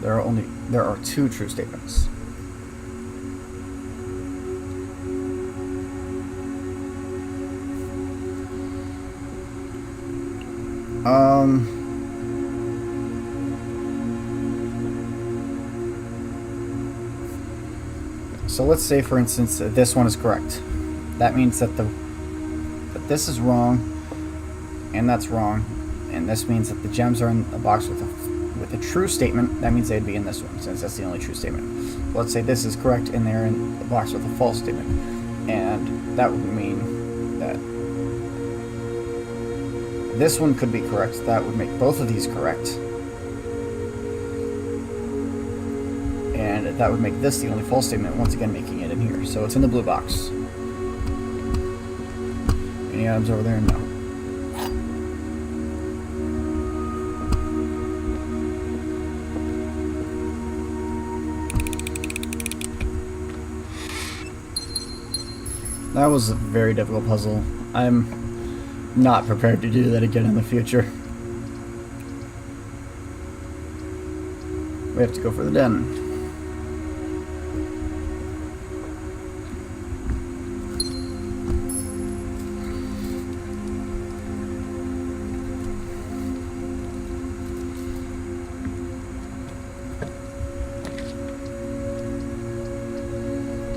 There are 2 true statements. So let's say, for instance, that this one is correct. That means that this is wrong, and that's wrong, and this means that the gems are in a box with a true statement. That means they'd be in this one, since that's the only true statement. Let's say this is correct, and they're in the box with a false statement, and that would mean that this one could be correct. That would make both of these correct. And that would make this the only false statement, once again making it in here. So it's in the blue box. Any items over there? No. That was a very difficult puzzle. I'm not prepared to do that again in the future. We have to go for the den.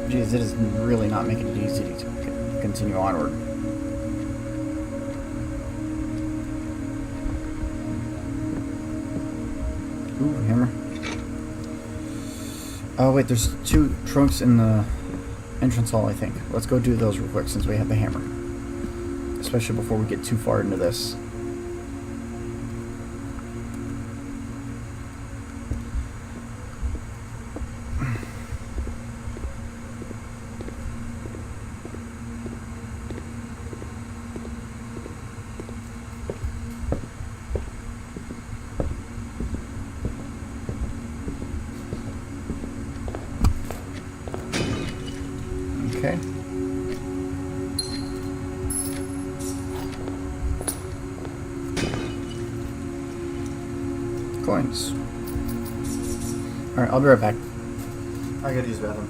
Jeez, it is really not making it easy to continue onward. Ooh, hammer. Oh wait, there's 2 trunks in the entrance hall, I think. Let's go do those real quick since we have the hammer. Especially before we get too far into this. Okay. Coins. Alright, I'll be right back. I gotta use the bathroom.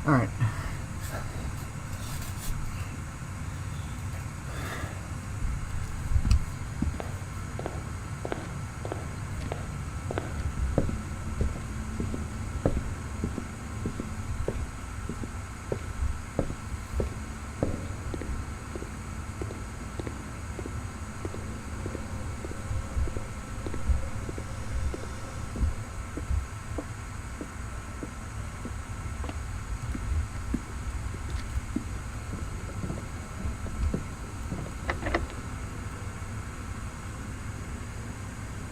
Alright.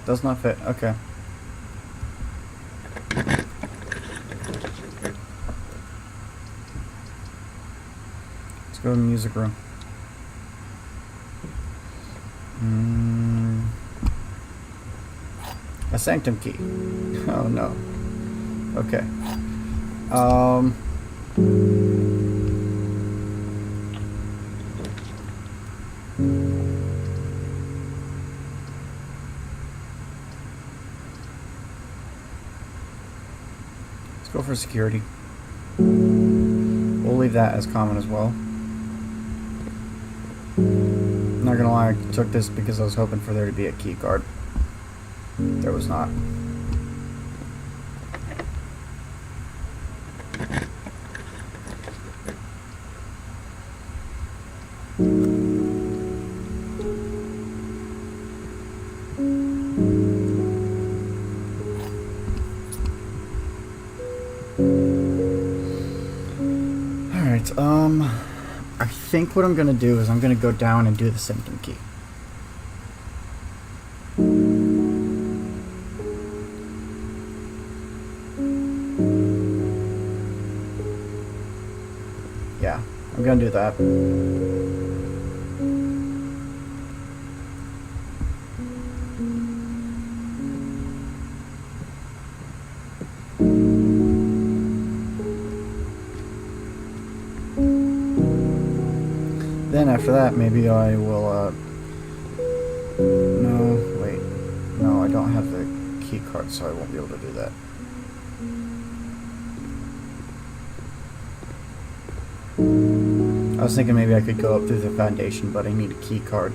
Does not fit. Okay. Let's go to the music room. A sanctum key. Oh no. Okay. Go for security. We'll leave that as common as well. Not gonna lie, I took this because I was hoping for there to be a key card. There was not. I think what I'm gonna do is I'm gonna go down and do the symptom key. Yeah, I'm gonna do that. Then after that, maybe I will, no, wait. No, I don't have the key card, so I won't be able to do that. I was thinking maybe I could go up through the foundation, but I need a key card.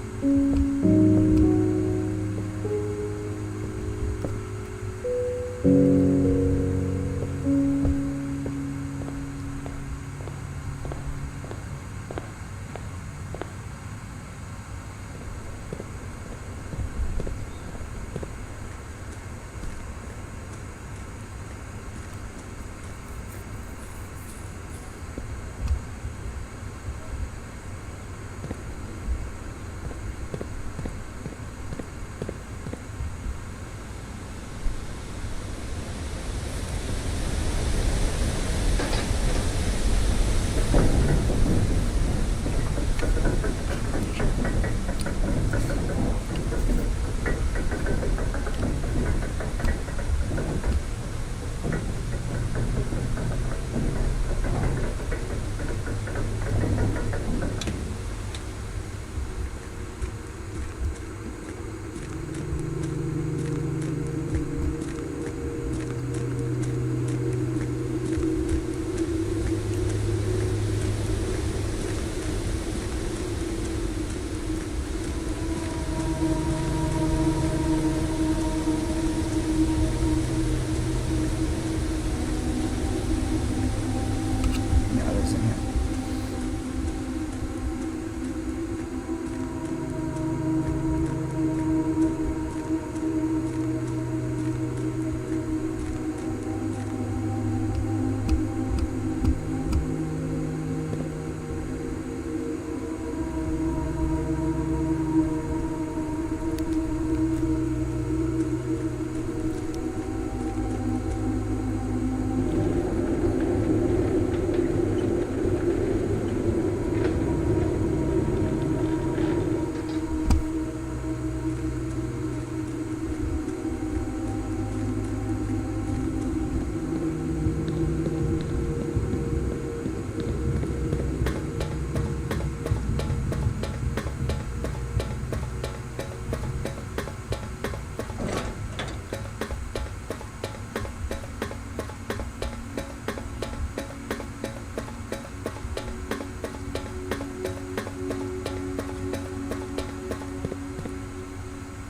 Yeah, there's in here.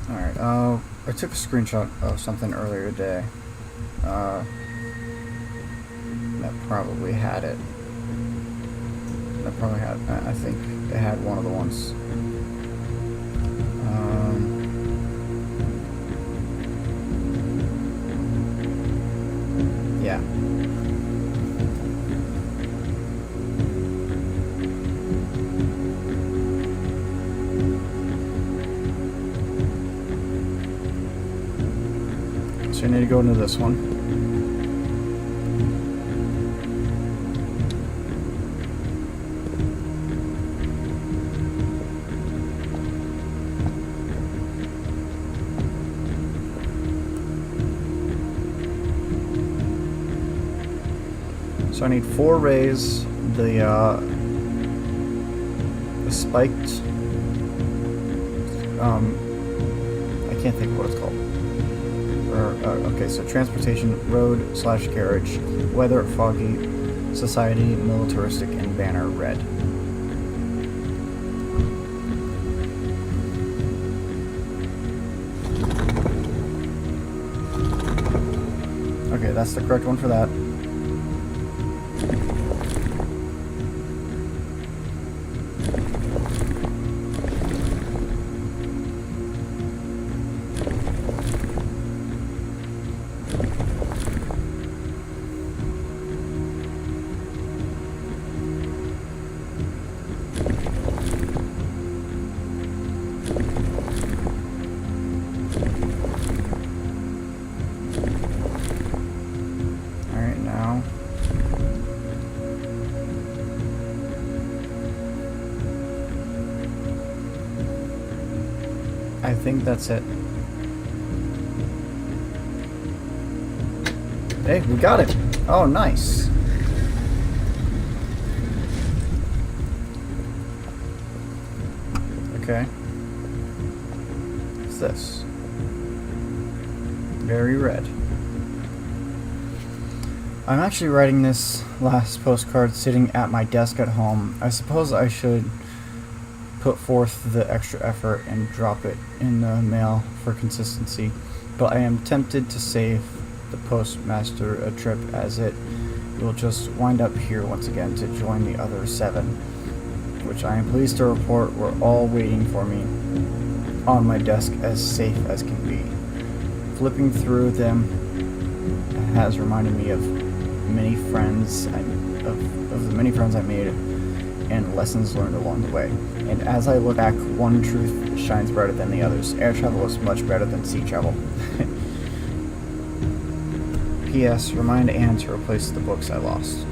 Alright, I took a screenshot of something earlier today. That probably had it. That probably had, I think it had one of the ones. Yeah. So you need to go into this one. So I need 4 rays, the spiked, I can't think of what it's called. Okay, so transportation, road / carriage, weather, foggy, society, militaristic, and banner red. Okay, that's the correct one for that. think that's it. Hey, we got it! Oh, nice! Okay. What's this? Very red. I'm actually writing this last postcard sitting at my desk at home. I suppose I should put forth the extra effort and drop it in the mail for consistency, but I am tempted to save the postmaster a trip, as it will just wind up here once again to join the other 7, which I am pleased to report were all waiting for me on my desk as safe as can be. Flipping through them has reminded me of many friends of the many friends I made and lessons learned along the way. And as I look back, one truth shines brighter than the others. Air travel is much better than sea travel. P.S. Remind Anne to replace the books I lost.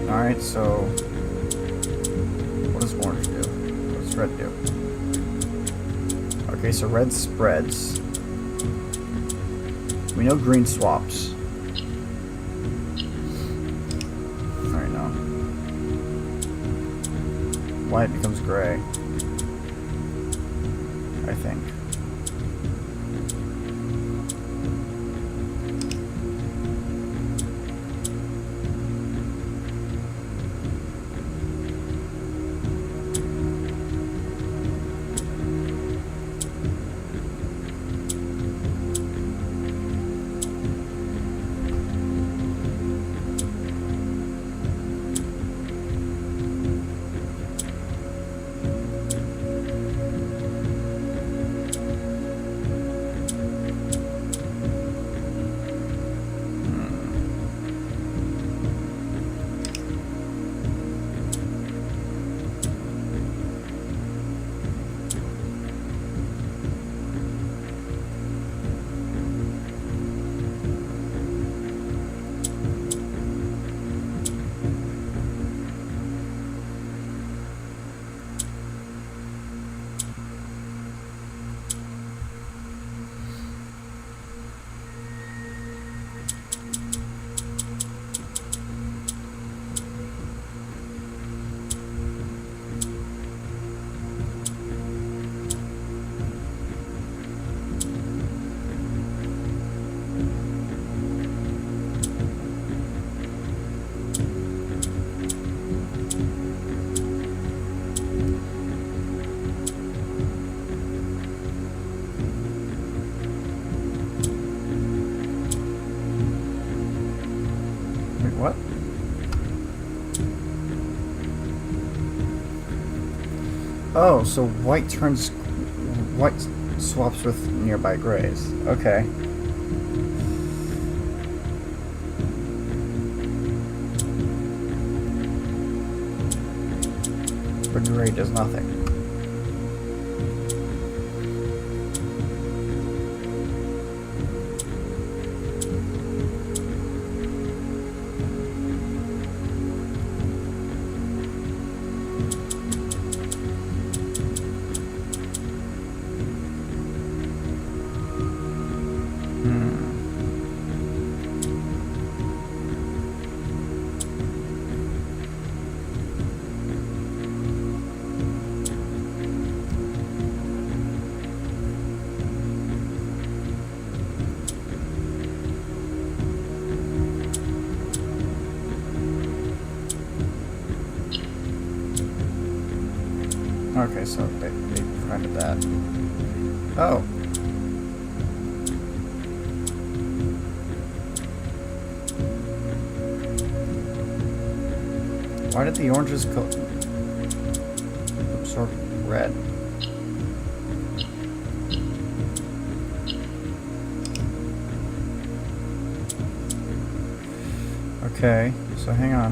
Alright, so what does orange do? What does red do? Okay, so red spreads. We know green swaps. Alright, now. White becomes gray. I think. What? Oh, so white swaps with nearby grays. Okay. But gray does nothing. Okay, so they prevented that. Oh. Why did the oranges absorb red? Okay, so hang on.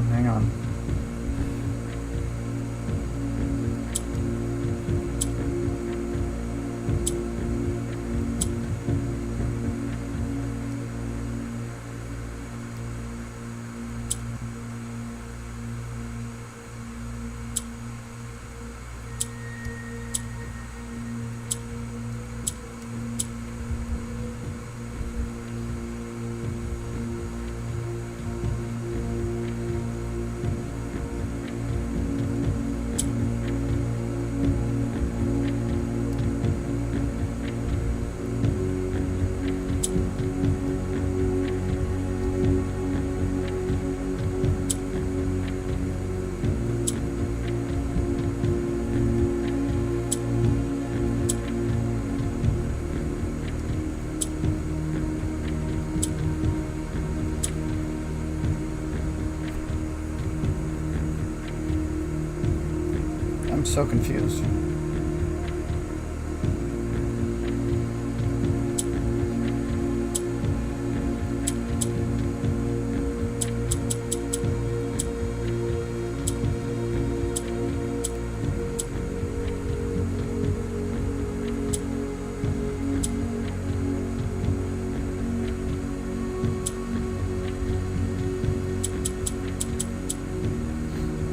so confused.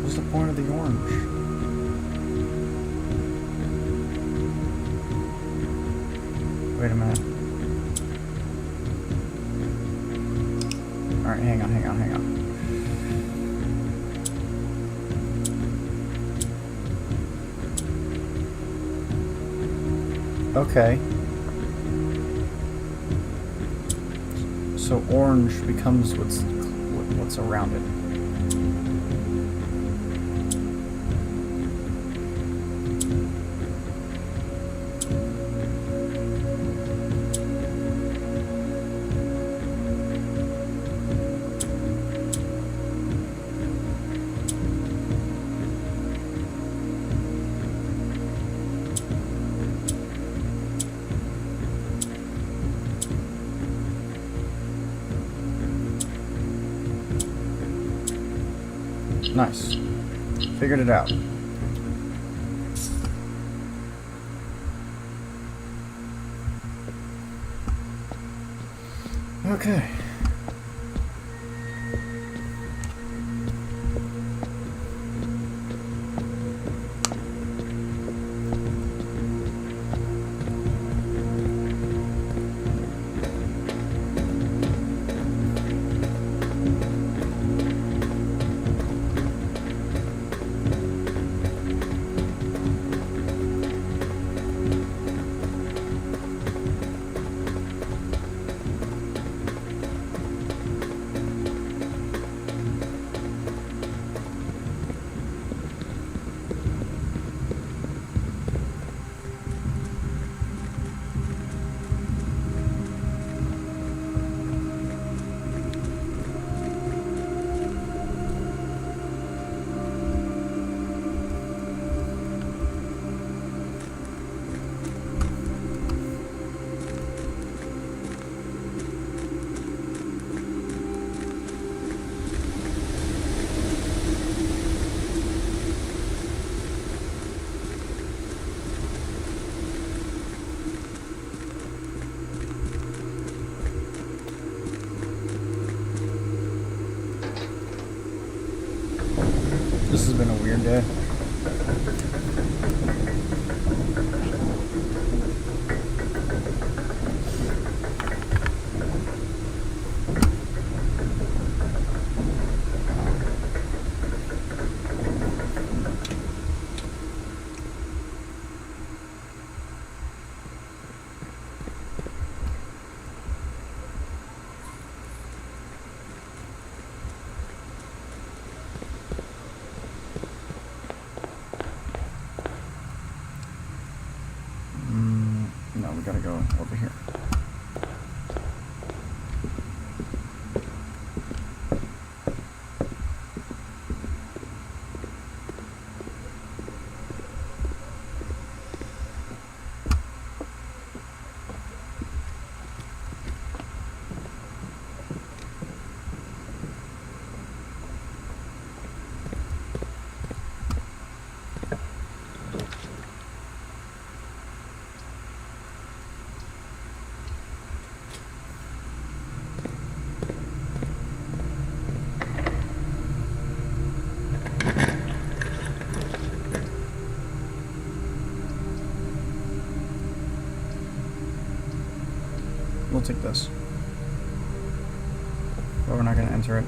What's the point of the orange? Wait a minute. Alright, hang on. Okay. So orange becomes what's around it. Nice. Figured it out. Okay. This has been a weird day. No, we gotta go over here. We'll take this. But we're not going to enter it.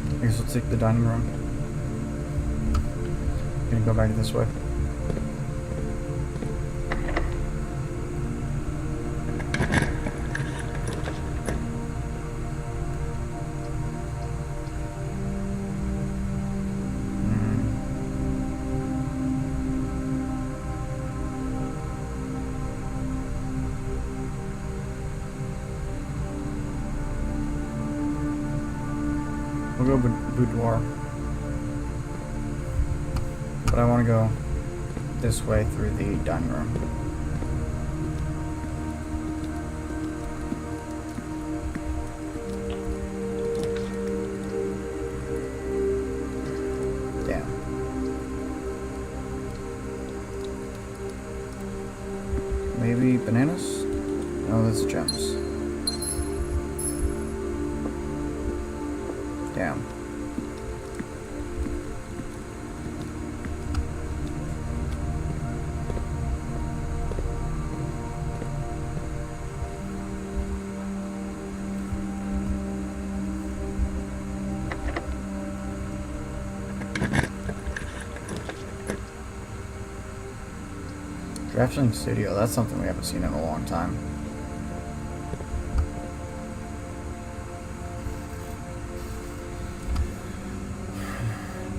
I guess we'll take the dining room. Gonna go back this way. go boudoir. But I want to go this way through the dining room. Damn. Maybe bananas? No, that's gems. Damn. Drafting Studio, that's something we haven't seen in a long time.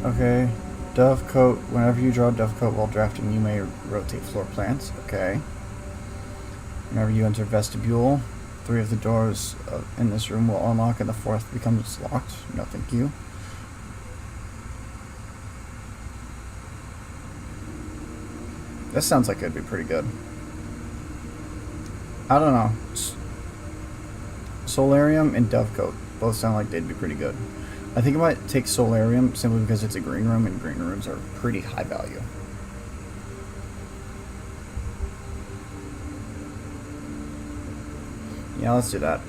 Okay, Dovecote. Whenever you draw Dovecote while drafting, you may rotate floor plans. Okay. Whenever you enter vestibule, 3 of the doors in this room will unlock and the 4th becomes locked. No, thank you. This sounds like it'd be pretty good. I don't know. Solarium and Dovecote both sound like they'd be pretty good. I think I might take Solarium simply because it's a green room, and green rooms are pretty high value. Yeah, let's do that.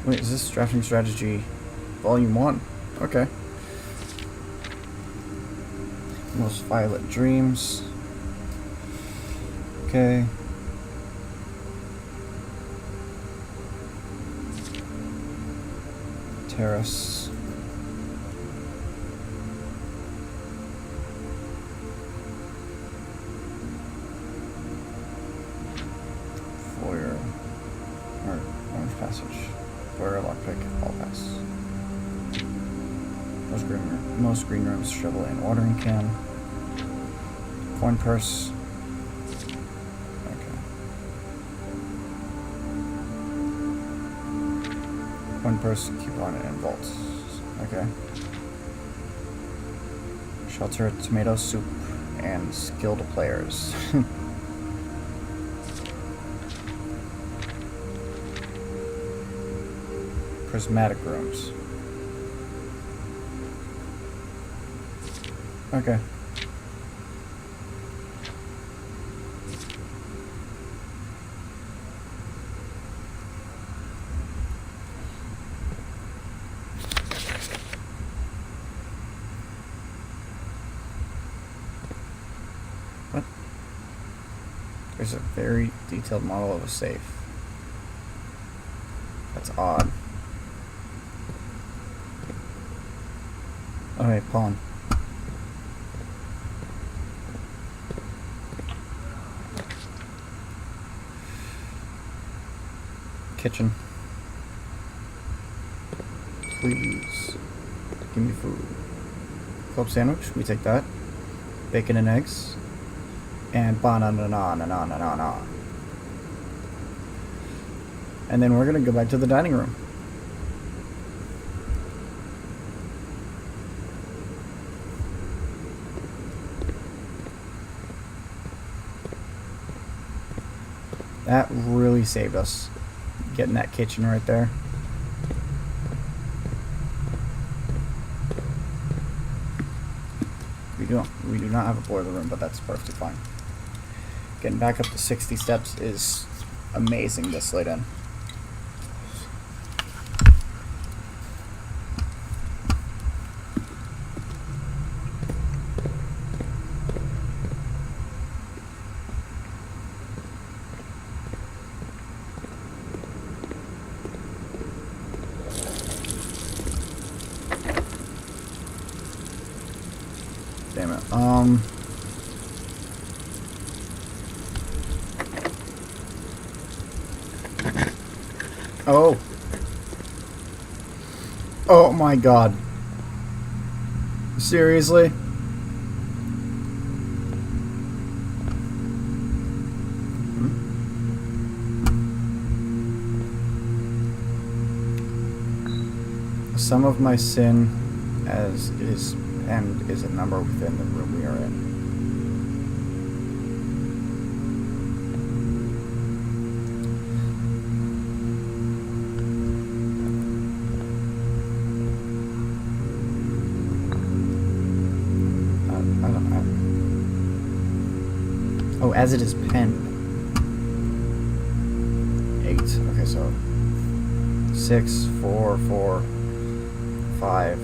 Wait, is this Drafting Strategy Volume 1? Okay. Most Violet Dreams. Okay. Terrace. Foyer. Or Orange Passage. Foyer, lockpick, hall pass. Most green rooms, shovel and watering can. Coin purse. One person, coupon, and vault. Okay. Shelter, tomato soup, and skilled players. Prismatic rooms. Okay. What? There's a very detailed model of a safe. That's odd. Alright, pawn. Kitchen. Please. Give me food. Club sandwich, we take that. Bacon and eggs. And banana. And then we're gonna go back to the dining room. That really saved us, getting that kitchen right there. We do not have a boiler room, but that's perfectly fine. Getting back up to 60 steps is amazing this late in. Damn it. Oh. Oh my god. Seriously? Sum of my sin as is and is a number within the room we are in. I don't know. Oh, as it is penned. 8. Okay, so 6, 4, 4, 5.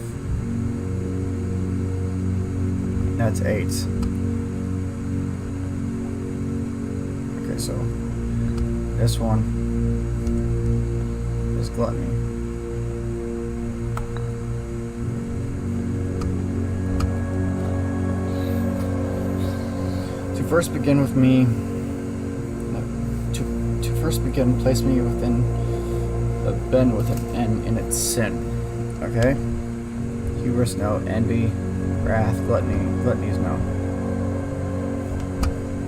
That's 8. Okay, so this one is gluttony. To first begin with me, to first begin, place me within a bin with an N in its sin. Okay? Hubris, no. Envy, wrath, gluttony. Gluttony's no.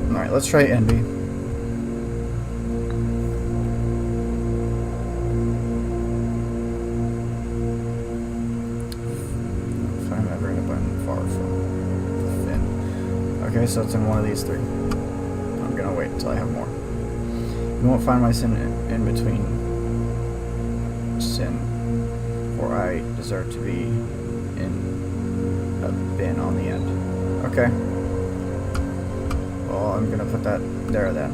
Alright, let's try envy. If I'm ever in a bin far from the fin. Okay, so it's in one of these 3. I'm gonna wait until I have more. You won't find my sin in between sin, for I deserve to be in a bin on the end. Okay. Well, I'm gonna put that there then.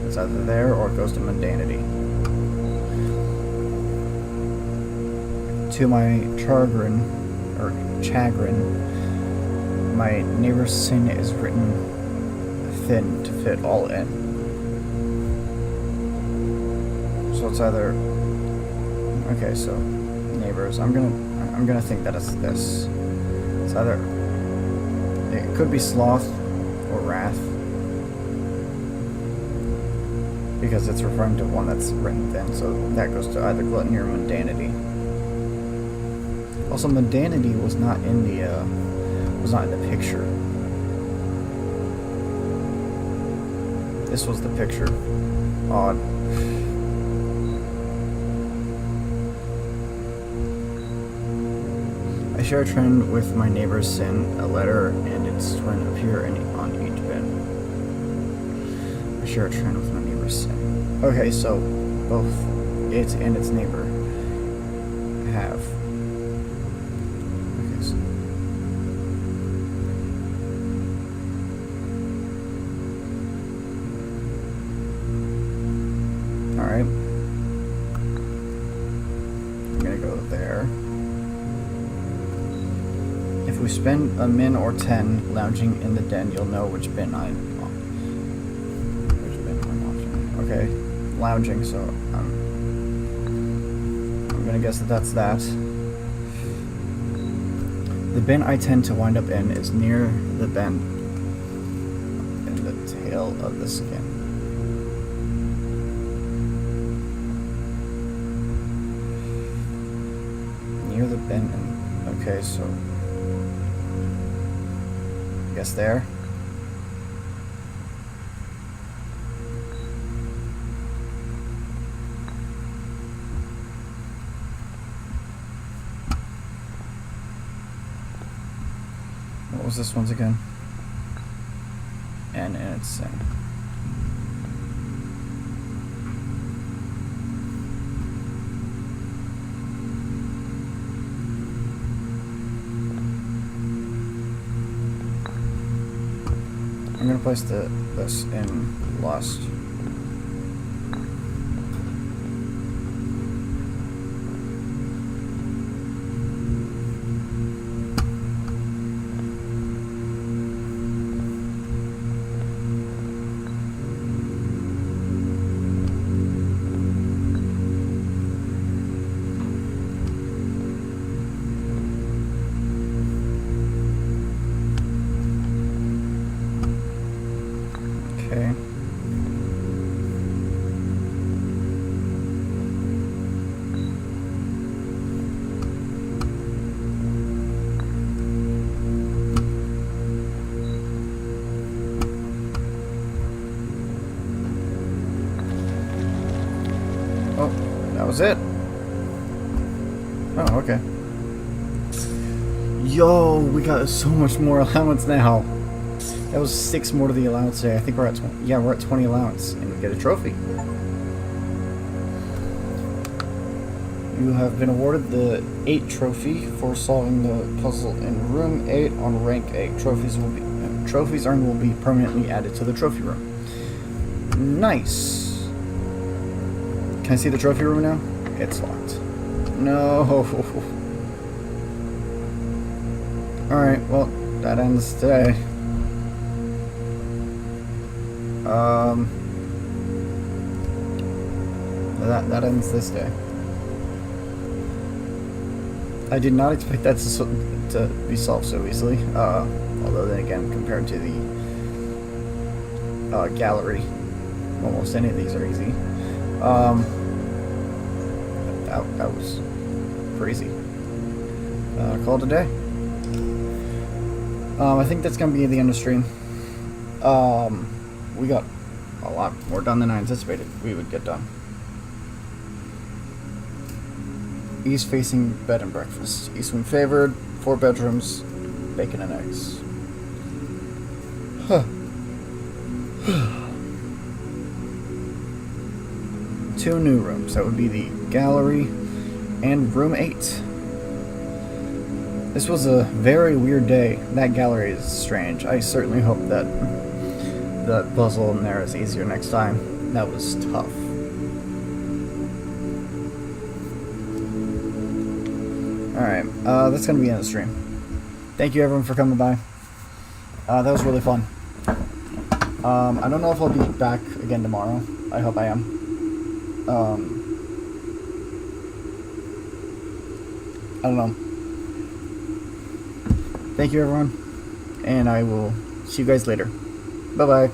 It's either there or it goes to mundanity. To my chagrin, my neighbor's sin is written thin to fit all in. So it's either, okay, so neighbors. I'm gonna think that it's this. It's either, it could be sloth or wrath, because it's referring to one that's written thin. So that goes to either gluttony or mundanity. Also, mundanity was not in the picture. This was the picture. Odd. I share a trend with my neighbor's sin. A letter and its twin appear on each bin. I share a trend with my neighbor's sin. Okay, so both it and its neighbor have. Okay, so alright. I'm gonna go there. If we spend a min or 10 lounging in the den, you'll know which bin I'm on. Okay, lounging, so I'm gonna guess that that's that. The bin I tend to wind up in is near the bend in the tail of the skin. Near the bend, okay, so I guess there. What was this one's again? And its sin. I'm gonna place this in lust. Okay. Oh, that was it. Oh, okay. Yo, we got so much more allowance now. That was 6 more to the allowance today. I think we're at 20. Yeah, we're at 20 allowance, and we get a trophy. You have been awarded the 8 trophy for solving the puzzle in room 8 on rank 8. Trophies earned will be permanently added to the trophy room. Nice. Can I see the trophy room now? It's locked. No. Alright, well, that ends today. That ends this day. I did not expect that to be solved so easily. Although then again, compared to the gallery, almost any of these are easy. That was crazy. Call it a day. I think that's gonna be the end of stream. We got a lot more done than I anticipated we would get done. East facing bed and breakfast. East wing favored, 4 bedrooms, bacon and eggs. Huh. 2 new rooms. That would be the gallery and room 8. This was a very weird day. That gallery is strange. I certainly hope that the puzzle in there is easier next time. That was tough. Alright, that's gonna be in the stream. Thank you everyone for coming by. That was really fun. I don't know if I'll be back again tomorrow. I hope I am. I don't know. Thank you everyone, and I will see you guys later. Bye bye.